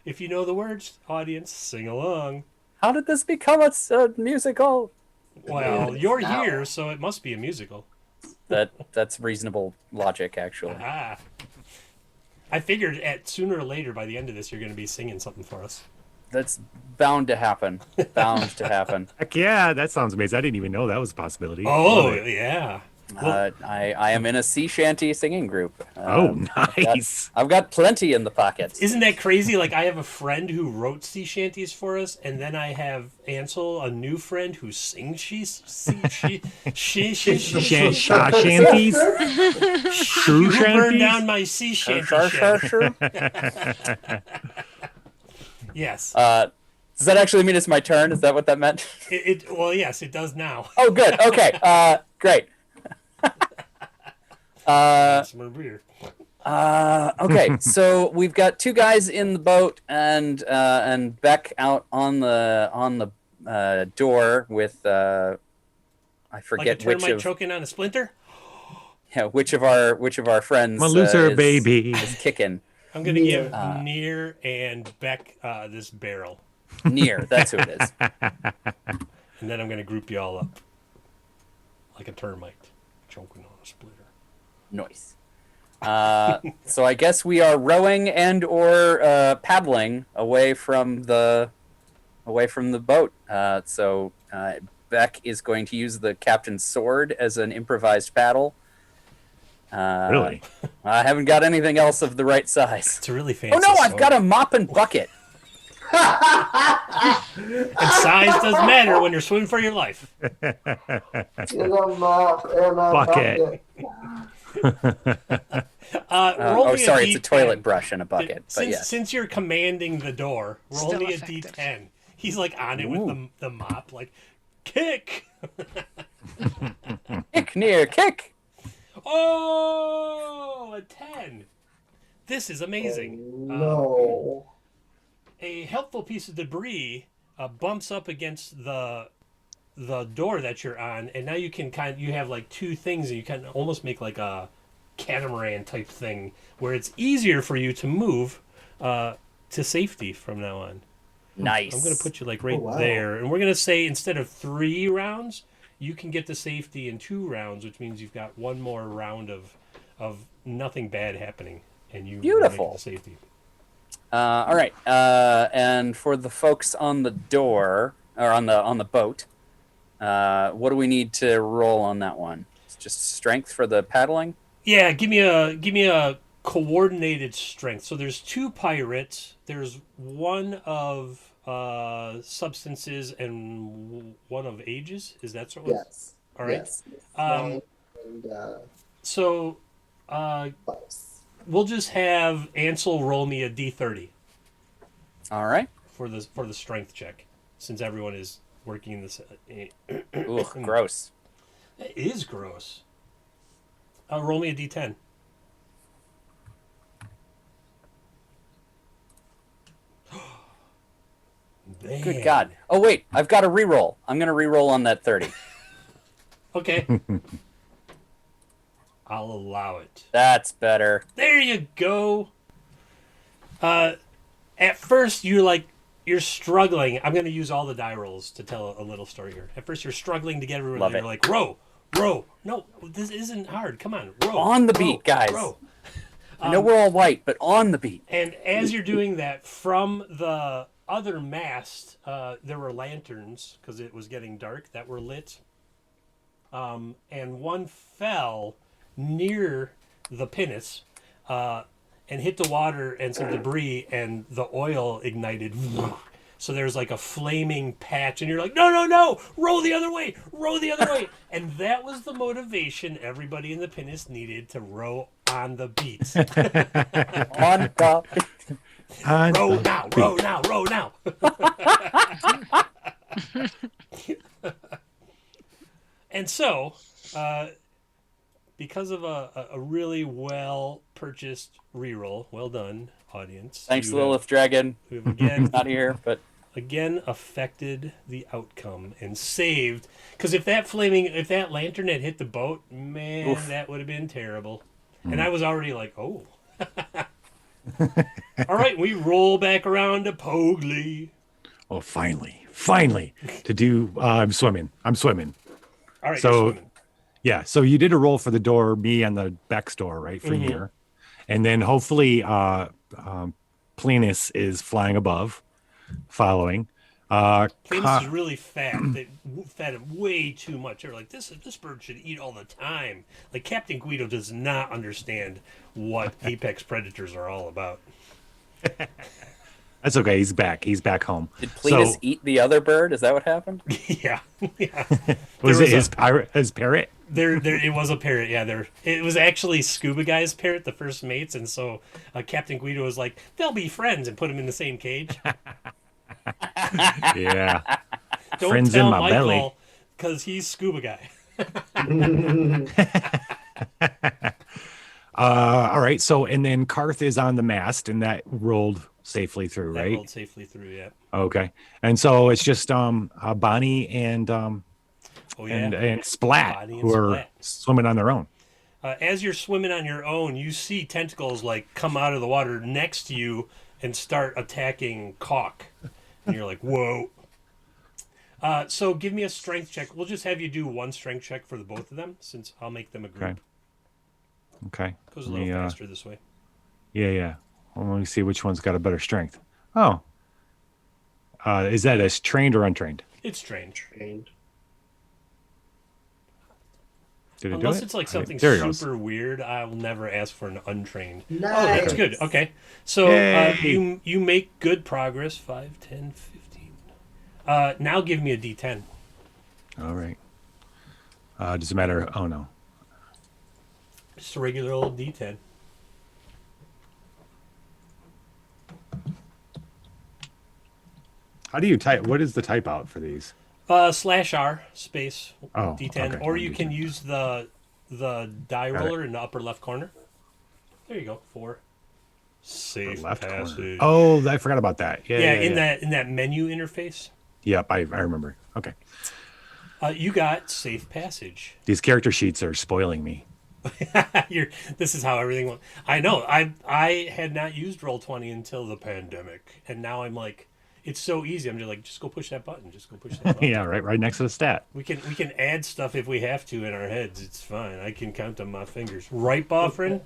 If you know the words, audience, sing along. How did this become a musical? Well, you're here, so it must be a musical. That's reasonable logic, actually. Ah. I figured sooner or later, by the end of this, you're going to be singing something for us. That's bound to happen. Bound to happen. Heck yeah, that sounds amazing. I didn't even know that was a possibility. Oh, Love it. yeah. I am in a sea shanty singing group. Nice. I've got plenty in the pockets. Isn't that crazy? Like, I have a friend who wrote sea shanties for us, and then I have Ansel, a new friend who sings Shanties? Who burned down my sea shanty shed. Yes. Does that actually mean it's my turn? Is that what that meant? Well, yes, it does now. Oh, good. Okay. Great. Okay, so we've got 2 guys in the boat and Beck out on the door with I forget like a which termite of choking on a splinter. Yeah, which of our friends My loser baby is kicking. I'm gonna give Near and Beck this barrel. Near, that's who it is. And then I'm gonna group you all up like a termite choking on a splitter. Nice. So I guess we are rowing and or paddling away from the boat. So Beck is going to use the captain's sword as an improvised paddle. Really? I haven't got anything else of the right size. It's a really fancy. Oh no, I've sword. got a mop and bucket. And size doesn't matter when you're swimming for your life. Bucket. Oh, sorry, it's a toilet brush and a bucket. But Since, yes. since you're commanding the door, roll Still me effective. a d10. He's like on it with the mop, like, kick! Kick, Near, kick. Oh, a 10. This is amazing. No. A helpful piece of debris bumps up against the door that you're on, and now you can you have like 2 things, and you can almost make like a catamaran type thing where it's easier for you to move to safety from now on. Nice. I'm going to put you like right wow. there, and we're going to say instead of 3 rounds, you can get to safety in 2 rounds, which means you've got 1 more round of nothing bad happening, and you Beautiful. make it to safety. All right. And for the folks on the door or on the boat, what do we need to roll on that one? It's just strength for the paddling. Yeah, give me a coordinated strength. So there's 2 pirates. There's 1 of substances and 1 of ages. Is that sort of? Yes. All right. Yes. Um, And, So Klaus. we'll just have Ansel roll me a d30. All right. for the strength check, since everyone is working in this. Ooh, gross. That is gross. Roll me a d10. Man. Good God. Oh, wait. I've got a reroll. I'm going to reroll on that 30. Okay. I'll allow it. That's better. There you go. At first, you're struggling. I'm going to use all the die rolls to tell a little story here. At first, you're struggling to get everyone. Love You're it. like, row. No, this isn't hard. Come on, row. On the beat, guys. Row. I know we're all white, but on the beat. And as you're doing that, from the other mast, there were lanterns, because it was getting dark, that were lit. And one fell near the pinnace and hit the water and some debris, and the oil ignited. So there's like a flaming patch, and you're like, no, row the other way. And that was the motivation everybody in the pinnace needed to row on the beat. On the Row now. And so, because of a really well-purchased reroll, well done, audience. Thanks, Lilith Dragon. Who have again not here, but again affected the outcome and saved. Because if that lantern had hit the boat, man, Oof. that would have been terrible. And I was already like, oh. All right, we roll back around to Pogli. Oh, finally, to do. I'm swimming. All right, So, you're swimming. Yeah. So you did a roll for the door, me and the Beck's door, right, for here, and then hopefully, Plenus is flying above, following. Plenus is really fat. They fed him way too much. They're like, this bird should eat all the time. Like, Captain Guido does not understand what apex predators are all about. That's okay. He's back. He's back home. Did Plenus eat the other bird? Is that what happened? Yeah. Was it his parrot? It was a parrot. Yeah, it was actually Scuba Guy's parrot, the first mates, and so Captain Guido was like, they'll be friends, and put him in the same cage. Yeah. Don't Friends tell in my Michael, belly. because he's Scuba Guy. All right. So, and then Karth is on the mast, and that rolled safely through, right? Rolled safely through, yeah. Okay. And so it's just Bonnie and and Splat Bonnie and who are Splat. swimming on their own. As you're swimming on your own, you see tentacles like come out of the water next to you and start attacking Caulk. And you're like, whoa. So give me a strength check. We'll just have you do one strength check for the both of them, since I'll make them a group. Okay. Goes a little faster this way. Yeah. Well, let me see which one's got a better strength. Oh. Is that as trained or untrained? It's trained. Did it Unless do it? it's like something There it goes. super weird, I will never ask for an untrained. Nice. Oh, that's good. Okay. So you make good progress. 5, 10, 15. Now give me a D10. All right. Does it matter? Oh, no. Just a regular old D10. How do you type? What is the type out for these? /R space Oh, D10, okay, or one you can use the die Got it. roller in the upper left corner. There you go. 4. Safe Left passage. corner. Oh, I forgot about that. Yeah. in that menu interface. Yep, I remember. Okay. You got safe passage. These character sheets are spoiling me. This is how everything went. I know. I had not used Roll20 until the pandemic, and now I'm like, it's so easy. I'm just like, just go push that button. Just go push that button. Yeah, right next to the stat. We can add stuff if we have to in our heads. It's fine. I can count on my fingers. Right, Boffrin?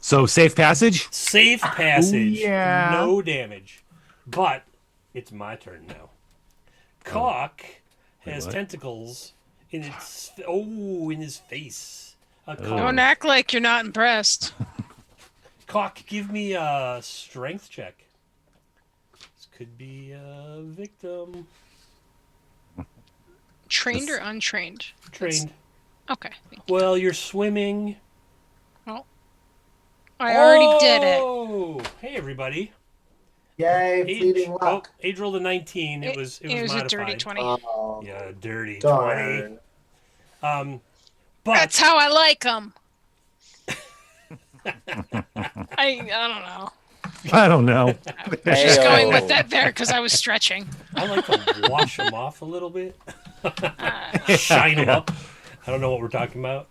So safe passage? Safe passage. yeah. No damage. But it's my turn now. Caulk has what? tentacles in its in his face. Don't act like you're not impressed. Caulk, give me a strength check. This could be a victim. Trained or untrained? Trained. Okay. Thank you. Well, you're swimming. Well, I already did it. Oh, hey everybody. Yay, Age, fleeting luck. age rolled a 19. It was It was a modified. dirty 20. Oh, Yeah, dirty 20. darn. But That's how I like them. I don't know. I don't know. Just going Heyo. with that there because I was stretching. I like to wash them off a little bit. Shine them up. I don't know what we're talking about.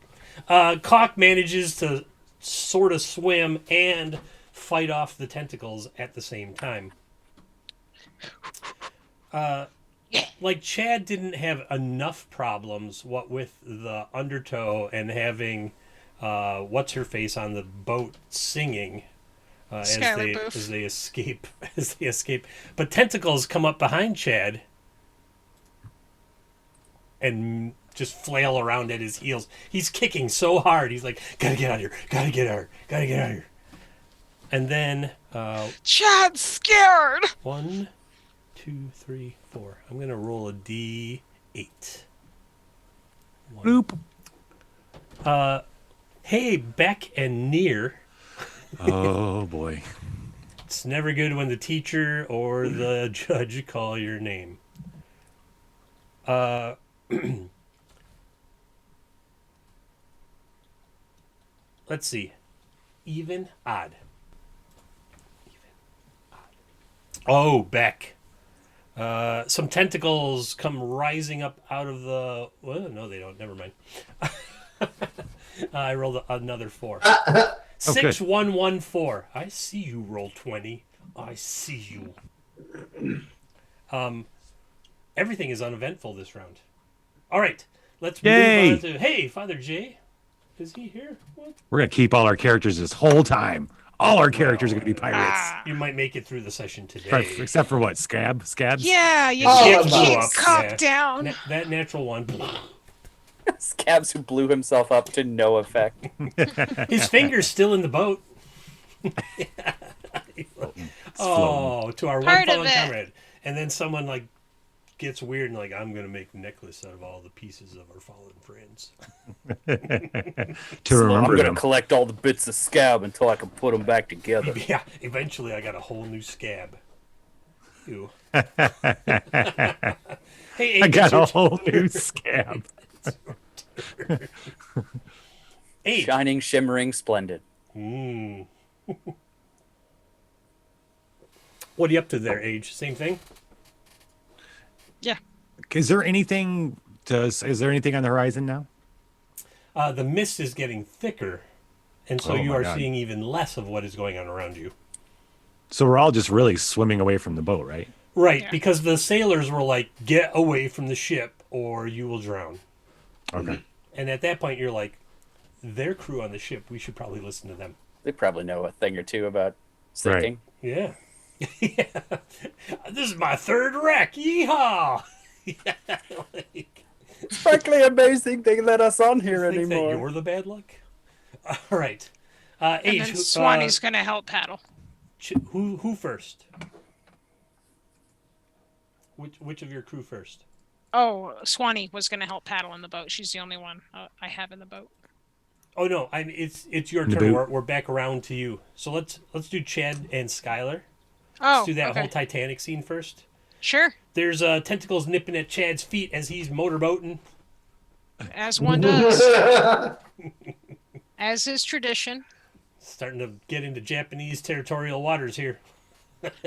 Cock manages to sort of swim and fight off the tentacles at the same time. Like Chad didn't have enough problems what with the undertow and having what's her face on the boat singing as they escape. But tentacles come up behind Chad and just flail around at his heels. He's kicking so hard. He's like, gotta get out of here, gotta get out of here. And then Chad's scared. 1, 2, 3, 4. I'm gonna roll a D8. Boop. Hey, Beck and Near. Oh boy. It's never good when the teacher or the judge call your name. Let's see. Even, odd. Oh, Beck. Some tentacles come rising up out of the... Well, no, they don't. Never mind. I rolled another 4. 6114. I see you roll 20. I see you. Everything is uneventful this round. All right. Let's move on to... Hey, Father Jay. Is he here? What? We're gonna keep all our characters this whole time. All our characters are gonna be pirates. You might make it through the session today. Except for what? Scabs? Yeah, you Scabs can't blew keep up, cock yeah. down. That natural one. Scabs who blew himself up to no effect. His finger's still in the boat. Oh, to our Part one of fallen it. comrade. And then someone like gets weird and like, I'm gonna make a necklace out of all the pieces of our fallen friends. To remember I'm gonna them. collect all the bits of scab until I can put them back together. Yeah, eventually I got a whole new scab. Ew. Hey, I Abe, got it's your a whole new scab. Abe. Shining, shimmering, splendid. Mm. What are you up to there, Age? Same thing? Yeah. Is there anything on the horizon now? The mist is getting thicker, and so Oh you my are God. seeing even less of what is going on around you. So we're all just really swimming away from the boat, right? Right, Yeah. because the sailors were like, get away from the ship or you will drown. Okay. And at that point, you're like, their crew on the ship, we should probably listen to them. They probably know a thing or two about sinking. Yeah. Yeah. This is my third wreck. Yeehaw! Yeah, like, It's frankly amazing they let us on here think that anymore. you're the bad luck? All right. And Age, then Swanee's gonna help paddle. who first? Which of your crew first? Oh, Swanee was gonna help paddle in the boat. She's the only one I have in the boat. Oh no, it's your In the turn. boot. We're back around to you. So let's do Chad and Skylar. Oh, Let's do that okay. whole Titanic scene first. Sure, There's tentacles nipping at Chad's feet as he's motorboating. as one does, as is tradition. Starting to get into Japanese territorial waters here.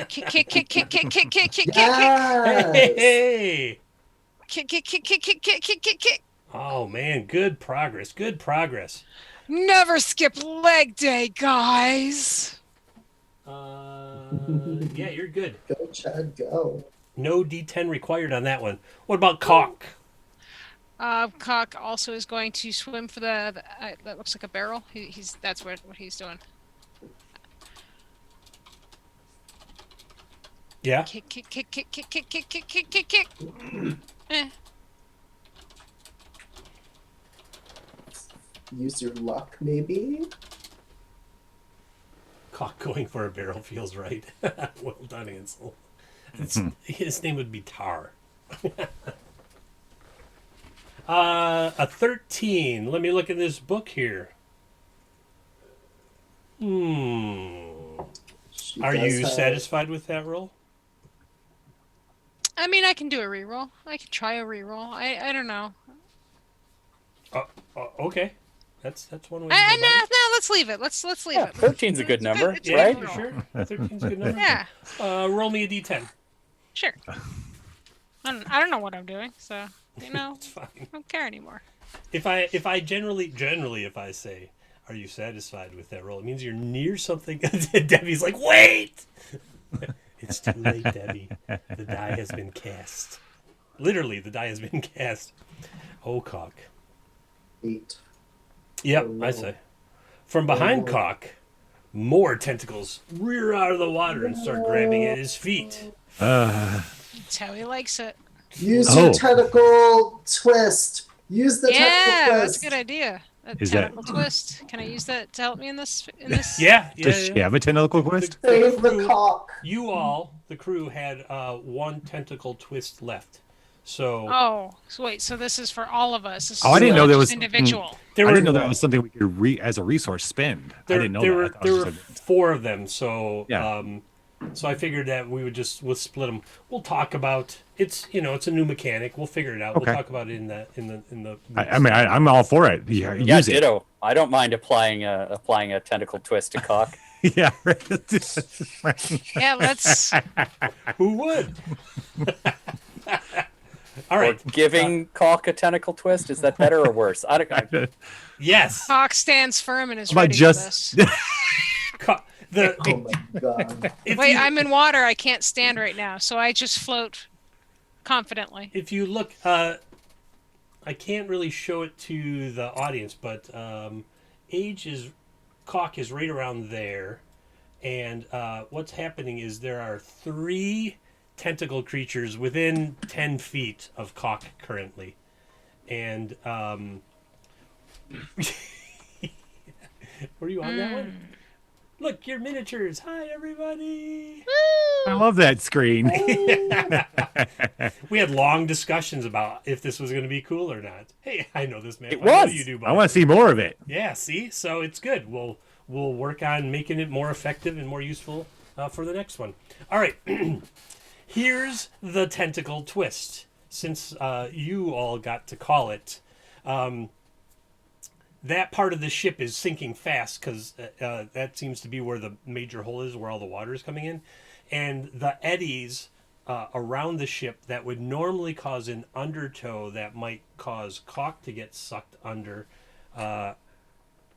Kick, kick, kick, kick, kick, kick, kick, kick, kick, Yes. Hey! kick, kick, kick, kick, kick, kick, kick, kick, kick. Oh man, good progress. Good progress. Never skip leg day, guys. Yeah, you're good. Go, Chad, go. No D10 required on that one. What about Caulk? Cock also is going to swim for the that looks like a barrel. That's what he's doing. Yeah. Kick, kick, kick, kick, kick, kick, kick, kick, kick, kick, kick. Use your luck, maybe? Caulk going for a barrel feels right. Well done, Ansel. His name would be Tar. A 13. Let me look at this book here. Are does you have- satisfied with that roll? I mean, I can do a reroll. I can try a reroll. I don't know. Okay. That's one way to No, go about it. no, let's leave it. Let's leave Yeah, it. 13's a good It's number, it's a right? good For roll. sure. 13's a good number. Yeah, Roll me a d10. sure. I don't know what I'm doing, so It's fine. I don't care anymore. If I generally if I say, "Are you satisfied with that roll?" It means you're near something. Debbie's like, "Wait, it's too late, Debbie. The die has been cast. Literally, the die has been cast." Oh, cock. 8. Yep, Oh, I no. say. From behind Oh, no. cock, more tentacles rear out of the water and start grabbing at his feet. That's how he likes it. Use your Oh. tentacle twist. Use the Yeah, tentacle that's a twist. good idea. A Is that- tentacle twist. Can I use that to help me in this? Yeah. Does she have a tentacle twist? Save the cock. You all, the crew, had one tentacle twist left. So Oh, so wait. So this is for all of us. This Oh, I is didn't not know there just was individual. there I were didn't know that was something we could as a resource spend. I didn't know there that. were I thought it there was were just a- 4 of them. So Yeah. so I figured that we'll split them. We'll talk about it's a new mechanic. We'll figure it out. Okay. We'll talk about it in the. I mean, I'm all for it. Yeah, Yeah, use it. ditto. I don't mind applying a tentacle twist to cock. Yeah. Yeah, let's. Who would? All Or right. giving cock a tentacle twist, is that better or worse? Yes. Hawk stands firm and is But ready just- for this. The Oh my god. if Wait, you- I'm in water. I can't stand right now, so I just float confidently. if you look, I can't really show it to the audience, but cock is right around there, and what's happening is there are 3 tentacle creatures within 10 feet of cock currently, and were you on that one? Look, your miniatures. Hi, everybody. I love that screen. We had long discussions about if this was going to be cool or not. Hey, I know this, man. It I know was. you do. I want to see more of it. Yeah, see? So it's good. We'll work on making it more effective and more useful for the next one. All right. Here's the tentacle twist. Since you all got to call it, that part of the ship is sinking fast because that seems to be where the major hole is, where all the water is coming in. And the eddies around the ship that would normally cause an undertow that might cause cock to get sucked under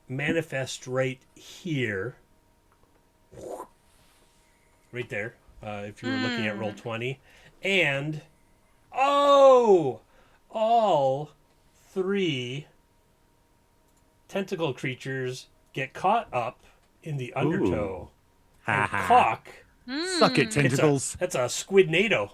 manifest right here. Right there, if you were looking at roll 20. And, all 3 tentacle creatures get caught up in the undertow. And cock, Suck it, tentacles. that's a squidnado.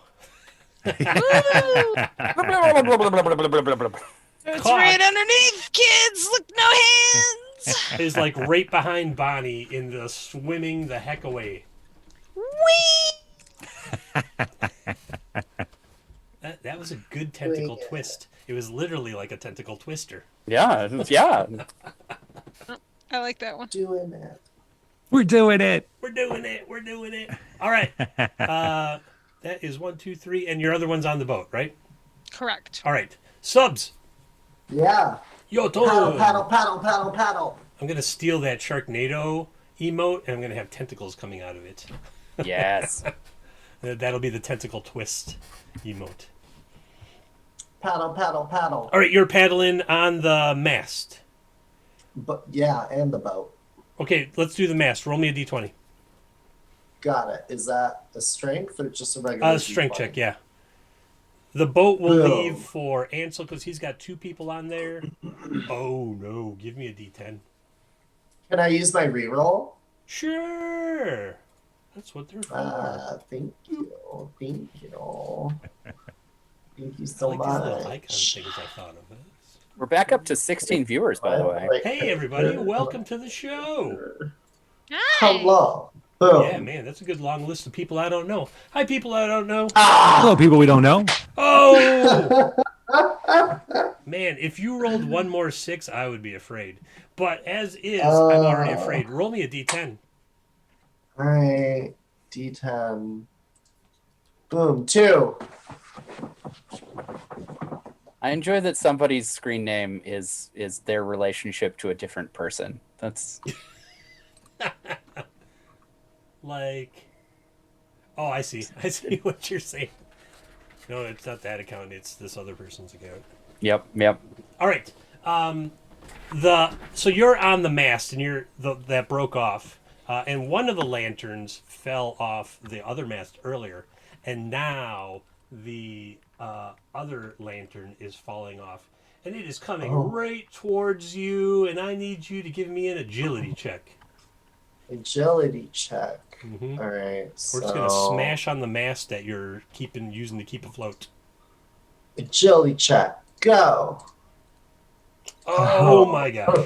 It's Cock. right underneath, kids. Look, no hands. Is like right behind Bonnie in the swimming the heck away. Whee! That was a good tentacle Yeah. twist. It was literally like a tentacle twister. Yeah. I like that one. Doing it. We're doing it. We're doing it. We're doing it. All right. That is 1, 2, 3, and your other one's on the boat, right? Correct. All right. Subs. Yeah. Yo, Paddle, paddle, paddle, paddle, paddle. I'm gonna steal that Sharknado emote, and I'm gonna have tentacles coming out of it. Yes. That'll be the tentacle twist emote. Paddle, paddle, paddle. All right, you're paddling on the mast. But yeah, and the boat. Okay, let's do the mast. Roll me a d20. Got it. Is that a strength or just a regular? Strength D20? check, yeah. The boat will Boom. leave for Ansel because he's got 2 people on there. Oh no, give me a d10. Can I use my reroll? Sure. That's what they're for. Thank you. Thank you. Thank you I so like these little icon much. things I thought of. We're back up to 16 viewers, by the way. Hey everybody, welcome to the show. Hi. Hello. Boom. Yeah, man, that's a good long list of people I don't know. Hi, people I don't know. Hello, people we don't know. Oh, Man, if you rolled one more 6, I would be afraid. But as is, I'm already afraid. Roll me a d10. All right, D10. Boom, 2. I enjoy that somebody's screen name is their relationship to a different person. That's Like, oh, I see. I see what you're saying. No, it's not that account. It's this other person's account. Yep. All right. So you're on the mast, and that broke off, and one of the lanterns fell off the other mast earlier, and now the other lantern is falling off, and it is coming right towards you, and I need you to give me an agility check. Agility check. Mm-hmm. All right. We're just gonna smash on the mast that you're using to keep afloat. Agility check. Go. Oh my gosh.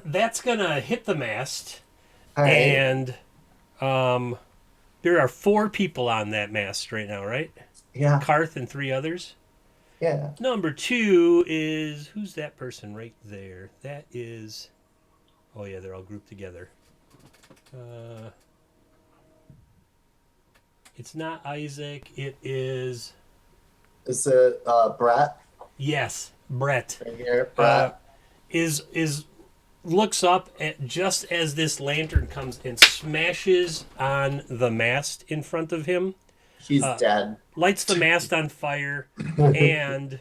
That's gonna hit the mast, right. And there are 4 people on that mast right now, right? Yeah. Karth and 3 others. Yeah. Number 2 is who's that person right there? That is. Oh yeah, they're all grouped together. It's not Isaac. It is. Is it Brett? Yes, Brett. Right here, Brett. Is looks up at just as this lantern comes and smashes on the mast in front of him. He's dead. Lights the mast on fire, and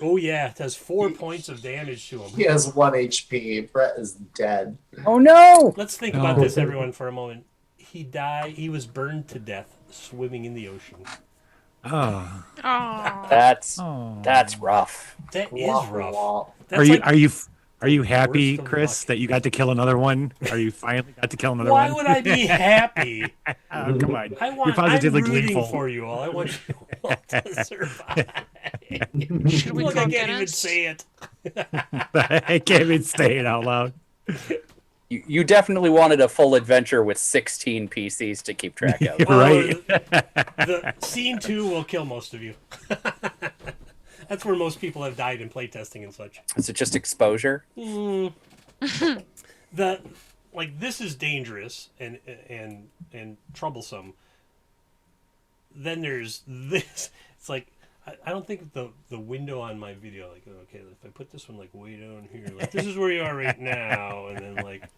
oh yeah, it does 4 points of damage to him. He has 1 HP. Brett is dead. Oh no! Let's think about this, everyone, for a moment. He died. He was burned to death swimming in the ocean. Oh. That's rough. That is rough. Are you happy, Chris, that you got to kill another one? Are you finally got to kill another Why one? would I be happy? Oh, come on. You're positively I'm rooting gleeful. for you all. I want you all to survive. Should we Look, call I can't even Guinness? say it. I can't even say it out loud. You definitely wanted a full adventure with 16 PCs to keep track of. Right. The scene 2 will kill most of you. That's where most people have died in playtesting and such. Is it just exposure? This is dangerous and troublesome. Then there's this. It's like I don't think the window on my video, like, okay, if I put this one like way down here, like this is where you are right now, and then like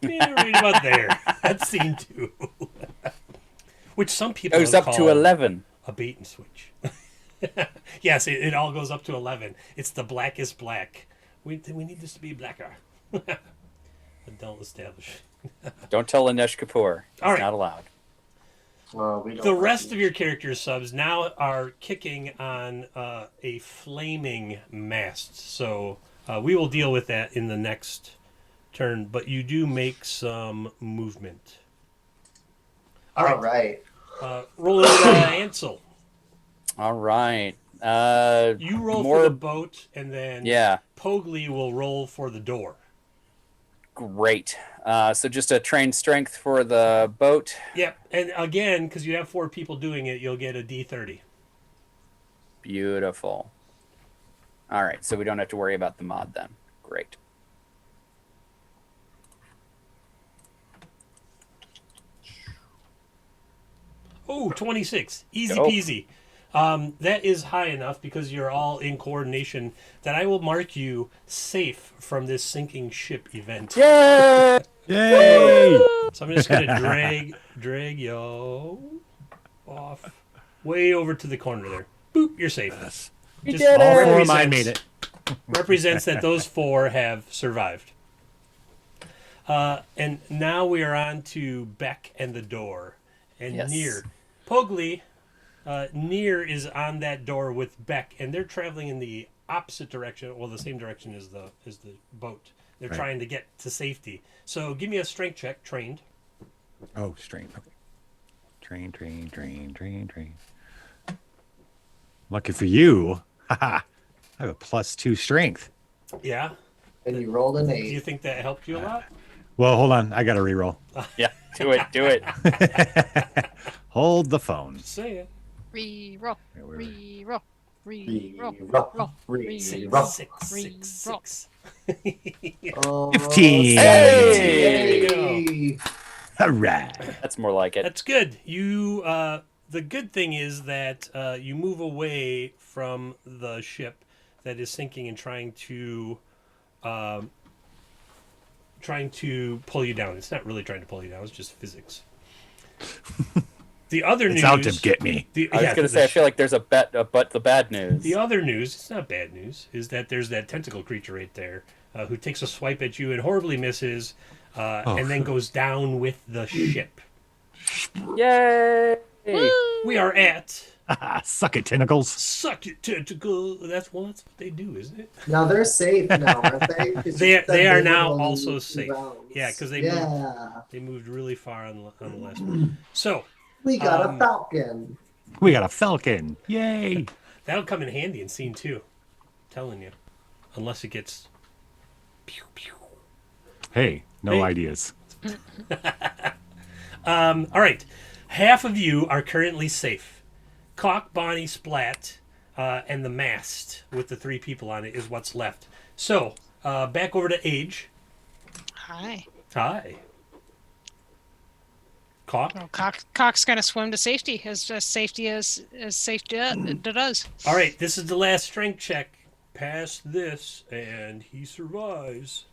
yeah, right about there. That's scene 2. Which some people goes up to 11. A bait and switch. Yes, it all goes up to 11. It's the blackest black. We need this to be blacker. Don't establish. Don't tell Anesh Kapoor. It's all right. Not allowed. Well, we don't The rest of your characters' subs now are kicking on a flaming mast. So we will deal with that in the next turn. But you do make some movement. All right. Roll into Ansel. All right. You roll for the boat, and then Pogli will roll for the door. Great. So just a trained strength for the boat. Yep. And again, because you have 4 people doing it, you'll get a D30. Beautiful. All right. So we don't have to worry about the mod then. Great. Oh, 26. Easy peasy. That is high enough because you're all in coordination that I will mark you safe from this sinking ship event. Yay! Yay! So I'm just going to drag y'all off way over to the corner there. Boop, you're safe. You Just did it! All 4 of mine made it. Represents that those 4 have survived. And now we are on to Beck and the door. And Near. Pogli, Near is on that door with Beck, and they're traveling in the opposite direction, well, the same direction as the boat. They're trying to get to safety. So give me a strength check, trained. Oh, strength. Okay. Train. Lucky for you. I have a +2 strength. Yeah. And you rolled an 8. Do you think that helped you a lot? Well, hold on. I got to reroll. Yeah, do it. Hold the phone. Say it. Reroll. Reroll. Reroll. Reroll. Reroll. Six. Oh, 15. Hey! There you go. All right. That's more like it. That's good. You the good thing is that you move away from the ship that is sinking and trying to pull you down. It's not really trying to pull you down. It's just physics. The other It's news out to get me. I was gonna say, I feel like there's but the bad news. The other news, it's not bad news, is that there's that tentacle creature right there who takes a swipe at you and horribly misses, and then goes down with the ship. Yay! We are at Suck it, tentacles. Suck It Tentacle. That's what they do, isn't it? Now they're safe now, aren't they? 'Cause you said They are were now only also 2 safe. rounds. Yeah, because they moved really far on the last Mm. one. So We got a falcon. We got a falcon. Yay. that'll come in handy in scene 2. I'm telling you, unless it gets. Pew, pew. Hey, no Hey. ideas. All right, half of you are currently safe. Cock, Bonnie, Splat, and the mast with the 3 people on it is what's left. So back over to Age. Hi. Hi. Cock. Well, Cock's gonna swim to safety, as safety as safety does. All right, this is the last strength check. Pass this, and he survives.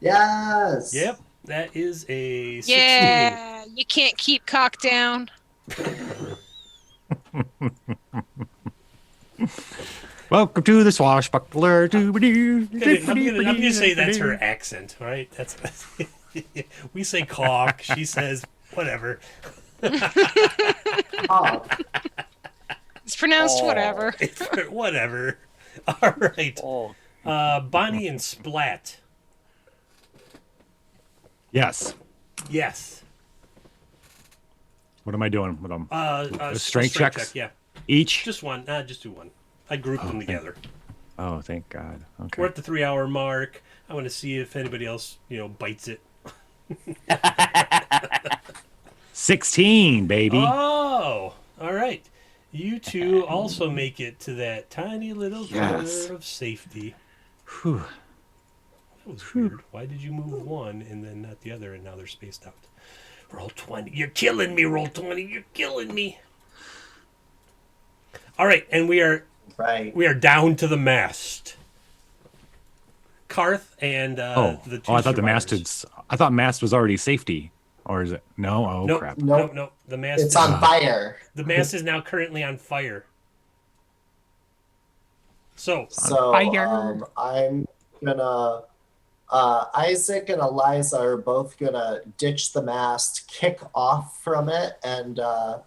Yes. Yep, that is a 16. Yeah, you can't keep Cock down. Welcome to the Swashbuckler. I'm gonna say that's her accent, all right? That's we say cock, she says whatever. Oh, It's pronounced whatever. Whatever. All right. Oh, Bonnie and Splat. Yes. Yes. What am I doing with them? A strength checks? check, yeah. Each? Just one. Just do one. I grouped them together. Oh, thank God. Okay. We're at the 3-hour mark. I want to see if anybody else, bites it. 16, baby. Oh, all right. You two also make it to that tiny little corner Yes. of safety. Whew. That was weird. Why did you move one and then not the other, and now they're spaced out? Roll 20. You're killing me, roll 20. You're killing me. All right, and we are down to the mast. Karth and the two I thought the survivors. I thought mast was already safety. Or is it? No? Oh, Nope. crap. Nope. The mast it's on fire. The mast is now currently on fire. So I'm gonna Isaac and Eliza are both gonna ditch the mast, kick off from it, and go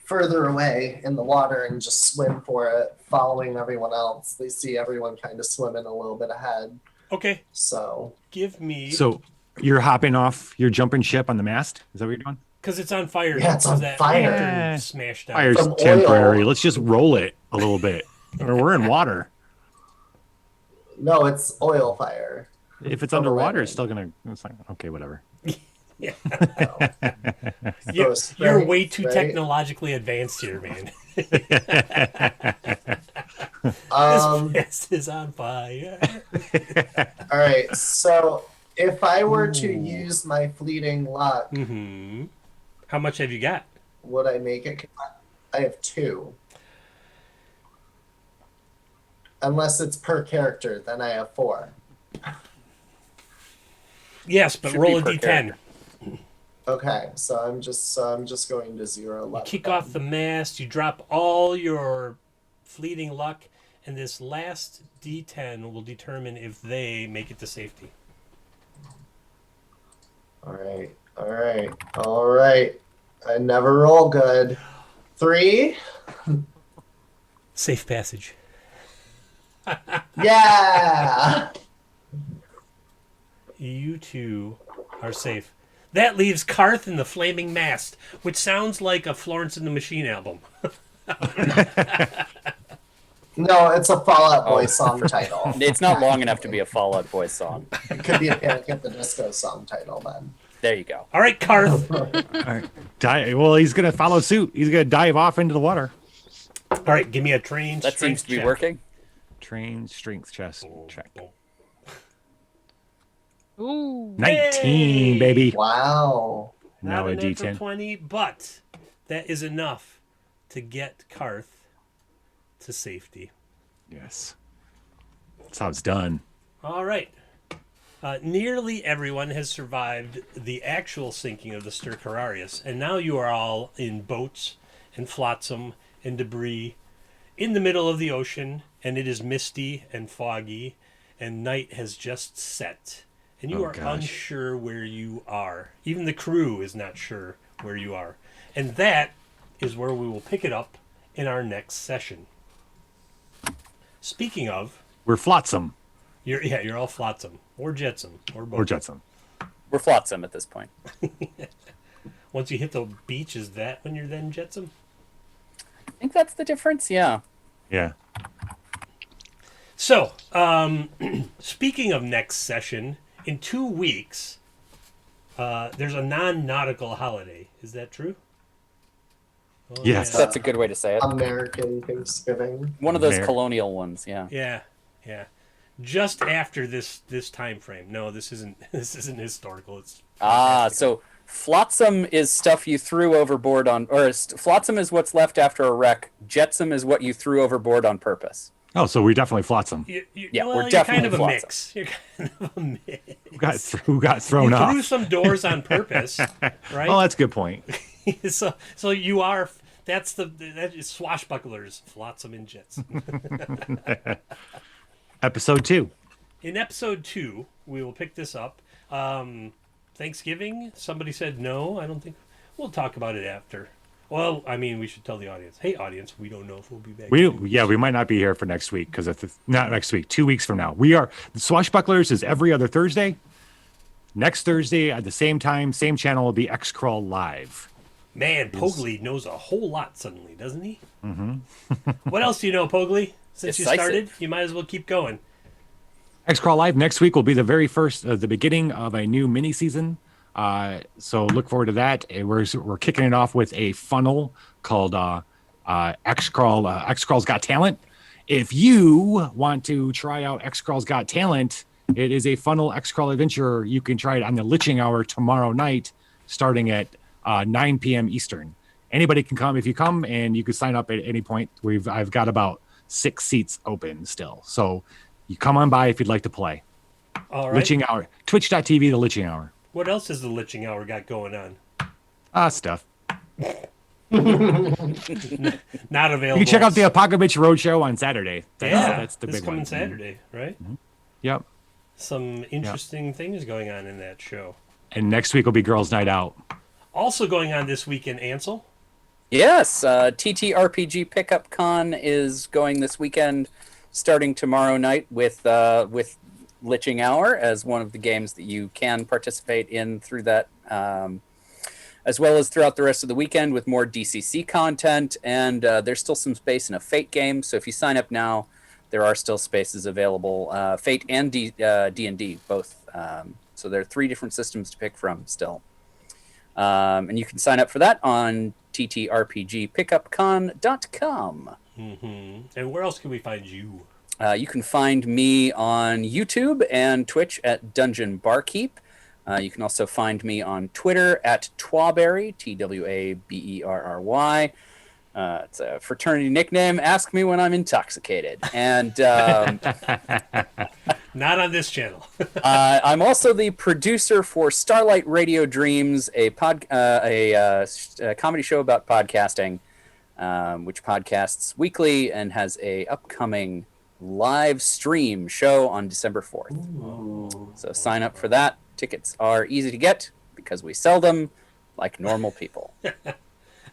further away in the water and just swim for it, following everyone else. They see everyone kind of swimming a little bit ahead. Okay. So Give me. So you're hopping off, you're jumping ship on the mast? Is that what you're doing? Because it's on fire. Yeah, it's on that fire. lantern smashed down. Fire's From temporary. oil. Let's just roll it a little bit. Or we're in water. no, it's oil fire. If it's From the underwater, landing. it's still gonna. It's like okay, whatever. Yeah. So You're way strength, too right? technologically advanced here, man. This mast is on fire. All right, so if I were to use my fleeting luck, Mm-hmm. How much have you got? would I make it? I have 2. Unless it's per character, then I have 4. Yes, but Should roll a be per d10. character. Okay, so I'm just going to 0 You luck. kick then. off the mast, you drop all your fleeting luck, and this last d10 will determine if they make it to safety. All right. I never roll good. 3. Safe passage. Yeah. You two are safe. That leaves Karth in the Flaming Mast, which sounds like a Florence and the Machine album. No, it's a Fall Out Boy song title. it's not long enough to be a Fall Out Boy song. It could be a Panic at the Disco song title then. There you go. All right, Karth. All right. Well, he's gonna follow suit. He's gonna dive off into the water. All right, give me a train. That seems to be working. Train strength chest check. Ooh. 19, baby. Wow. Now Not a a natural D10. 20, but that is enough to get Karth to safety. Yes. That's how it's done. All right. Nearly everyone has survived the actual sinking of the Stercorarius, and now you are all in boats and flotsam and debris in the middle of the ocean, and it is misty and foggy, and night has just set, and you are unsure where you are. Even the crew is not sure where you are. And that is where we will pick it up in our next session. Speaking of... We're flotsam. You're all flotsam. Or jetsam. Or both. Or jetsam. We're flotsam at this point. Once you hit the beach, is that when you're then jetsam? I think that's the difference, yeah. Yeah. So, speaking of next session, in 2 weeks, there's a non-nautical holiday. Is that true? Oh, Yes. That's a good way to say it. American Thanksgiving. One of those colonial ones, yeah. Yeah. Just after this time frame. No, this isn't historical. It's so flotsam is stuff you threw overboard on, or flotsam is what's left after a wreck. Jetsam is what you threw overboard on purpose. Oh, so we're definitely flotsam. We're definitely kind of a flotsam. mix. You're kind of a mix. Who got thrown you off? threw some doors on purpose, right? Oh, that's a good point. so you are. That is swashbucklers, flotsam and jets. Episode 2. In episode 2, we will pick this up. Thanksgiving. Somebody said no. I don't think we'll talk about it after. Well, I mean, we should tell the audience. Hey, audience, we don't know if we'll be back. We might not be here for next week because not next week. 2 weeks from now, we are. The Swashbucklers is every other Thursday. Next Thursday at the same time, same channel will be X-Crawl Live. Man, Pogli knows a whole lot suddenly, doesn't he? Mm-hmm. What else do you know, Pogli? Since you started, you might as well keep going. X-Crawl Live next week will be the very first, the beginning of a new mini season. So look forward to that. We're kicking it off with a funnel called X-Crawl. X-Crawl's Got Talent. If you want to try out X-Crawl's Got Talent, it is a funnel X-Crawl adventure. You can try it on the Litching Hour tomorrow night, starting at 9 p.m. Eastern. Anybody can come. If you come, and you can sign up at any point. I've got about 6 seats open still. So you come on by if you'd like to play. All right. Litching Hour. Twitch.tv, the Litching Hour. What else has the Litching Hour got going on? Stuff. Not available. You can check out the Apocalypse Roadshow on Saturday. That's the this big coming one. Saturday, right? Mm-hmm. Yep. Some interesting things going on in that show. And next week will be Girls' Night Out. Also going on this weekend, Ansel. Yes, TTRPG Pickup Con is going this weekend, starting tomorrow night with Litching Hour as one of the games that you can participate in through that, as well as throughout the rest of the weekend with more DCC content. And there's still some space in a Fate game, so if you sign up now, there are still spaces available. Fate and D&D both. So there are 3 different systems to pick from still. And you can sign up for that on ttrpgpickupcon.com. Mm-hmm. And where else can we find you? You can find me on YouTube and Twitch at Dungeon Barkeep. You can also find me on Twitter at Twaberry, Twaberry. It's a fraternity nickname. Ask me when I'm intoxicated. And not on this channel. I'm also the producer for Starlight Radio Dreams, a comedy show about podcasting, which podcasts weekly and has a upcoming live stream show on December 4th. Ooh. So sign up for that. Tickets are easy to get because we sell them like normal people.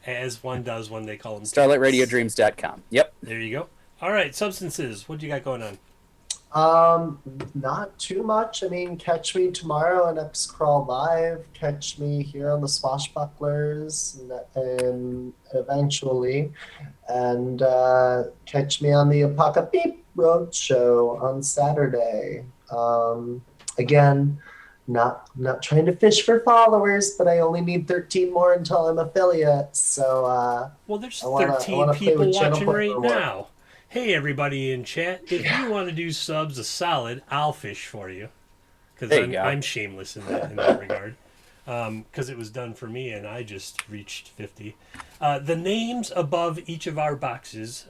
As one does when they call them. StarlightRadioDreams.com. Yep. There you go. All right, substances. What do you got going on? Not too much. I mean, catch me tomorrow on X-Crawl Live. Catch me here on the Swashbucklers, and eventually, and catch me on the Apocalypse Roadshow on Saturday. Again, not trying to fish for followers, but I only need 13 more until I'm affiliate. So Well, there's I wanna 13 play people with Channel watching Point right for more. now. Hey, everybody in chat, if you want to do subs a solid, I'll fish for you. Because There you go. I'm shameless in that regard. Because it was done for me and I just reached 50. The names above each of our boxes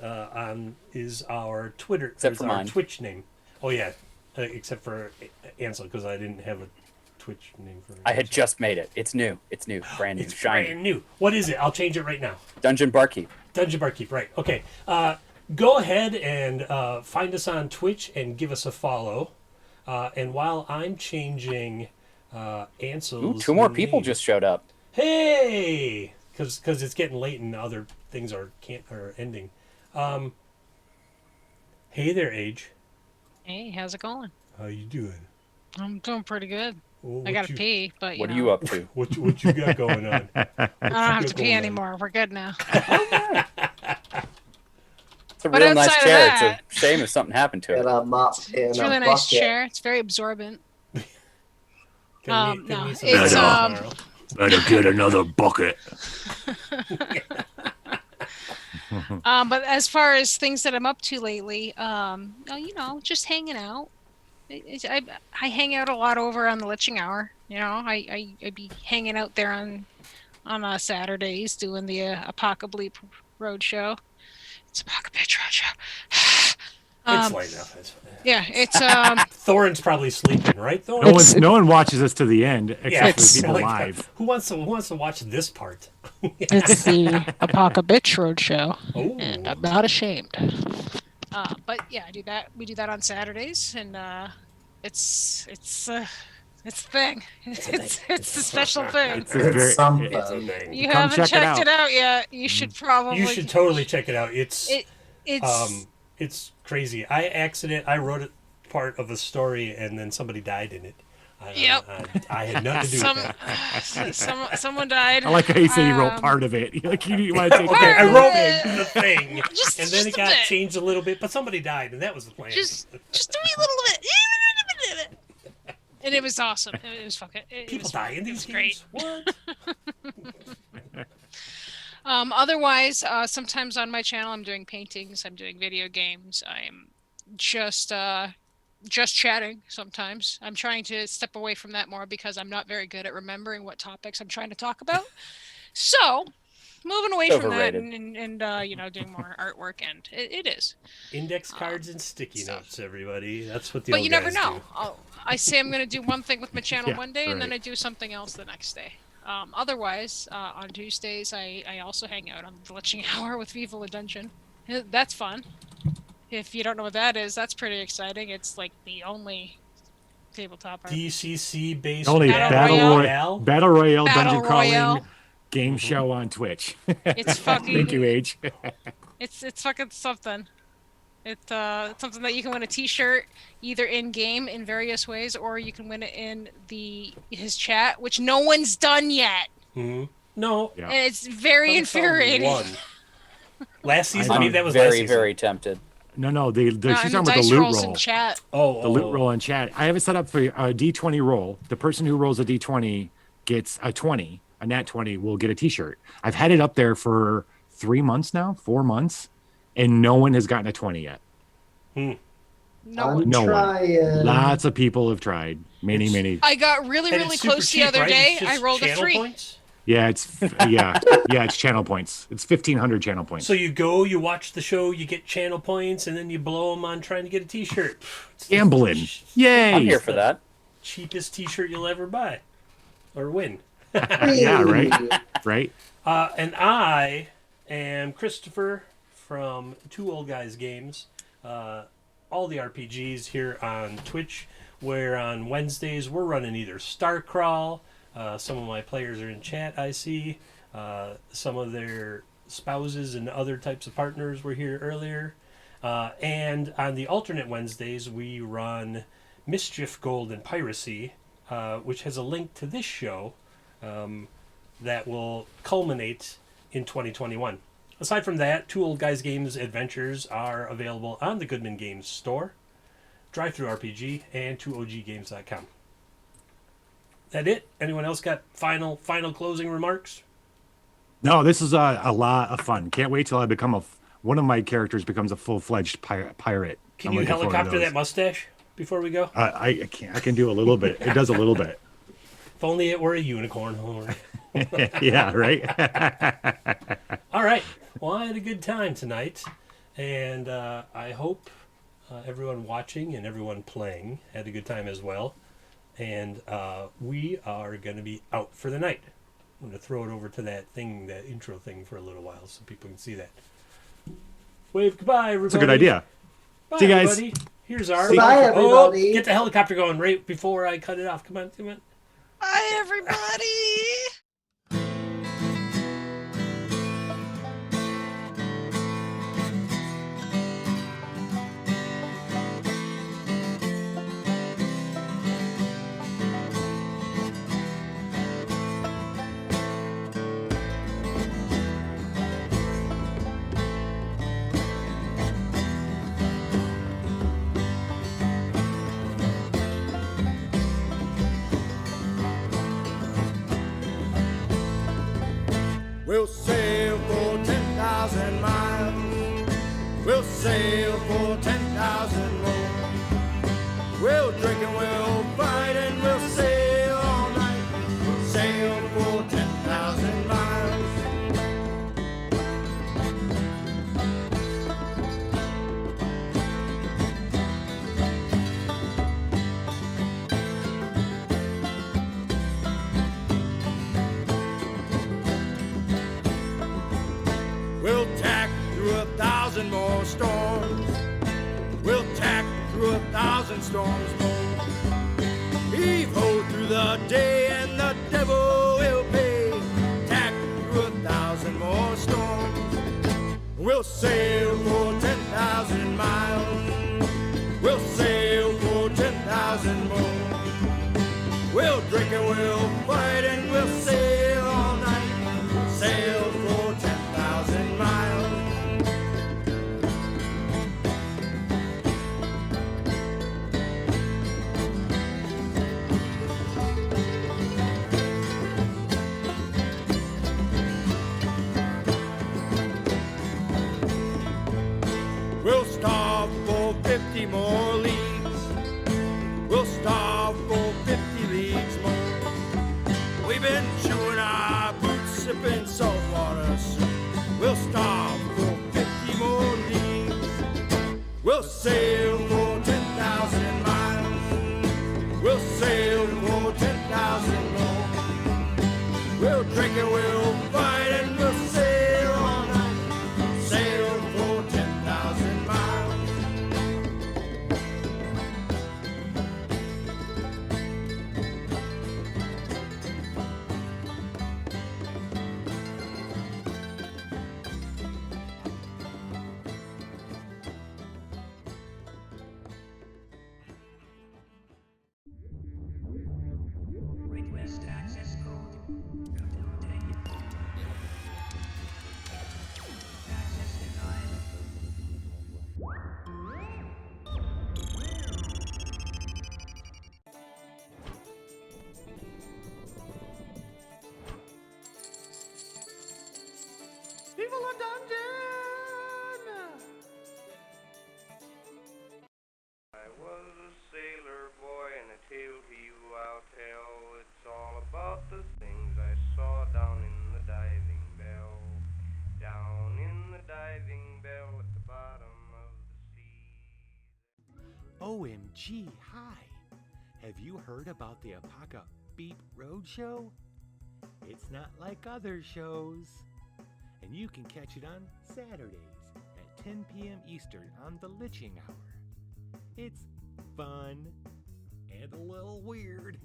is our Twitter, Except is for our mine. Twitch name. Oh, yeah. Except for Ansel, because I didn't have a Twitch name for I had Ansel. just made it. It's new. It's new. Brand new. It's Shiny. brand new. What is it? I'll change it right now. Dungeon Barkeep. Dungeon Barkeep, right. Okay. Go ahead and find us on Twitch and give us a follow. And while I'm changing Ansel's Ooh, 2 more people name- just showed up. Hey! Because it's getting late and other things are ending. Hey there, Age. Hey, how's it going? How you doing? I'm doing pretty good. Oh, I gotta pee, but What are know, you up to? What you got going on? I don't have to going pee on? anymore. We're good now. It's a But real nice outside of chair. that- It's a shame if something happened to and it. a mop and It's a really a nice bucket. chair. It's very absorbent. Gonna need No, some it's help tomorrow. Better get another bucket. But as far as things that I'm up to lately, just hanging out. I hang out a lot over on the Litching Hour. I be hanging out there on Saturdays doing the Apocalypse Roadshow. It's Apocalypse Roadshow. It's late enough. It's fine. Yeah, it's Thorin's probably sleeping, right, Thorin? No one watches us to the end except Yeah, for the people like, live. Who wants to watch this part? it's the Apocalypse Roadshow, Oh. and I'm not ashamed. But yeah, I do that. We do that on Saturdays, and it's a thing. It's a special thing. It's very. something. It's a thing. You Come haven't check it checked out. it out yet. You should probably. You should totally check it out. It's It's crazy. I wrote a part of a story and then somebody died in it. Yep. I had nothing to do with that. someone died. I like how you said you wrote part of it. Like you want to take Okay, I part wrote of the thing, Just- and then just it a got bit. changed a little bit, but somebody died, and that was the plan. just a wee little bit. And it was awesome. It was fucking. It People was, die in it these was great. games. What? Otherwise, sometimes on my channel, I'm doing paintings. I'm doing video games. I'm just chatting. Sometimes I'm trying to step away from that more because I'm not very good at remembering what topics I'm trying to talk about. So, moving away from that Overrated. and doing more artwork, and it is. Index cards and sticky so- notes, everybody. That's what the But old you never guys know. do. I say I'm going to do one thing with my channel Yeah, one day, and then right. I do something else the next day. Otherwise, on Tuesdays, I also hang out on the Glitching Hour with Viva La Dungeon. That's fun. If you don't know what that is, that's pretty exciting. It's like the only tabletop RPG. DCC based Only Battle Battle Royale Battle dungeon crawling Royale. game show on Twitch. It's fucking. Thank you, H. It's fucking something. It's something that you can win a T-shirt either in game in various ways, or you can win it in his chat, which no one's done yet, Hmm. No. Yeah. and it's very Haven't found infuriating. one. Last season, I'm maybe that was very, last season. very tempted. No, No, she's and talking the about the dice loot rolls roll. in chat. Oh, The loot roll in chat. I have it set up for a D20 roll. The person who rolls a D20 gets a 20. A nat 20 will get a T-shirt. I've had it up there for 3 months now, 4 months, and no one has gotten a 20 yet. No I'm one. No one. trying. Lots of people have tried. Many. I got really, And really it's super close the cheap, other right? day. It's just I rolled a channel 3. points? Yeah, it's channel points. It's 1,500 channel points. So you go, you watch the show, you get channel points, and then you blow them on trying to get a T-shirt. It's the Gambling. Yay! I'm here for that. cheapest T-shirt you'll ever buy or win. Yeah, right. And I am Christopher from Two Old Guys Games. All the RPGs here on Twitch, where on Wednesdays we're running either Starcrawl. Some of my players are in chat, I see. Some of their spouses and other types of partners were here earlier. And on the alternate Wednesdays, we run Mischief, Gold, and Piracy, which has a link to this show that will culminate in 2021. Aside from that, Two Old Guys Games adventures are available on the Goodman Games store, Drive-Thru RPG, and 2oggames.com. That it? Anyone else got final closing remarks? No, this is a lot of fun. Can't wait till I become one of my characters becomes a full-fledged pirate. Can I'm you looking forward to helicopter those. that mustache before we go? I can do a little bit. It does a little bit. If only it were a unicorn. Yeah, right. All right. Well, I had a good time tonight, and I hope everyone watching and everyone playing had a good time as well. And we are going to be out for the night. I'm going to throw it over to that intro thing for a little while so people can see that. Wave goodbye, everybody. That's a good idea. Bye, See you guys. everybody. Here's our... Bye, Oh, everybody. get the helicopter going right before I cut it off. Come on. Bye, everybody. We'll sail for 10,000 miles. We'll sail for 10,000 more. We'll drink and we'll fight and we'll sail all night. We'll sail for 10,000 miles. We'll tack through 1,000 more storms. We'll tack through 1,000 storms more. Heave ho through the day and the devil will pay. Tack through 1,000 more storms. We'll sail for 10,000 miles. We'll sail for 10,000 more. We'll drink and we'll fight and we'll sail all night. Sail for 10,000 miles. We'll starve for 50 more leagues. We'll starve for 50 leagues more. We've been chewing our boots, sipping saltwater soup. We'll starve for 50 more leagues. We'll sail for 10,000 miles. We'll sail for 10,000 more. We'll drink and we'll fight and we'll sail all night. Sail for 10,000 miles. Request access code. Updated. Access denied. People are dungeon! I was a sailor boy and a tale to you I'll tell. It's all about the things I saw down in the diving bell. Down in the diving bell at the bottom of the sea. OMG, hi! Have you heard about the Apoca Beep Roadshow? It's not like other shows. And you can catch it on Saturdays at 10 p.m. Eastern on the Litching Hour. It's fun and a little weird.